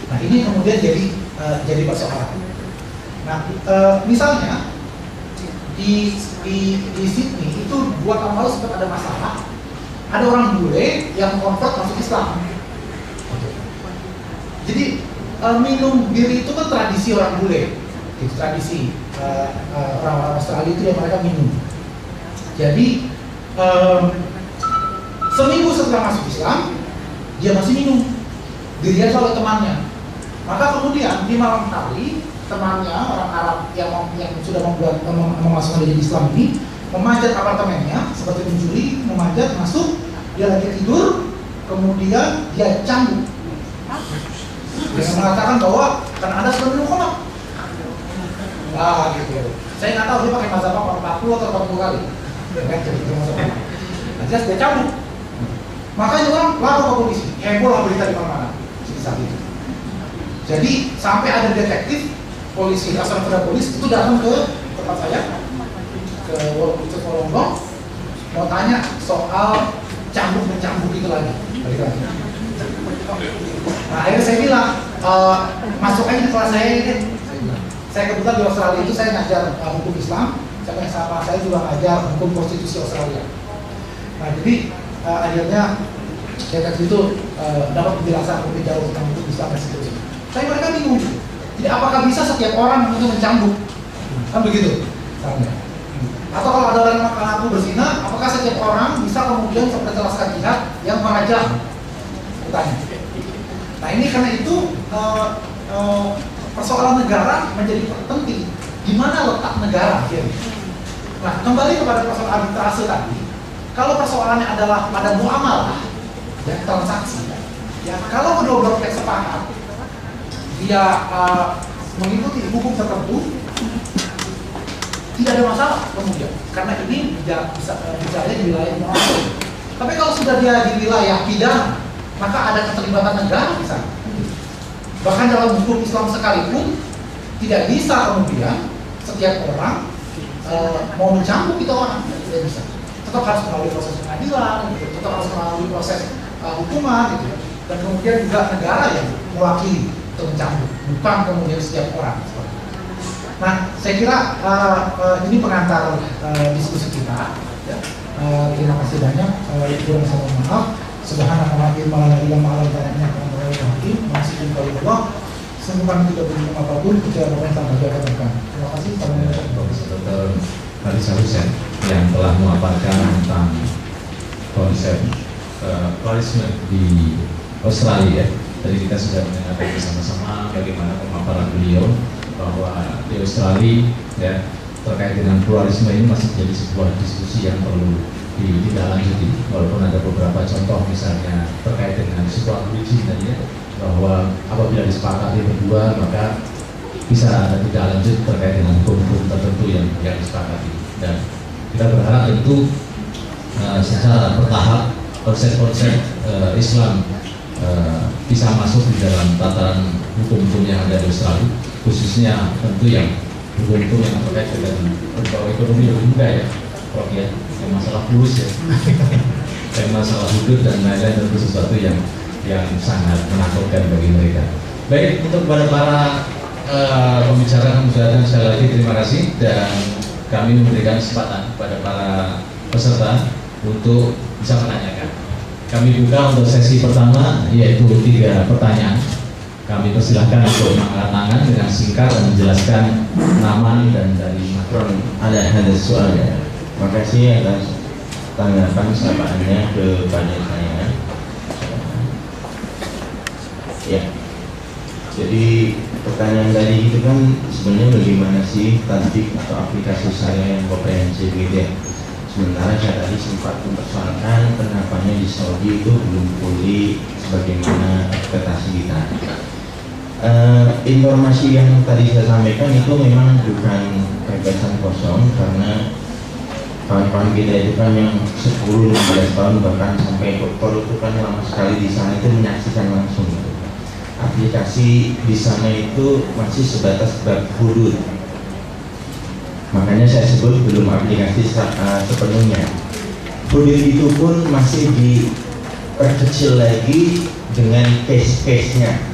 Nah ini kemudian jadi persoalan. Nah misalnya di Sydney itu 2 tahun lalu sempat ada masalah, ada orang bule yang convert masuk Islam. Jadi minum bir itu kan tradisi orang bule, itu tradisi orang-orang Australia itu yang mereka minum. Jadi seminggu setelah masuk Islam dia masih minum, dilihat oleh temannya. Maka kemudian di malam hari temannya orang Arab yang sudah memasukkan diri Islam ini memanjat apartemennya seperti pencuri, memanjat masuk, dia lagi tidur, kemudian dia cambuk. Dia mengatakan bahwa karena Anda sudah minum koma. Nah gitu. Saya nggak tahu dia pakai mazhab apa 40 atau 40 kali. Nah, jelas dia cambuk. Makanya orang lapor ke polisi, heboh lah berita di mana-mana saat itu. Jadi sampai ada detektif polisi, asal polis itu datang ke tempat saya, ke Wolonggong, mau tanya soal cambuk-mencambuk itu lagi. Nah akhirnya saya bilang, masuk aja di kelas saya ini. Saya kebetulan di Australia itu saya ngajar hukum Islam, sama saya juga ngajar hukum konstitusi Australia. Nah jadi akhirnya detektif itu dapat penjelasan lebih jauh tentang hukum Islam dan seterusnya. Tapi mereka bingung. Jadi apakah bisa setiap orang itu mencambuk? Kan begitu. Atau kalau ada orang yang mengaku berzina, apakah setiap orang bisa kemudian seperti Laskar Jihad yang merajam? Bertanya. Nah ini karena itu persoalan negara menjadi penting. Di mana letak negara? Nah, kembali kepada persoalan arbitrase tadi. Kalau persoalannya adalah pada muamalah, ya, transaksi, ya, kalau kedua belah pihak sepakat, dia mengikuti hukum tertentu, tidak ada masalah kemudian, karena ini bicaranya di wilayah muamalah. Tapi kalau sudah dia di wilayah pidana, maka ada keterlibatan negara di sana. Bahkan dalam hukum Islam sekalipun tidak bisa kemudian setiap orang mau mencambuk itu orang, tidak bisa. Tetap harus melalui proses pengadilan, gitu. Tetap harus melalui proses hukuman, gitu. Dan kemudian juga negara yang mewakili untuk mencambuk, bukan kemudian setiap orang. Nah, saya kira ini pengantar diskusi kita. Ya. Terima kasih banyak. Kurang saya mohon maaf. Subhanallah, masih Allah. Sungguh kami tidak punya apapun kecuali apa yang telah Beliau katakan. Terima kasih. Dr. Marisa Hussein yang telah memaparkan tentang konsep pluralisme di Australia. Tadi kita sudah mendengarkan bersama-sama bagaimana pemaparan beliau bahwa di Australia ya terkait dengan pluralisme ini masih menjadi sebuah diskusi yang perlu ditindaklanjuti, walaupun ada beberapa contoh misalnya terkait dengan sebuah bridging tadi ya, bahwa apabila disepakati berdua maka bisa ada tindak lanjut terkait dengan hukum-hukum tertentu yang disepakati. Dan kita berharap tentu secara bertahap konsep-konsep Islam bisa masuk di dalam tataran hukum-hukum yang ada di Australia, khususnya tentu yang hukum-hukum yang terkait dengan berbau ekonomi lebih mudah ya, Prof ya, yang masalah kurus ya, yang masalah hudud dan lain-lain, tentu sesuatu yang sangat menakutkan bagi mereka. Baik, untuk kepada para pembicara kami ucapkan sekali lagi terima kasih, dan kami memberikan kesempatan kepada para peserta untuk bisa menanyakan. Kami buka untuk sesi pertama, yaitu 3 pertanyaan. Kami persilahkan untuk mengangkat tangan dengan singkat dan menjelaskan nama dan dari makron. Ada soal ya. Makasih atas tanggapan sapaannya kepada saya. Ya. Jadi pertanyaan tadi itu kan sebenarnya bagaimana sih tatbik atau aplikasi saya yang komprehensif gitu ya. Sementara saya tadi sempat mempersoalkan kenapanya di Saudi itu belum pulih sebagaimana ekspektasi kita. Informasi yang tadi saya sampaikan itu memang bukan gagasan kosong, karena kawan-kawan kita itu kan yang 10-15 tahun bahkan sampai doktor itu kan lama sekali di sana itu menyaksikan langsung. Aplikasi di sana itu masih sebatas bab hudud. Makanya saya sebut belum aplikasi sepenuhnya. Hudud itu pun masih diperkecil lagi dengan case-case-nya.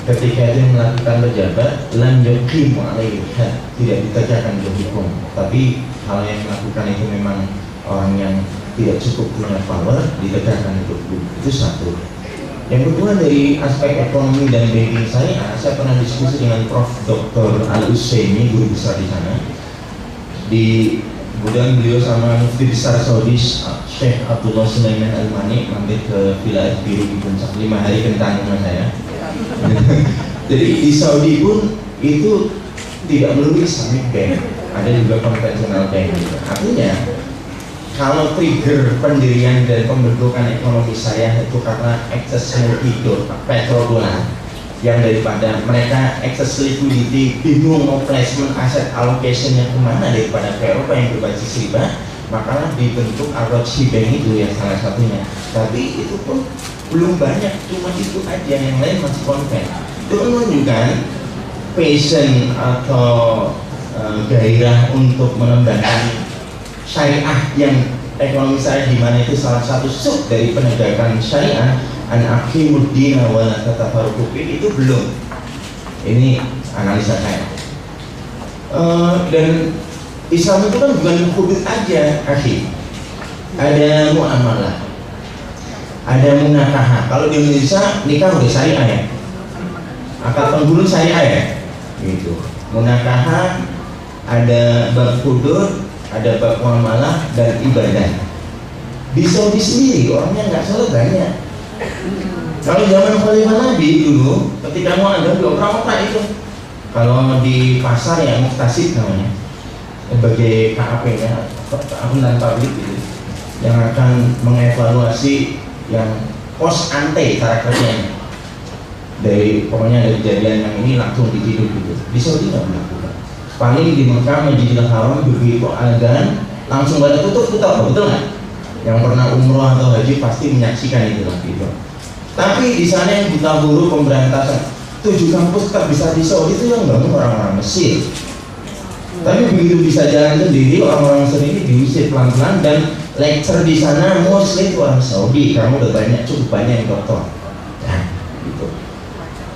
Ketika dia melakukan pejabat, lam yuqim alaihi had, tidak ditegakkan hukum. Tapi hal yang melakukan itu memang orang yang tidak cukup punya power, ditegakkan hukum. Itu satu. Yang kedua, dari aspek ekonomi dan banking saya pernah diskusi dengan Prof. Dr. Al-Usaimi, guru besar di sana. Kemudian beliau sama Mufti Besar Saudi Syekh Abdullah Sulaiman Al-Mani mampir ke Villa Biru di Puncak 5 hari kentang sama saya. Jadi di Saudi pun itu tidak melulu Islamic Bank, ada juga konvensional bank. Artinya kalau trigger pendirian dan pembentukan ekonomi saya itu karena excess multidoor petrodolar, yang daripada mereka excess liquidity, bingung mau placement asset allocation yang kemana daripada ke Eropa yang berbasis riba, makalah dibentuk Al-Rajhi Bank itu yang salah satunya. Tapi itu pun belum banyak, cuma itu aja, yang lain masih konven. Itu menunjukkan passion atau gairah untuk mengembangkan syariah yang ekonomi syariah, di mana itu salah satu sub dari penegakan syariah, an aqimuddin wa la tatafarraqu itu belum. Ini analisa saya. Dan Islam itu kan bukan hudud aja, akhi. Ada muamalah, ada munakahah. Kalau di Indonesia nikah udah syariah ya, akad penggulu syariah ya, gitu. Munakahah, ada bab hudud, ada bab muamalah dan ibadah. Di Saudi sendiri orangnya nggak salah banyak. Kalau zaman Khalifah Nabi dulu, ketika mau ada dua orang itu Kalau di pasar ya muktasib namanya, sebagai KAP-nya, akuntan publik gitu, yang akan mengevaluasi yang post ante cara kerjanya. Dari pokoknya dari kejadian yang ini langsung diciduk gitu. Di Saudi nggak melakukan. Paling di Mekah Masjidil Haram begitu adzan langsung pada tutup, betul nggak? Yang pernah umroh atau haji pasti menyaksikan itu lah gitu. Tapi di sana yang buta huruf pemberantasan 7 kampus terbesar di Saudi itu yang bangun orang-orang Mesir. Tapi begitu bisa jalan sendiri, orang-orang Mesir ini diusir pelan-pelan dan lecture di sana mostly itu orang Saudi. Kamu udah banyak, cukup banyak yang dokter. Nah, gitu.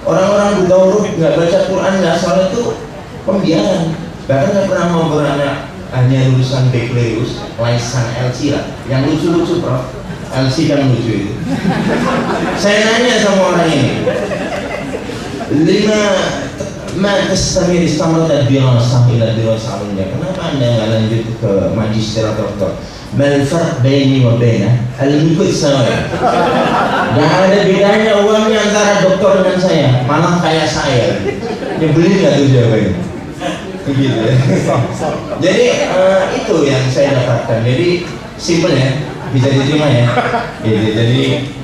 Orang-orang buta huruf nggak baca Quran, nggak salah itu pembiaran. Bahkan nggak pernah mau beranak, hanya lulusan Baccalaureus, lisan LC lah, yang lucu-lucu Prof. LC kan lucu itu. Saya nanya sama orang ini, 5 testament istimewa dan dirasah ila dirasah alunnya. Kenapa anda nggak lanjut ke magister atau doktor? Malfar baini wa baina al-mukut sama. Nggak ada bedanya uangnya antara dokter dengan saya, malah kayak saya. Nyebelin nggak tuh jawabannya? Begitu ya. Jadi itu yang saya dapatkan. Jadi simple ya, bisa diterima ya. Jadi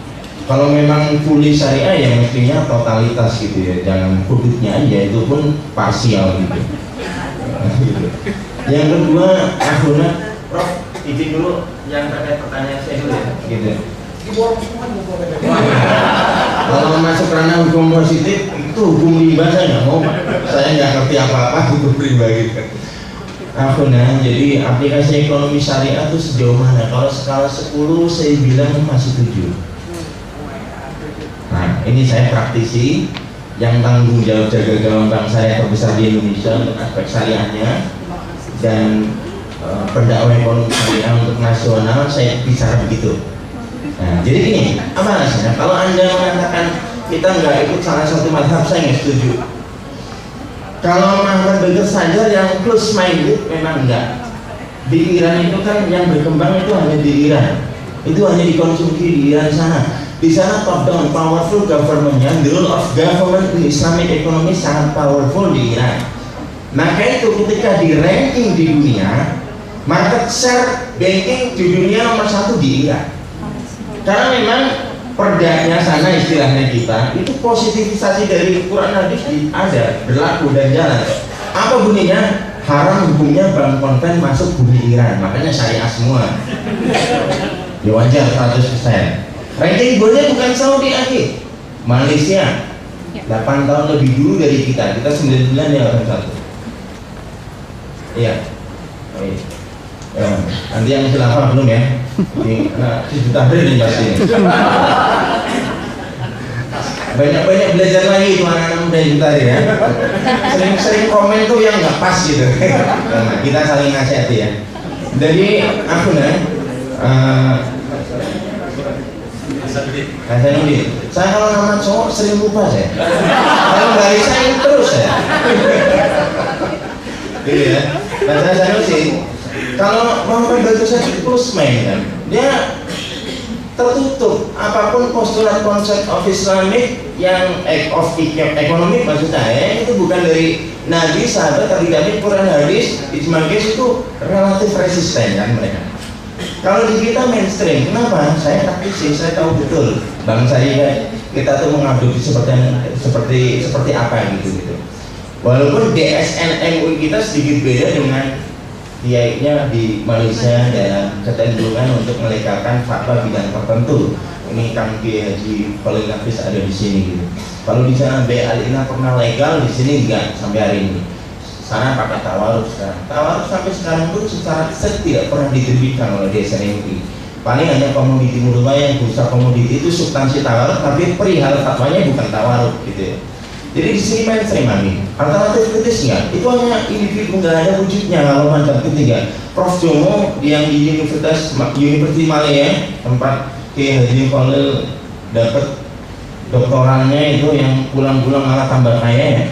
kalau memang fully syariah ya mestinya totalitas gitu ya, jangan kudutnya aja, itu pun parsial gitu. Yang kedua, Prof, izin dulu yang terkait pertanyaan saya dulu ya, gitu. Kalau masuk ranah hukum positif itu hukum rimba saya nggak mau, saya nggak ngerti apa-apa hukum rimba gitu. Jadi aplikasi ekonomi syariah itu sejauh mana? Kalau skala 10 saya bilang masih 7. Nah, ini saya praktisi yang tanggung jawab jaga gawang bank syariah terbesar di Indonesia untuk aspek syariahnya dan pendakwah ekonomi syariah untuk nasional, saya bicara begitu. Nah, jadi gini, apa alasannya? Kalau anda mengatakan kita nggak ikut salah satu mazhab, saya nggak setuju. Kalau Muhammad Bagir Sadar yang close minded memang enggak. Di Iran itu kan yang berkembang itu hanya di Iran, itu hanya dikonsumsi di Iran sana. Di sana top down powerful governmentnya, the rule of government in Islamic economy sangat powerful di Iran. Maka itu ketika di ranking di dunia, market share banking di dunia nomor 1 di Iran. Karena memang perdanya sana istilahnya kita itu positivisasi dari Quran hadis ada berlaku dan jalan. Apa bunyinya? Haram hukumnya bank konven masuk bumi Iran, makanya syariah semua. Ya wajar 100%. Ranking golnya bukan Saudi akhir, Malaysia 8 tahun lebih dulu dari kita 9 bulan ya 81. Iya. Ya, nanti yang khilafah belum ya? Nah, Hizbut Tahrir yang pasti. Banyak-banyak belajar lagi itu anak-anak muda Hizbut Tahrir ya. Sering komen tuh yang nggak pas gitu. Nah, kita saling nasihati ya. Jadi aku saya kalau nama cowok sering lupa saya. Kalau dari saya terus ya. Gitu ya. Bahasa Sanusi. Kalau Muhammad Bagir Sadar close main kan, dia tertutup apapun postulat konsep of Islamic yang of ekonomi maksud saya itu bukan dari Nabi, sahabat, tabi'in, Quran, hadis, ijma qiyas itu relatif resisten kan mereka. Kalau di kita mainstream, kenapa? Saya praktisi, saya tahu betul bangsa kita tuh mengadopsi seperti apa gitu. Walaupun DSN MUI kita sedikit beda dengan kiainya di Malaysia dalam kecenderungan untuk melegalkan fatwa bidang tertentu. Ini kan Kiai Haji paling nafis ada di sini gitu. Kalau di sana Al-Ina pernah legal, di sini enggak sampai hari ini. Sana pakai tawaruf sekarang. Tawaruf sampai sekarang pun secara set tidak pernah diterbitkan oleh DSN MUI. Paling hanya komoditi murba yang bursa komoditi itu substansi tawaruf, tapi perihal fatwanya bukan tawaruf gitu ya. Jadi di sini mainstream kami. Alternatif kritis enggak? Itu hanya individu, nggak ada wujudnya. Kalau mantap ketiga, Prof Jomo yang di Universitas Malaya tempat Kiai Haji Khalil dapat doktoralnya itu yang pulang-pulang malah tambah kaya ya.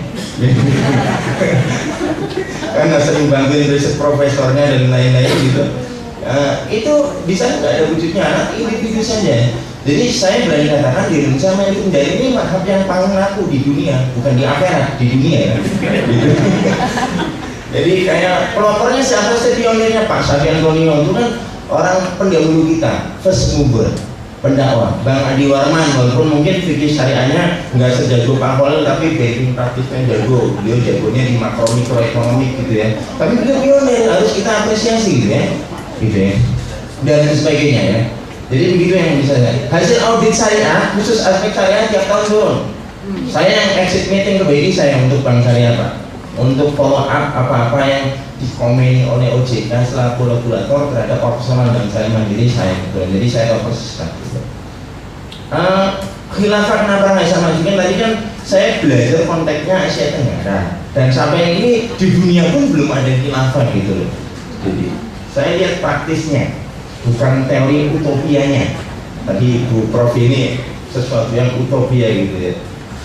Karena sering bantuin riset profesornya dan lain-lain gitu. Itu bisa nggak ada wujudnya, anak individu saja. Jadi saya berani katakan di Indonesia Maimuniyah ini mazhab yang paling laku di dunia, bukan di akhirat, di dunia ya. Jadi kayak pelopornya siapa sih, pionirnya Pak Syafian Tonio itu kan orang pendahulu kita, first mover, pendakwah. Bang Adi Warman, walaupun mungkin fikih syariahnya nggak sejago Pak Khalil, tapi backing praktisnya jago. Beliau jagonya di makro mikroekonomi gitu ya. Tapi beliau pionir, harus kita apresiasi gitu ya, dan sebagainya ya. Jadi begitu yang bisa saya. Hasil audit syariah khusus aspek syariah tiap tahun turun. Saya yang exit meeting ke BI saya untuk Bank Syariah Pak, untuk follow up apa-apa yang dikomeni oleh OJK selaku regulator terhadap operasional Bank Syariah Mandiri saya betul. Jadi saya tahu persis gitu. Khilafah kenapa nggak saya majukan? Tadi kan saya belajar konteksnya Asia Tenggara dan sampai ini di dunia pun belum ada khilafah gitu loh. Jadi saya lihat praktisnya, bukan teori utopianya. Tadi Bu Prof ini sesuatu yang utopia gitu ya.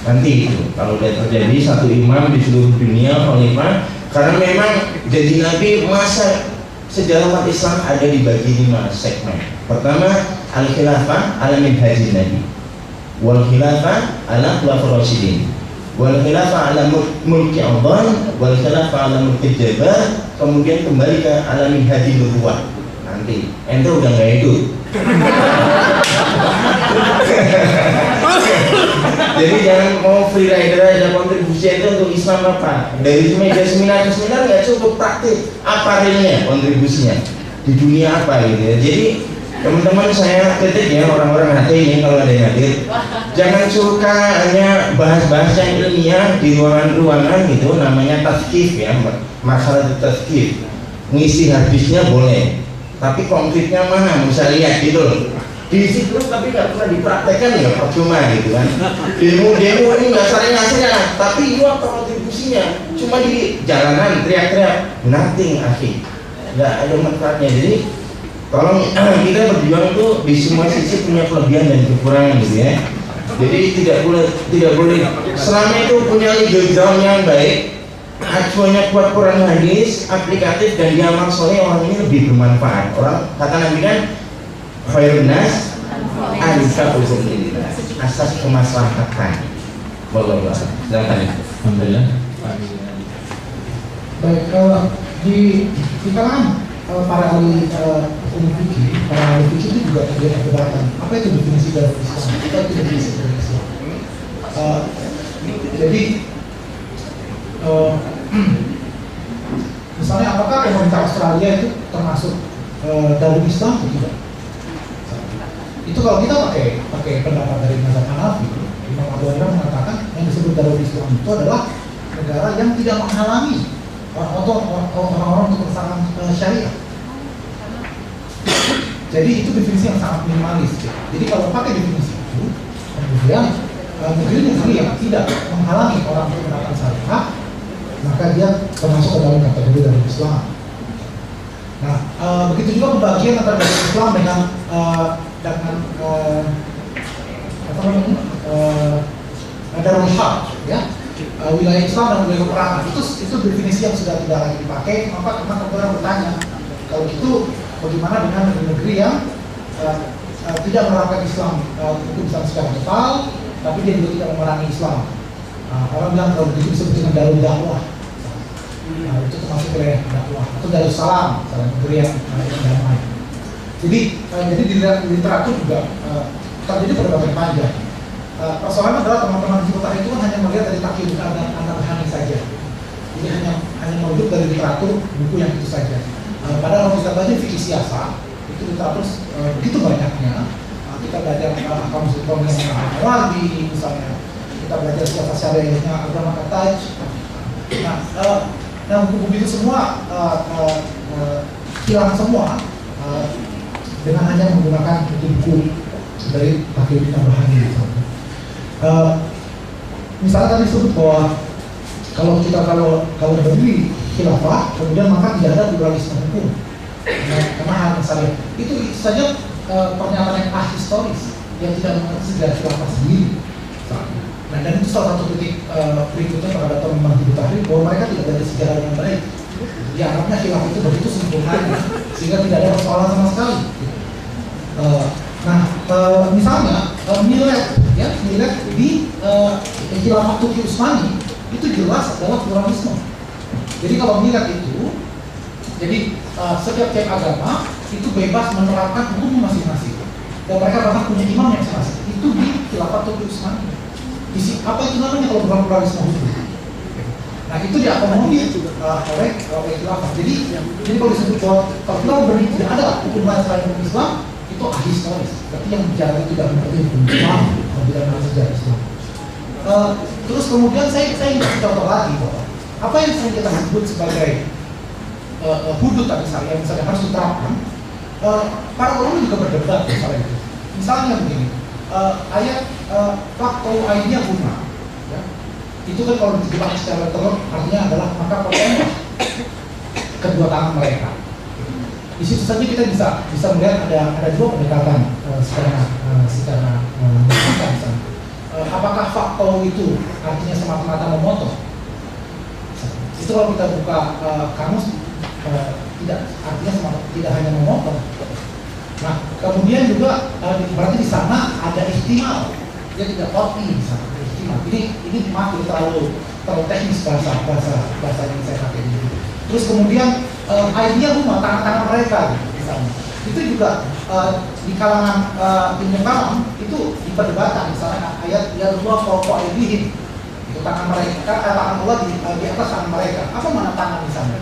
Nanti itu kalau sudah terjadi satu imam di seluruh dunia khalifah, karena memang janji Nabi masa sejarah umat Islam ada dibagi 5 segmen. Pertama, al-khilafah ala minhajin Nabi, wal khilafah ala khulafur rasyidin, wal khilafah ala mulki Allah, wal khilafah ala mulki Jabar, kemudian kembali ke ala minhajin nubuwah. Nanti ente udah nggak hidup. Jadi jangan mau free rider aja, kontribusi itu untuk Islam apa? Dari meja seminar ke seminar nggak cukup praktik. Apa realnya kontribusinya di dunia apa gitu ya. Jadi teman-teman saya kritik ya orang-orang hati ini kalau ada yang hadir, jangan suka hanya bahas-bahas yang ilmiah di ruangan-ruangan gitu, namanya tazkif ya, masalah tazkif. Ngisi hadisnya boleh, tapi konkretnya mana bisa lihat gitu loh. Diisi terus tapi nggak pernah dipraktekkan ya percuma gitu kan. Demo ini nggak sering-sering, tapi itu apa kontribusinya? Cuma di jalanan teriak-teriak, nothing akhi, nggak ada manfaatnya. Jadi tolong kita berjuang tuh di semua sisi punya kelebihan dan kekurangan gitu ya. Jadi tidak boleh selama itu punya legal ground yang baik, acuannya kuat Quran hadis, aplikatif dan diamal soleh, orang ini lebih bermanfaat. Orang kata Nabi kan, khairun nas anfa'uhum lillah, asas kemaslahatan. Wallahu a'lam. Silakan. Alhamdulillah. Baik, di kalangan para ahli umum fikih, para ahli fikih itu juga terjadi perdebatan. Apa itu definisi dari Islam? Apa itu definisi dari Islam? Jadi misalnya apakah pemerintah Australia itu termasuk Darul Islam atau tidak? Itu kalau kita pakai pendapat dari mazhab Hanafi, Imam Abu Hanifah mengatakan yang disebut Darul Islam itu adalah negara yang tidak menghalangi orang-orang untuk melaksanakan syariah. Jadi itu definisi yang sangat minimalis. Jadi kalau pakai definisi itu, kemudian negeri yang tidak menghalangi orang untuk melaksanakan syariah, maka dia termasuk ke dalam kategori Darul Islam. Nah, begitu juga pembagian antara Darul Islam dengan Darul Harb, ya, wilayah Islam dan wilayah peperangan. Itu definisi yang sudah tidak lagi dipakai. Maka orang bertanya, kalau gitu bagaimana dengan negeri-negeri yang tidak menerapkan Islam, hukum Islam secara total, tapi dia juga tidak memerangi Islam. Orang bilang kalau begitu disebut dengan Darul Dakwah. Itu termasuk wilayah dakwah atau Darussalam, salah negeri yang damai. Jadi di literatur juga terjadi perdebatan panjang. Persoalannya adalah teman-teman di kota itu hanya melihat dari takyid anak-anak saja. Jadi hanya merujuk dari literatur buku yang itu saja. Padahal kalau kita baca fikih siasa, itu literatur begitu banyaknya. Kita belajar Ahkam Sultan yang Nawawi, misalnya kita belajar siasa syariahnya Agama Kataj. Nah, buku-buku itu semua hilang semua dengan hanya menggunakan buku dari Takyid Nabhani. Misalnya tadi disebut bahwa kalau berdiri khilafah, kemudian maka tidak ada pluralisme hukum, karena hal misalnya itu saja pernyataan yang ahistoris yang tidak mengerti sejarah khilafah sendiri. Nah, dan itu salah satu titik berikutnya terhadap teman-teman Hizbut Tahrir bahwa mereka tidak ada sejarah yang baik. Di Arabnya khilafah itu begitu sempurnanya sehingga tidak ada persoalan sama sekali. Nah, misalnya Milad di Khilafah Turki Utsmani itu jelas adalah pluralisme. Jadi kalau Milad itu, jadi setiap agama itu bebas menerapkan hukum masing-masing. Dan mereka bahkan punya imam yang masing-masing. Itu di Khilafah Turki Utsmani. Apa itu namanya kalau bukan pluralisme hukum? Nah itu diakomodir oleh khilafah. Jadi kalau disebut bahwa kalau kita berdiri tidak ada hukum lain selain hukum Islam, itu ahistoris. Berarti yang bicara itu tidak mengerti hukum Islam, kalau tidak mengerti sejarah Islam. Terus kemudian saya ingin contoh lagi bahwa apa yang sering kita sebut sebagai hudud tadi saya misalnya harus diterapkan. Para ulama juga berdebat misalnya itu. Misalnya begini, ayat fakto idea guna, ya. Itu kan kalau diterjemahkan secara literal artinya adalah maka potonglah kedua tangan mereka. Di situ saja kita bisa melihat ada dua pendekatan secara misalnya. Apakah fakto itu artinya semata-mata memotong? Itu kalau kita buka kamus tidak artinya tidak hanya memotong. Nah kemudian juga berarti di sana ada ihtimal, dia tidak kopi di sana. Ihtimal. Ini maaf terlalu teknis bahasa yang saya pakai ini. Terus kemudian idea rumah tangan-tangan mereka misalnya. Itu juga di kalangan ilmu kalam itu diperdebatkan misalnya ayat ya Allah fawqa aydihim. Itu tangan mereka, tangan Allah di atas tangan mereka. Apa mana tangan di sana?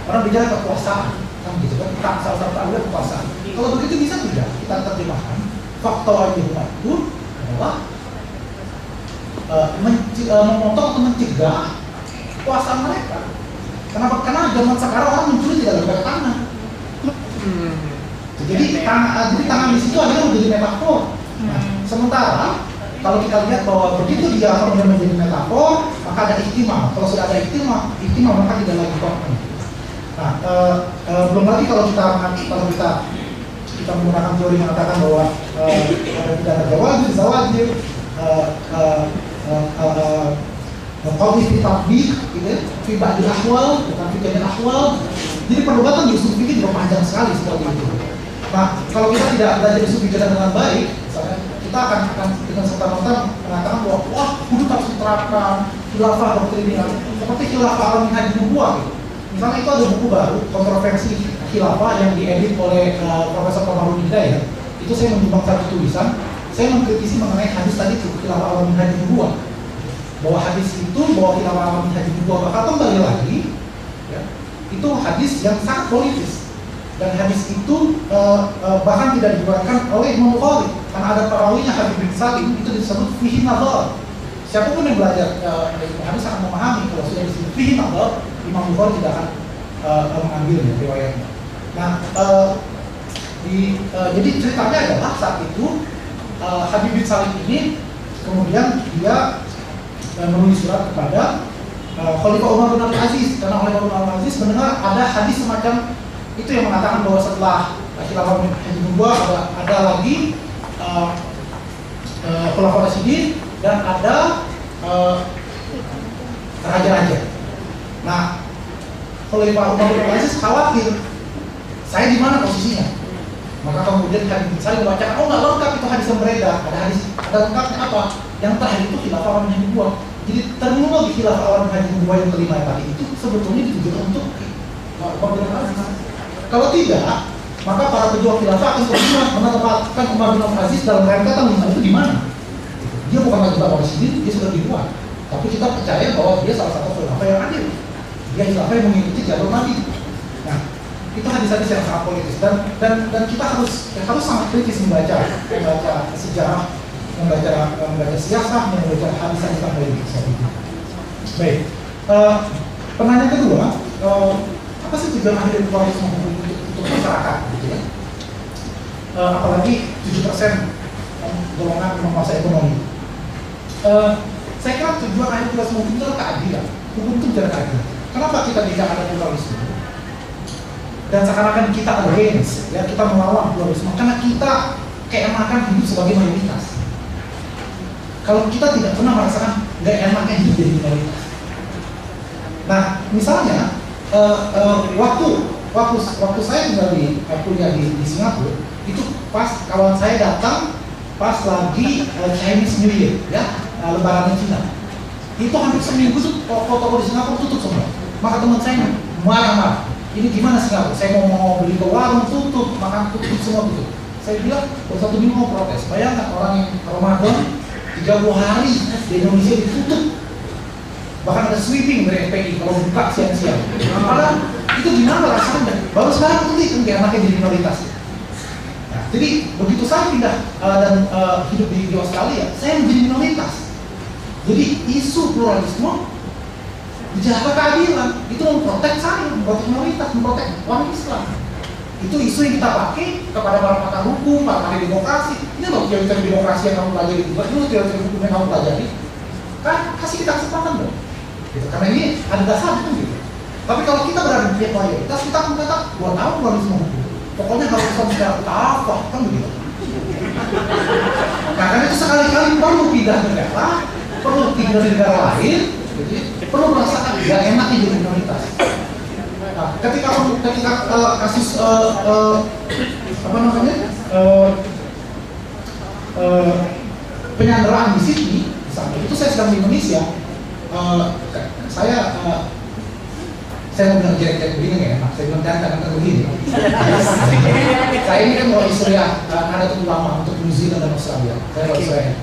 Orang bicara kekuasaan, kan gitu kan? Salah satu ada kekuasaan. Kalau begitu bisa tidak kita terjemahkan faktor aydihim itu adalah memotong atau mencegah kekuasaan mereka. Kenapa? Karena zaman sekarang orang mencuri tidak pakai tangan. Jadi tangan di situ adalah menjadi metafor. Nah, sementara kalau kita lihat bahwa begitu dia akan menjadi metafor, maka ada ihtimal. Kalau sudah ada ihtimal maka tidak lagi kopi. Nah, belum lagi kalau kita menggunakan teori mengatakan bahwa ada pidana zawajir, qauli fi tatbiq, gitu, fi ba'dil ahwal, bukan fi jami'il ahwal. Jadi perdebatan di usul fikih juga panjang sekali seperti itu. Nah, kalau kita tidak belajar usul fikih dengan baik, misalnya kita akan dengan serta-merta mengatakan bahwa wah, kudu harus diterapkan khilafah doktrinal seperti khilafah al-minhaj nubuwah gitu. Misalnya itu ada buku baru kontroversi khilafah yang diedit oleh Profesor Kamarudin Hidayat. Itu saya menyumbang satu tulisan, saya mengkritisi mengenai hadis tadi itu khilafah al-minhaj nubuwah. Bahwa hadis itu bahwa khilafah al-minhaj nubuwah bakal kembali lagi, ya, itu hadis yang sangat politis. Dan hadis itu bahkan tidak diriwayatkan oleh Imam Bukhari karena ada perawinya Habib bin Salim itu disebut fihi nadhar. Siapapun yang belajar ilmu hadis akan memahami kalau sudah disebut fihi nadhar, Imam Bukhari tidak akan mengambilnya riwayatnya. Nah, jadi ceritanya adalah saat itu Habib bin Salim ini kemudian dia menulis surat kepada Khalifah Umar bin Abdul Aziz karena Khalifah Umar bin Abdul Aziz mendengar ada hadis semacam itu yang mengatakan bahwa setelah khilafah Hadji Nubuwah ada lagi Khulafaur Rasyidin dan ada raja-raja. Nah, Khalifah Umar bin Abdul Aziz khawatir saya di mana posisinya. Maka kemudian Habib Salim membacakan, oh nggak lengkap itu hadis yang beredar. Ada lengkapnya apa? Yang terakhir itu khilafah Hadji Nubuwah. Jadi terminologi khilafah Hadji Nubuwah yang kelima tadi itu sebetulnya ditujukan untuk Umar bin Abdul Aziz. Kalau tidak, maka para pejuang khilafah akan terus menetapkan Umar bin Abdul Aziz dalam rangka lima itu di mana? Dia bukan lagi Khulafaur Rasyidin, dia sudah dibuat. Tapi kita percaya bahwa dia salah satu khilafah yang adil. Dia khilafah yang mengikuti jalur Nabi. Nah, itu hadis-hadis yang sangat politis dan kita harus sangat kritis membaca sejarah, membaca siasah, membaca hadis tentang baik seperti itu. Baik. Pertanyaan kedua. Apa sih tujuan akhir pluralisme untuk masyarakat gitu ya? Apalagi 7% golongan menguasai ekonomi. Saya kira tujuan akhir pluralisme itu adalah keadilan. Hukum itu bicara keadilan. Kenapa kita tidak ada pluralisme? Dan seakan-akan kita against, ya kita melawan pluralisme karena kita keenakan hidup sebagai mayoritas. Kalau kita tidak pernah merasakan nggak enaknya hidup jadi minoritas. Nah, misalnya waktu saya tinggal kuliah di Singapura itu pas kawan saya datang pas lagi Chinese New Year, ya, lebaran Cina. Itu hampir seminggu tuh toko-toko di Singapura tutup semua. Maka teman saya marah-marah. Ini gimana Singapura? Saya mau beli ke warung tutup, makan tutup semua tutup. Saya bilang, baru 1 minggu mau protes. Bayangkan orang yang Ramadan 30 hari di Indonesia ditutup. Bahkan ada sweeping dari FPI kalau buka siang-siang. Padahal itu gimana rasanya? Baru sekarang nanti kan kayak anaknya jadi minoritas. Nah, jadi begitu saya pindah dan hidup di Australia, saya menjadi minoritas. Jadi isu pluralisme, dijaga keadilan, itu memprotek saya, memprotek minoritas, memprotek orang Islam. Itu isu yang kita pakai kepada para pakar hukum, para ahli demokrasi. Ini loh teori-teori demokrasi yang kamu pelajari juga, itu teori-teori hukum yang kamu pelajari. Kan kasih kita kesempatan dong. Gitu. Karena ini ada dasar kan gitu. Tapi kalau kita berada di pihak mayoritas, kita akan kata, buat tahu pluralisme hukum. Pokoknya kalau Islam secara apa, kan begitu. Nah, karena itu sekali-kali perlu pindah negara, perlu tinggal di negara lain, jadi perlu merasakan gak enaknya jadi minoritas. Nah, ketika kasus penyanderaan di Sydney, misalnya, itu saya sedang di Indonesia, saya mau bilang jelek-jelek begini nggak enak, saya bilang jangan begini. Saya ini kan mau Israel, ada tuh lama untuk New Zealand dan Australia, saya mau Israel.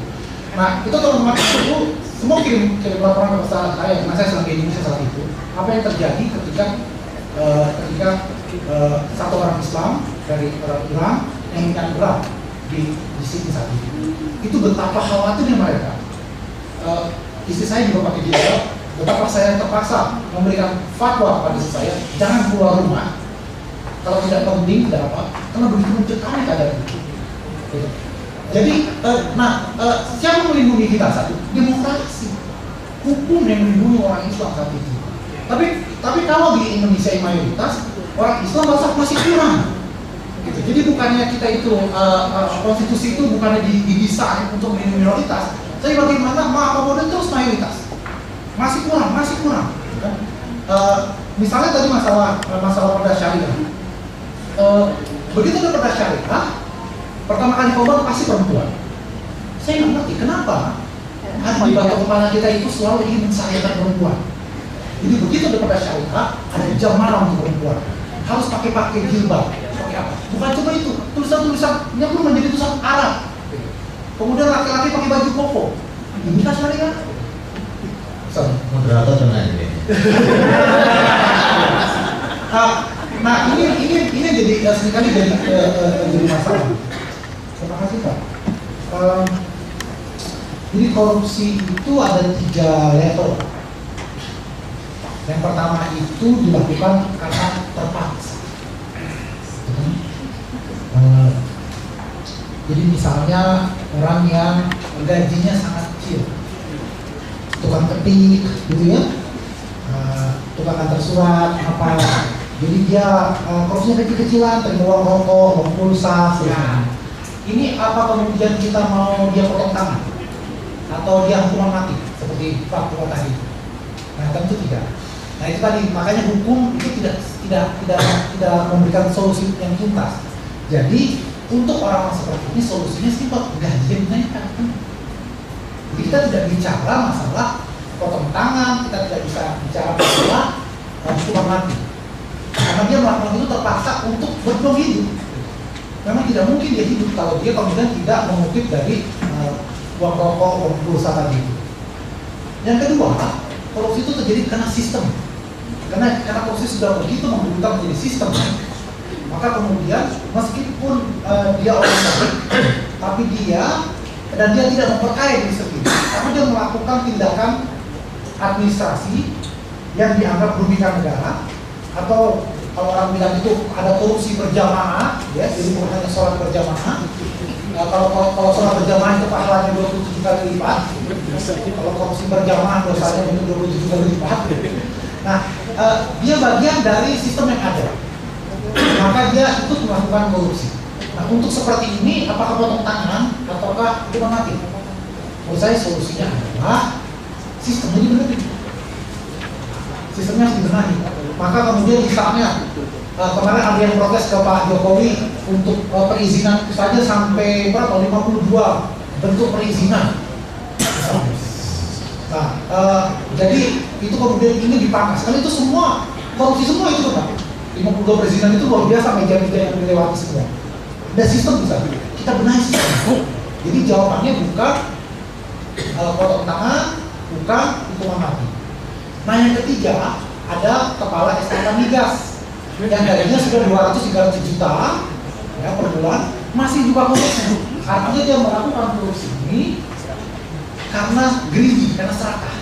Nah, itu teman-teman itu semua kirim laporan ke saya, karena saya sedang di Indonesia saat itu. Apa yang terjadi ketika satu orang Islam dari orang Iran yang menyandera di sini saat itu betapa khawatirnya mereka. Istri saya juga pakai jilbab, betapa saya terpaksa memberikan fatwa pada istri saya, jangan keluar rumah kalau tidak penting, tidak apa, karena begitu mencekam keadaan itu. Gitu. Jadi, siapa melindungi kita saat itu? Demokrasi, hukum yang melindungi orang Islam saat itu. Tapi kalau di Indonesia yang mayoritas, orang Islam masih kurang. Gitu. Jadi bukannya kita itu, konstitusi itu bukannya didesain untuk melindungi minoritas, tapi bagaimana mengakomodir terus mayoritas. Masih kurang. Kan? Misalnya tadi masalah perda syariah. Begitu ada perda syariah, pertama kali korban pasti perempuan. Saya nggak ngerti kenapa di batok kepala kita itu selalu ingin mensyariatkan perempuan. Jadi begitu ada perda syariah, ada jam malam untuk perempuan. Harus pakai jilbab, pakai apa? Bukan cuma itu, tulisan-tulisannya pun menjadi tulisan Arab. Kemudian laki-laki pakai baju koko. Ini kan syariah. Moderator tenang ini. Nah ini jadi seringkali jadi masalah. Terima kasih Pak. Jadi korupsi itu ada 3 level. Yang pertama itu dilakukan karena terpaksa. Jadi misalnya orang yang gajinya sangat kecil, tukang ketik, gitu ya, tukang antar surat, apa, jadi dia korupsinya kecil-kecilan, terima uang rokok, uang pulsa, ya. Ini apa kemudian kita mau dia potong tangan atau dia hukuman mati seperti fatwa tadi? Nah tentu tidak. Nah itu tadi makanya hukum itu tidak memberikan solusi yang tuntas. Jadi untuk orang seperti ini solusinya simpel, gaji dinaikkan. Jadi kita tidak bicara masalah potong tangan, kita tidak bisa bicara masalah hukuman mati. Karena dia melakukan itu terpaksa untuk berjuang hidup. Memang tidak mungkin dia hidup kalau dia kemudian tidak mengutip dari uang rokok, uang pulsa tadi. Yang kedua, korupsi itu terjadi karena sistem. Karena korupsi sudah begitu membutuhkan menjadi sistem. Maka kemudian meskipun dia orang baik, tapi dia tidak memperkaya diri sendiri, tapi dia melakukan tindakan administrasi yang dianggap merugikan negara, atau kalau orang bilang itu ada korupsi berjamaah, ya, jadi bukan hanya sholat berjamaah. Kalau sholat berjamaah itu pahalanya 27 kali lipat, kalau korupsi berjamaah dosanya itu 27 kali lipat. Nah, dia bagian dari sistem yang ada. Maka dia ikut melakukan korupsi. Nah untuk seperti ini, apakah potong tangan ataukah hukuman mati? Menurut saya solusinya adalah sistemnya dibenahi. Sistemnya harus dibenahi. Maka kemudian misalnya kemarin ada yang protes ke Pak Jokowi untuk perizinan itu saja sampai berapa? 52 bentuk perizinan. Nah, jadi itu kemudian ini dipangkas. Karena itu semua korupsi semua itu Pak. 52 perizinan itu luar biasa, meja-meja yang dilewati semua. Ada sistem bisa kita benahi sistem. Jadi jawabannya bukan potong tangan, bukan hukuman mati. Nah yang ketiga ada kepala SK migas yang gajinya sudah 200-300 juta ya, per bulan, masih juga korupsi. Artinya dia melakukan korupsi ini karena greedy, karena serakah.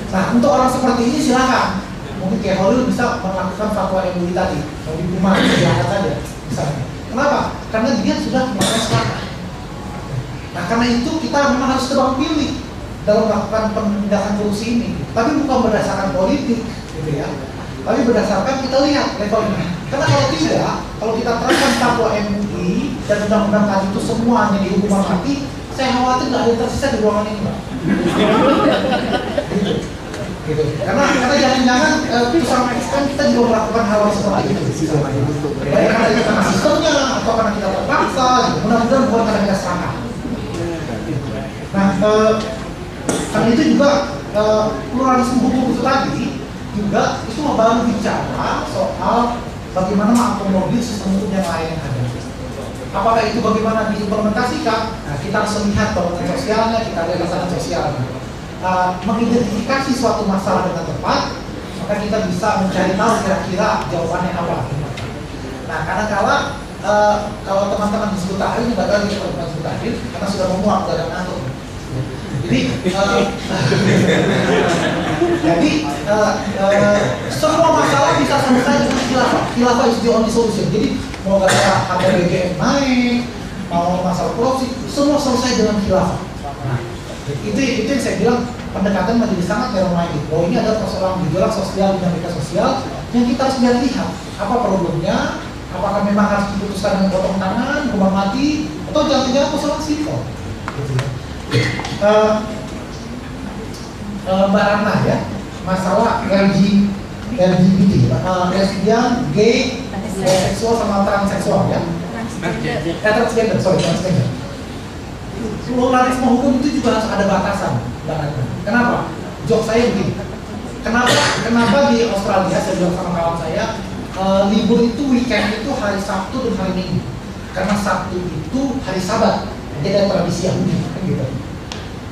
Nah untuk orang seperti ini silakan, mungkin kayak Holil bisa melakukan fatwa MUI tadi, mau di rumah silakan saja misalnya. Kenapa? Karena dia sudah melakukan serakah. Nah karena itu kita memang harus tebang pilih dalam melakukan penindakan korupsi ini, tapi bukan berdasarkan politik, gitu ya. Tapi berdasarkan kita lihat levelnya. Karena kalau tidak, kalau kita terapkan fatwa MUI dan undang-undang tadi itu semuanya dihukuman mati, saya khawatir nggak ada yang tersisa di ruangan ini, Pak. Gitu. Karena jangan-jangan itu sama kan kita juga melakukan hal seperti itu. Baik karena itu karena sistemnya atau karena kita terpaksa, gitu. Mudah-mudahan bukan karena kita serakah. Nah, karena itu juga pluralisme hukum itu tadi juga itu membangun bicara soal bagaimana mengakomodir sistem hukum yang lain yang ada. Apakah itu bagaimana diimplementasikan? Nah, kita harus melihat bangunan sosialnya, kita lihat laksana sosialnya. Mengidentifikasi suatu masalah dengan tepat, maka kita bisa mencari tahu kira-kira jawabannya apa. Nah, kadang-kala kalau teman-teman disebut tahlil, nggak tahu kita teman disebut tahlil karena sudah memuak dari ngantuk. Jadi semua masalah bisa selesai dengan khilafah. Khilafah is the only solution. Jadi mau kata harga BBM naik, mau masalah korupsi, semua selesai dengan khilafah. Nah, itu yang saya bilang pendekatan menjadi sangat narrow-minded. Bahwa ini ada persoalan gejolak sosial, dinamika sosial yang kita harus lihat apa problemnya, apakah memang harus diputuskan dengan potong tangan, hukuman mati, atau jangan-jangan persoalan simpel. Mbak Ratna ya, masalah LGBT, lesbian, gay, seksual sama transseksual ya. Transgender, transgender. Pluralisme hukum itu juga harus ada batasan, Mbak Ratna. Kenapa? Jok saya begini. Kenapa di Australia saya bilang sama kawan saya, libur itu weekend itu hari Sabtu dan hari Minggu. Karena Sabtu itu hari Sabat, jadi ada tradisi Yahudi, kan gitu.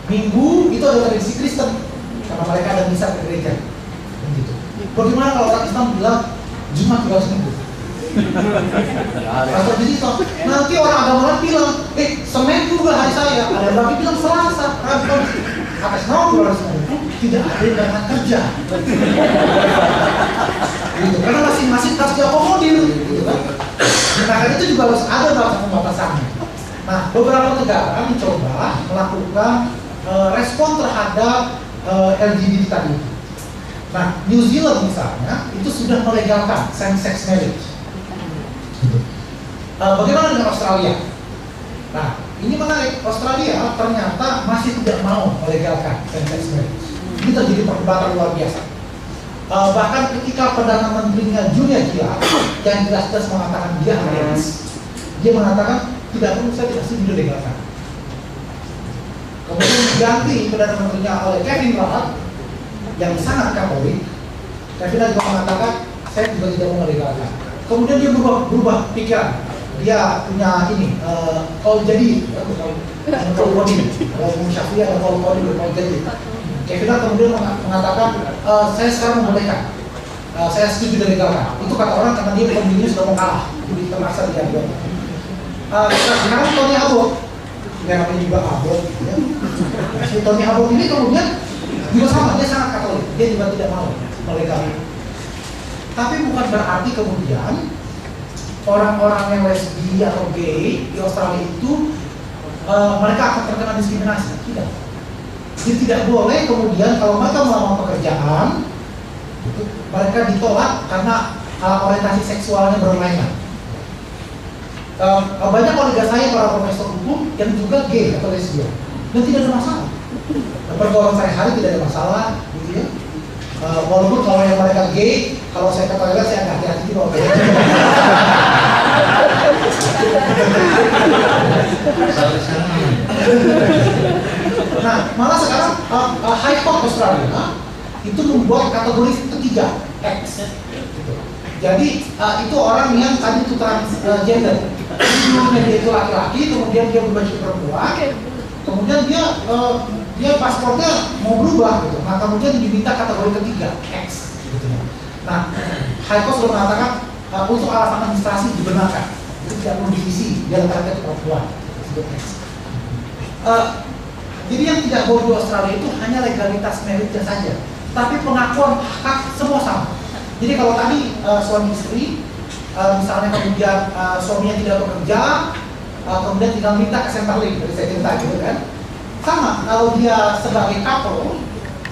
Minggu itu ada tradisi Kristen, karena mereka ada misa ke gereja, kan gitu. Bagaimana kalau orang Islam bilang Jumat juga harus Minggu? Atau jadi nanti orang agama lain bilang, Senin juga hari saya, ada yang lagi bilang Selasa, atas nama pluralisme tidak ada yang datang kerja. Gitu. Karena masing-masing harus diakomodir, gitu kan? Nah, itu juga harus ada batasan-batasannya. Nah, beberapa negara mencoba melakukan respon terhadap LGBT tadi. Nah, New Zealand misalnya itu sudah melegalkan same-sex marriage. Bagaimana dengan Australia? Nah, ini menarik. Australia ternyata masih tidak mau melegalkan same-sex marriage. Ini terjadi perdebatan luar biasa. Bahkan ketika Perdana Menterinya Julia Gillard yang jelas-jelas mengatakan dia against, dia mengatakan tidak perlu, saya tidak setuju dilegalkan. Kemudian diganti Perdana Menterinya oleh Kevin Rudd yang sangat Katolik. Kevin Rudd juga mengatakan saya juga tidak mau melegalkan. Kemudian dia berubah pikiran. Dia punya ini kalau jadi kalau kodin, kalau Syafi'i atau kalau kodin jadi. Kevin Rudd kemudian mengatakan saya sekarang membolehkan, saya setuju dilegalkan. Itu kata orang karena dia pemilunya sudah mau kalah, jadi terpaksa dia. Sekarang Tony Abbott, yang namanya juga Abbott, ya. Si Tony Abbott ini kemudian juga sama, dia sangat Katolik, dia juga tidak mau melegalkan. Tapi bukan berarti kemudian orang-orang yang lesbi atau gay di Australia itu mereka akan terkena diskriminasi. Tidak. Jadi tidak boleh kemudian kalau mereka melamar pekerjaan, mereka ditolak karena orientasi seksualnya berlainan. Banyak kolega saya para profesor hukum yang juga gay atau lesbian dan tidak ada masalah. Pergaulan sehari-hari tidak ada masalah, gitu ya. Walaupun kalau yang mereka gay, kalau saya ke toilet saya agak hati-hati juga. Nah, malah sekarang High Court Australia itu membuat kategori ketiga X. Jadi itu orang yang tadi itu transgender. Sebelumnya dia itu laki-laki, kemudian dia berubah jadi perempuan, kemudian dia paspornya mau berubah gitu. Nah kemudian diminta kategori ketiga X. Gitu. Nah, High Court sudah mengatakan untuk alasan administrasi dibenarkan, itu tidak perlu divisi, dia laki-laki perempuan. X. Jadi yang tidak boleh di Australia itu hanya legalitas meritnya saja, tapi pengakuan hak semua sama. Jadi kalau tadi suami istri, misalnya kemudian suaminya tidak bekerja, kemudian tinggal minta ke Centrelink, dari saya cerita gitu kan. Sama, kalau dia sebagai couple,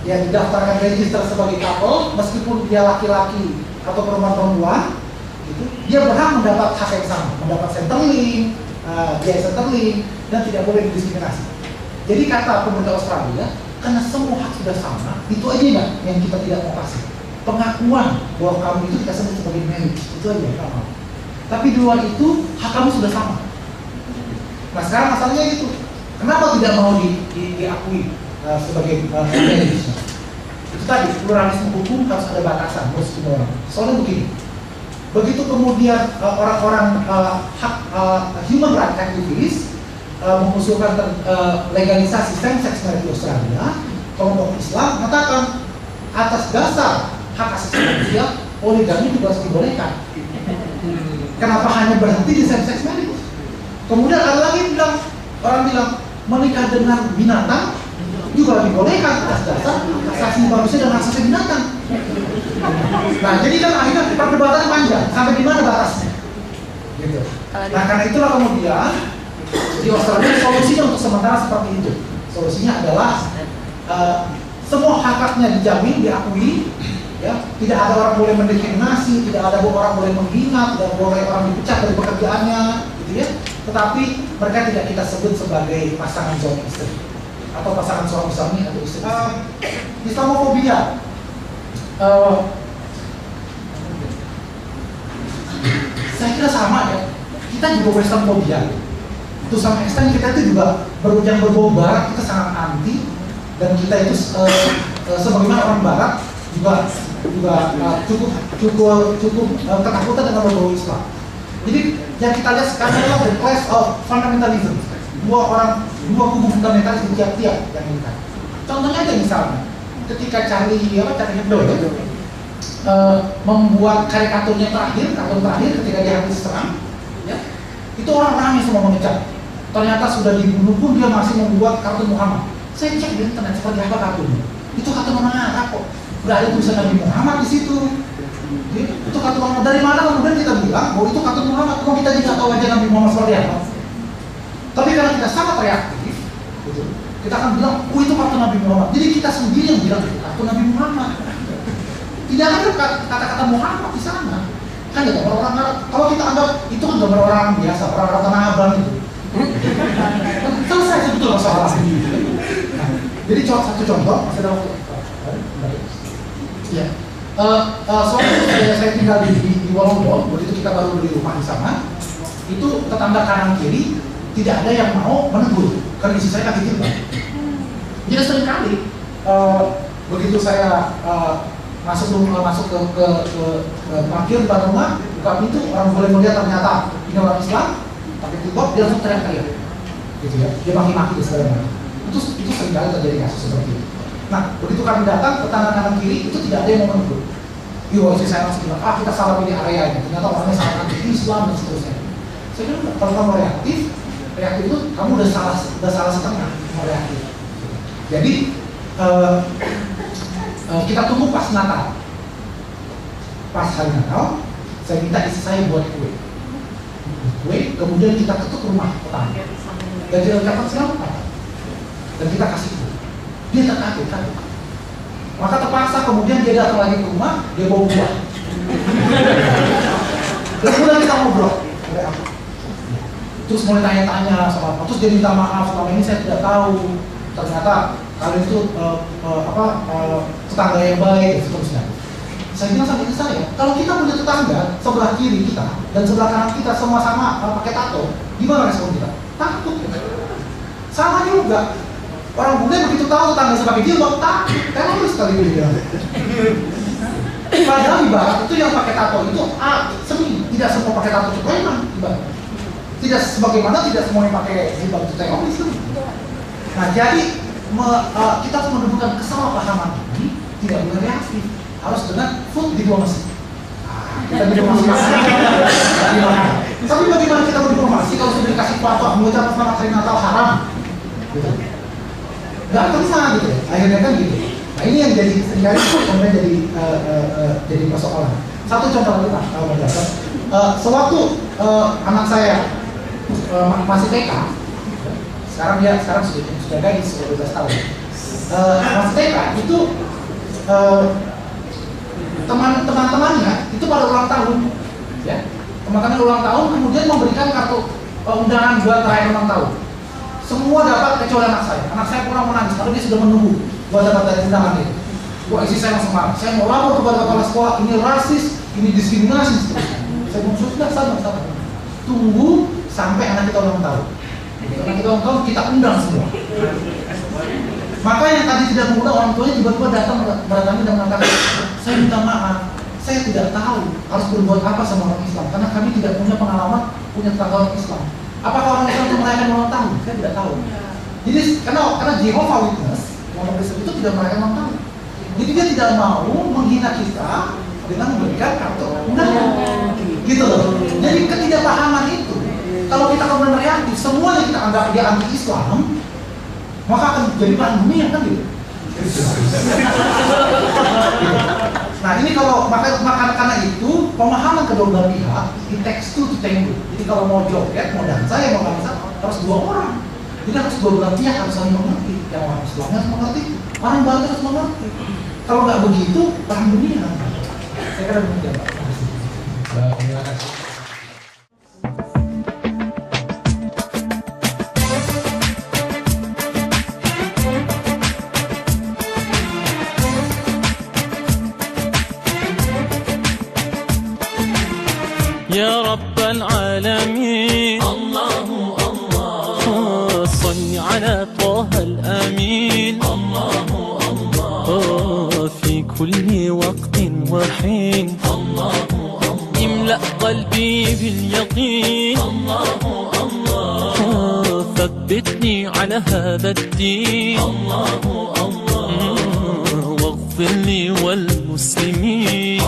dia didaftarkan register sebagai couple, meskipun dia laki-laki atau perempuan-perempuan, gitu, dia berhak mendapat hak yang sama, mendapat Centrelink, biaya Centrelink, dan tidak boleh didiskriminasi. Jadi kata pemerintah Australia, karena semua hak sudah sama, itu aja yang kita tidak mau kasih. Pengakuan bahwa kamu itu kita sebut sebagai marriage, itu aja yang mau. Tapi di luar itu, hak kamu sudah sama. Nah sekarang masalahnya itu, kenapa tidak mau diakui sebagai marriage? Itu tadi, pluralisme hukum harus ada batasan, harus semua orang. Soalnya begini, begitu kemudian orang-orang human rights activists mengusulkan legalisasi same-sex marriage di Australia, kelompok Islam mengatakan atas dasar hak asasi manusia, poligami juga harus dibolehkan. Kenapa hanya berhenti di same-sex marriage? Kemudian ada lagi orang bilang menikah dengan binatang juga dibolehkan atas dasar hak asasi manusia dan hak asasi binatang. Nah, jadi kan akhirnya perdebatan panjang. Sampai di mana batasnya? Gitu. Nah, karena itulah kemudian di Australia solusinya untuk sementara seperti itu. Solusinya adalah semua hak-haknya dijamin, diakui, ya. Tidak ada orang boleh mendiskriminasi, tidak ada orang boleh menghina, tidak boleh orang dipecat dari pekerjaannya, gitu ya. Tetapi mereka tidak kita sebut sebagai pasangan suami istri atau pasangan suami atau istri. Islamofobia. Saya kira sama ya. Kita juga Islamofobia. Itu sama ekstern kita itu juga yang berbau barat, kita sangat anti, dan kita itu sebagaimana orang barat juga cukup ketakutan dengan berbau Islam. Jadi yang kita lihat sekarang adalah the clash of fundamentalism, dua kubu fundamentalis tiap-tiap yang ini. Contohnya aja misalnya, ketika Charlie Hebdo membuat karikaturnya kartun terakhir ketika dia habis serang, ya, itu orang-orang yang semua mengejar. Ternyata sudah dibunuh pun dia masih membuat kartun Muhammad. Saya cek di internet seperti apa kartunnya. Itu kartun orang Arab kok. Udah ada tulisan Nabi Muhammad di situ. Itu kartun Muhammad. Dari mana kemudian kita bilang bahwa itu kartun Muhammad? Kok kita tidak tahu aja Nabi Muhammad seperti apa? Tapi karena kita sangat reaktif, gitu, kita akan bilang, oh itu kartun Nabi Muhammad. Jadi kita sendiri yang bilang itu kartun Nabi Muhammad. Tidak ada kata-kata Muhammad di sana. Kan ya gambar orang Arab. Kalau kita anggap itu kan gambar orang biasa, orang Tanah Abang itu. Selesai sebetulnya masalah. Nah, jadi satu contoh, masih ada waktu. Ya, soalnya saya tinggal di Wollongong, begitu kita baru beli rumah di sana, itu tetangga kanan kiri tidak ada yang mau menegur karena istri saya kaki jilbab. Jadi seringkali begitu saya masuk ke parkir depan rumah, buka pintu, orang boleh melihat ternyata ini orang Islam pakai jilbab, dia langsung teriak-teriak, gitu ya, dia maki-maki dan segala macam. Itu seringkali terjadi kasus seperti itu. Nah, begitu kami datang ke kanan kiri, itu tidak ada yang mau menegur. Istri saya langsung bilang, kita salah pilih areanya, ternyata orangnya sangat anti Islam dan seterusnya. Saya bilang, kalau kamu reaktif itu kamu udah salah setengah mau reaktif. Jadi kita tunggu pas Natal. Pas hari Natal, saya minta istri saya buat kue, kemudian kita ketuk rumah petani. Dan dia dapat selamat, dan kita kasih kue. Dia terkaget. Maka terpaksa kemudian dia datang lagi ke rumah, dia bawa buah. Dan kemudian kita ngobrol. Terus mulai tanya-tanya sama apa, terus dia minta maaf, selama ini saya tidak tahu. Ternyata kalian itu tetangga yang baik dan seterusnya. Saya bilang sama istri saya, kalau kita punya tetangga sebelah kiri kita dan sebelah kanan kita sama-sama pakai tato, gimana respon kita? Takut. Sama juga, orang bule begitu tahu tetangga sebagai jilbab takut, teroris sekali dia. Padahal di barat itu yang pakai tato itu seni, tidak semua pakai tato itu preman. Tidak sebagaimana tidak semua yang pakai jilbab itu teroris. Nah jadi kita harus menemukan kesalahpahaman ini tidak boleh reaktif, harus dengan full diplomasi. Kita diplomasi. Tapi bagaimana kita berdiplomasi kalau sudah dikasih fatwa mengucapkan selamat hari Natal haram? Gitu. Nggak terima gitu. Akhirnya kan gitu. Nah ini yang jadi jadi persoalan. Satu contoh lagi Pak, sewaktu anak saya masih TK, sekarang sudah gadis, sudah 12 tahun. Masih TK itu teman-temannya itu pada ulang tahun, ya. Teman-teman ulang tahun kemudian memberikan kartu undangan buat perayaan ulang tahun. Semua dapat kecuali anak saya. Anak saya kurang menangis karena dia sudah menunggu buat dapat dari undangan itu. Wah, istri saya langsung marah. Saya mau lapor kepada kepala sekolah, ini rasis, ini diskriminasi. Saya bilang sudah sabar. Tunggu sampai anak kita ulang tahun. Karena kita ulang tahun kita undang semua. Maka yang tadi tidak mengundang orang tuanya tiba-tiba datang berdatangi dan mengatakan, saya minta maaf, saya tidak tahu harus berbuat apa sama orang Islam karena kami tidak punya pengalaman punya tetangga orang Islam. Apakah orang Islam itu merayakan ulang tahun? Saya tidak tahu. Jadi karena Jehovah Witness, orang Kristen itu tidak merayakan ulang tahun. Jadi dia tidak mau menghina kita dengan memberikan kartu undangan. Gitu loh. Jadi ketidakpahaman itu, kalau kita kemudian reaktif, semuanya kita anggap dia anti-Islam, maka akan jadi perang dunia kan gitu. Nah ini kalau karena itu pemahaman kedua belah pihak it takes two to tango. Jadi kalau mau joget, mau dansa, ya mau dansa harus dua orang. Jadi harus dua belah pihak harus saling mengerti. Yang orang Islam harus mengerti, orang Barat harus mengerti. Kalau nggak begitu perang dunia. Saya kira demikian Pak. Terima kasih. يا رب العالمين الله الله صل على طه الأمين الله الله في كل وقت وحين الله الله املأ قلبي باليقين الله الله ثبتني على هذا الدين الله الله واغفر لي والمسلمين